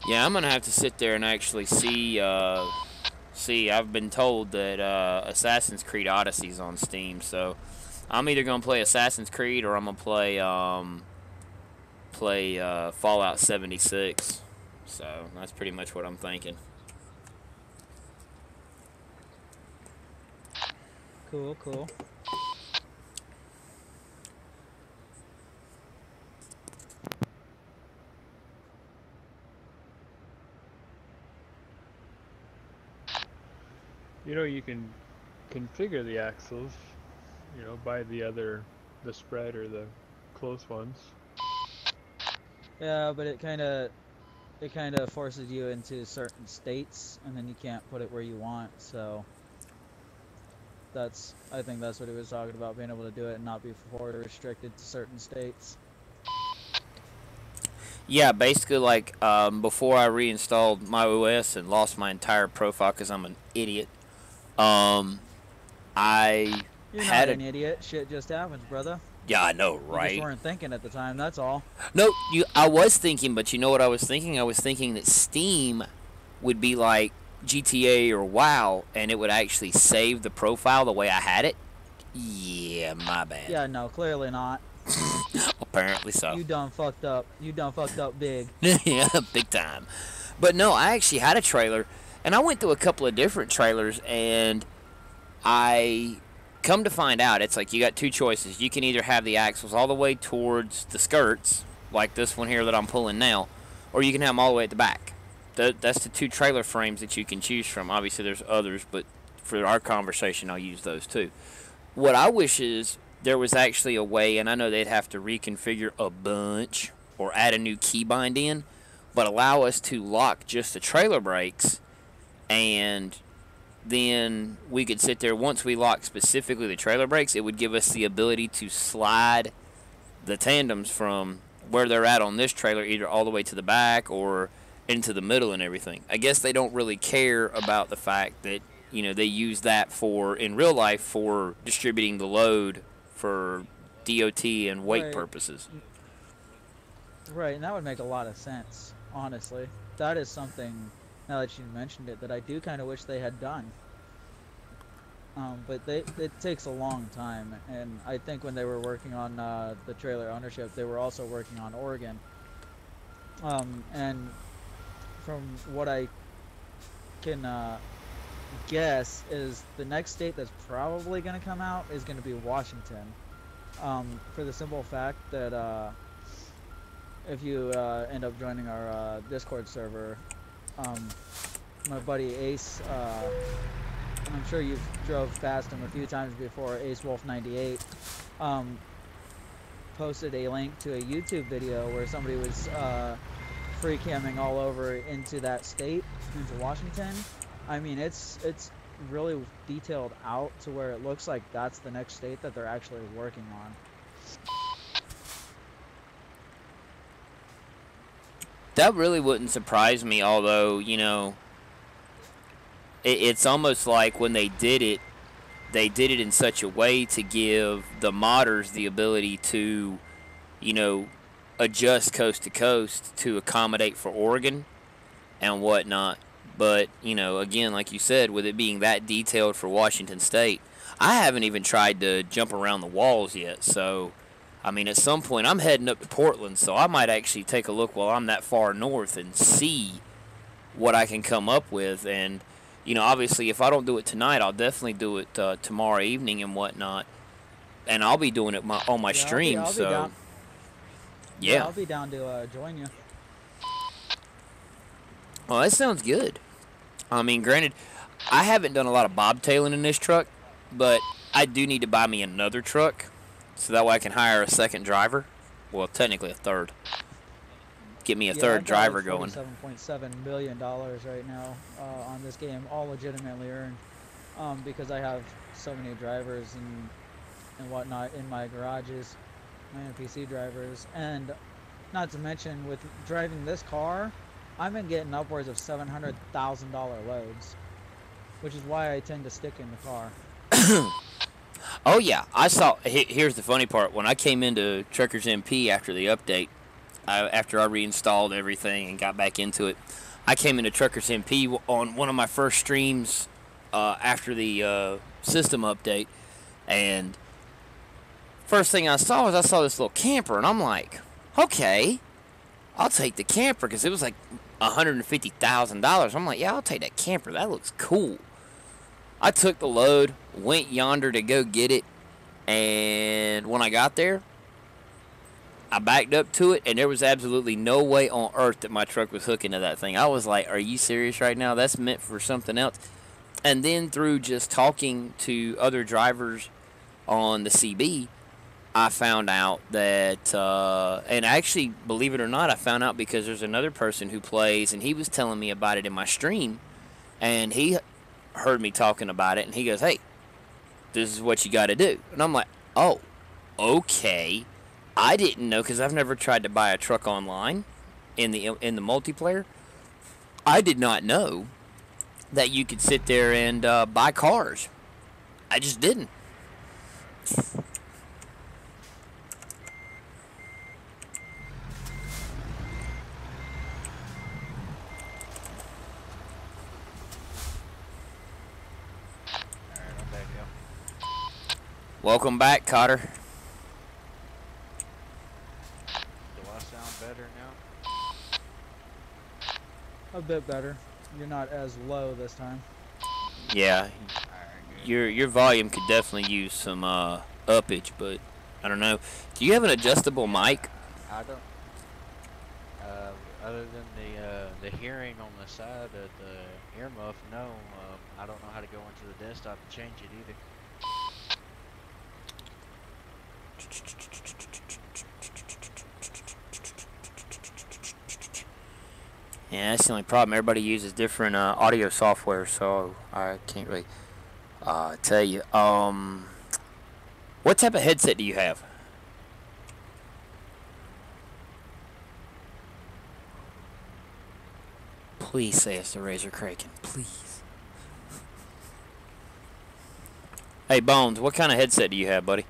Yeah, I'm gonna have to sit there and actually see. I've been told that Assassin's Creed Odyssey's on Steam, so I'm either gonna play Assassin's Creed or I'm gonna play Fallout 76. So that's pretty much what I'm thinking. Cool, cool. You know, you can configure the axles, you know, by the spread or the close ones. Yeah, but it kind of forces you into certain states, and then you can't put it where you want. So I think that's what he was talking about, being able to do it and not be forward restricted to certain states. Yeah, basically like before I reinstalled my OS and lost my entire profile because I'm an idiot. I You're had not an idiot. Shit just happens, brother. Yeah, I know, You right? just weren't thinking at the time. That's all. No, I was thinking, but you know what I was thinking? I was thinking that Steam would be like GTA or WoW, and it would actually save the profile the way I had it. Yeah, my bad. Yeah, no, clearly not. Apparently so. You done fucked up. You done fucked up big. Yeah, big time. But no, I actually had a trailer, and I went through a couple of different trailers, and I come to find out it's like you got two choices. You can either have the axles all the way towards the skirts, like this one here that I'm pulling now, or you can have them all the way at the back. That's the two trailer frames that you can choose from. Obviously, there's others, but for our conversation, I'll use those two. What I wish is there was actually a way, and I know they'd have to reconfigure a bunch or add a new keybind in, but allow us to lock just the trailer brakes, and then we could sit there. Once we lock specifically the trailer brakes, it would give us the ability to slide the tandems from where they're at on this trailer either all the way to the back or into the middle and everything. I guess they don't really care about the fact that, you know, they use that for, in real life, for distributing the load for DOT and weight Right. purposes. Right, and that would make a lot of sense, honestly. That is something, now that you mentioned it, that I do kind of wish they had done. But it takes a long time, and I think when they were working on the trailer ownership, they were also working on Oregon. And from what I can guess is the next state that's probably going to come out is going to be Washington. For the simple fact that if you end up joining our Discord server, my buddy Ace, I'm sure you've drove past him a few times before, Ace Wolf 98, posted a link to a YouTube video where somebody was free camming all over into that state, into Washington. I mean, it's really detailed out to where it looks like that's the next state that they're actually working on. That really wouldn't surprise me, although, you know, it's almost like when they did it in such a way to give the modders the ability to, you know, adjust coast to coast to accommodate for Oregon and whatnot. But, you know, again, like you said, with it being that detailed for Washington State, I haven't even tried to jump around the walls yet. So, I mean, at some point, I'm heading up to Portland, so I might actually take a look while I'm that far north and see what I can come up with. And, you know, obviously, if I don't do it tonight, I'll definitely do it tomorrow evening and whatnot. And I'll be doing it on my Yeah, stream. I'll be So, down. yeah. I'll be down to join you. Well, that sounds good. I mean, granted, I haven't done a lot of bobtailing in this truck, but I do need to buy me another truck so that way I can hire a second driver. Well, technically a third. Get me a third driver going. $7.7 million right now on this game, all legitimately earned, because I have so many drivers and whatnot in my garages, my NPC drivers, and not to mention with driving this car, I've been getting upwards of $700,000 loads, which is why I tend to stick in the car. Oh yeah, I saw. Here's the funny part. When I came into Truckers MP after the update, after I reinstalled everything and got back into it, I came into Truckers MP on one of my first streams after the system update, and first thing I saw was this little camper, and I'm like, okay, I'll take the camper because it was like $150,000. I'm like, yeah, I'll take that camper. That looks cool. I took the load, went yonder to go get it, and when I got there, I backed up to it, and there was absolutely no way on earth that my truck was hooking to that thing. I was like, are you serious right now? That's meant for something else. And then through just talking to other drivers on the CB, I found out that, and actually, believe it or not, I found out because there's another person who plays, and he was telling me about it in my stream, and he heard me talking about it, and he goes, hey, this is what you got to do. And I'm like, oh, okay. I didn't know, because I've never tried to buy a truck online in the multiplayer. I did not know that you could sit there and buy cars. I just didn't. Welcome back, Cotter. Do I sound better now? A bit better. You're not as low this time. Yeah, Alright, good. your volume could definitely use some uppage, but I don't know. Do you have an adjustable mic? I don't. Other than the hearing on the side of the earmuff, no. I don't know how to go into the desktop and change it either. Yeah, that's the only problem. Everybody uses different audio software, so I can't really tell you. What type of headset do you have? Please say it's the Razer Kraken, please. Hey, Bones, what kind of headset do you have, buddy?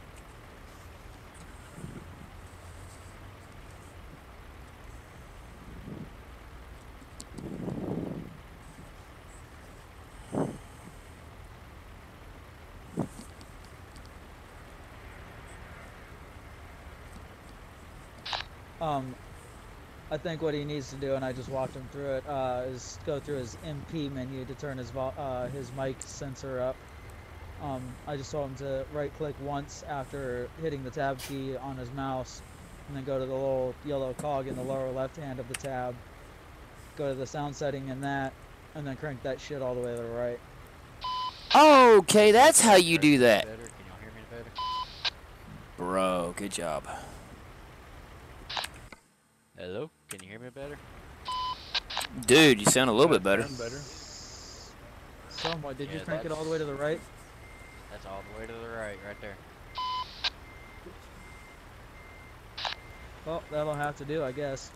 I think what he needs to do, and I just walked him through it, is go through his MP menu to turn his mic sensor up. I just told him to right-click once after hitting the tab key on his mouse, and then go to the little yellow cog in the lower left-hand of the tab. Go to the sound setting in that, and then crank that shit all the way to the right. Okay, that's how you do that. Better? Can y'all hear me better? Bro, good job. Hello? Can you hear me better? Dude, you sound a little bit better. Sound better. Somewhat. Did you Yeah, crank it all the way to the right? That's all the way to the right there. Well, that'll have to do, I guess.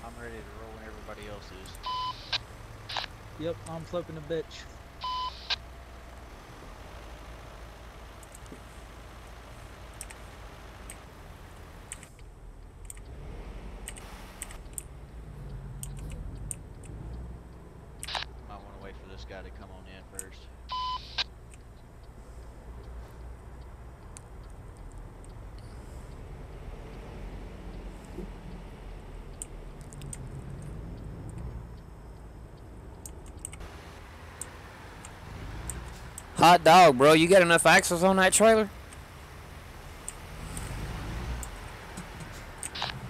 I'm ready to roll when everybody else is. Yep, I'm flipping a bitch. Might want to wait for this guy to come on in first. Hot dog, bro. You got enough axles on that trailer?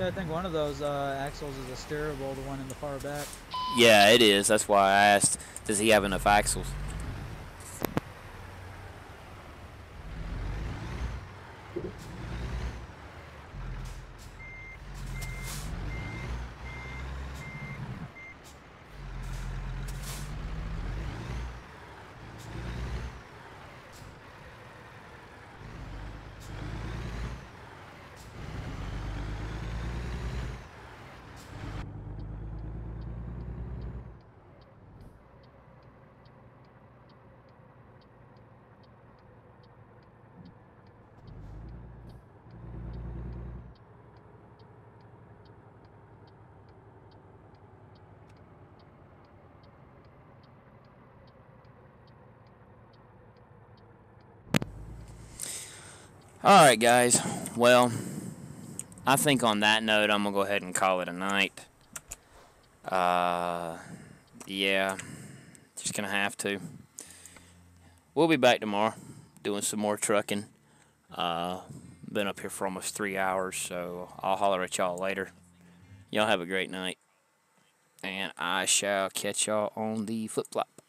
Yeah, I think one of those axles is a steerable, the one in the far back. Yeah, it is. That's why I asked, does he have enough axles? All right, guys. Well, I think on that note, I'm going to go ahead and call it a night. Yeah, just going to have to. We'll be back tomorrow doing some more trucking. Been up here for almost 3 hours, so I'll holler at y'all later. Y'all have a great night. And I shall catch y'all on the flip-flop.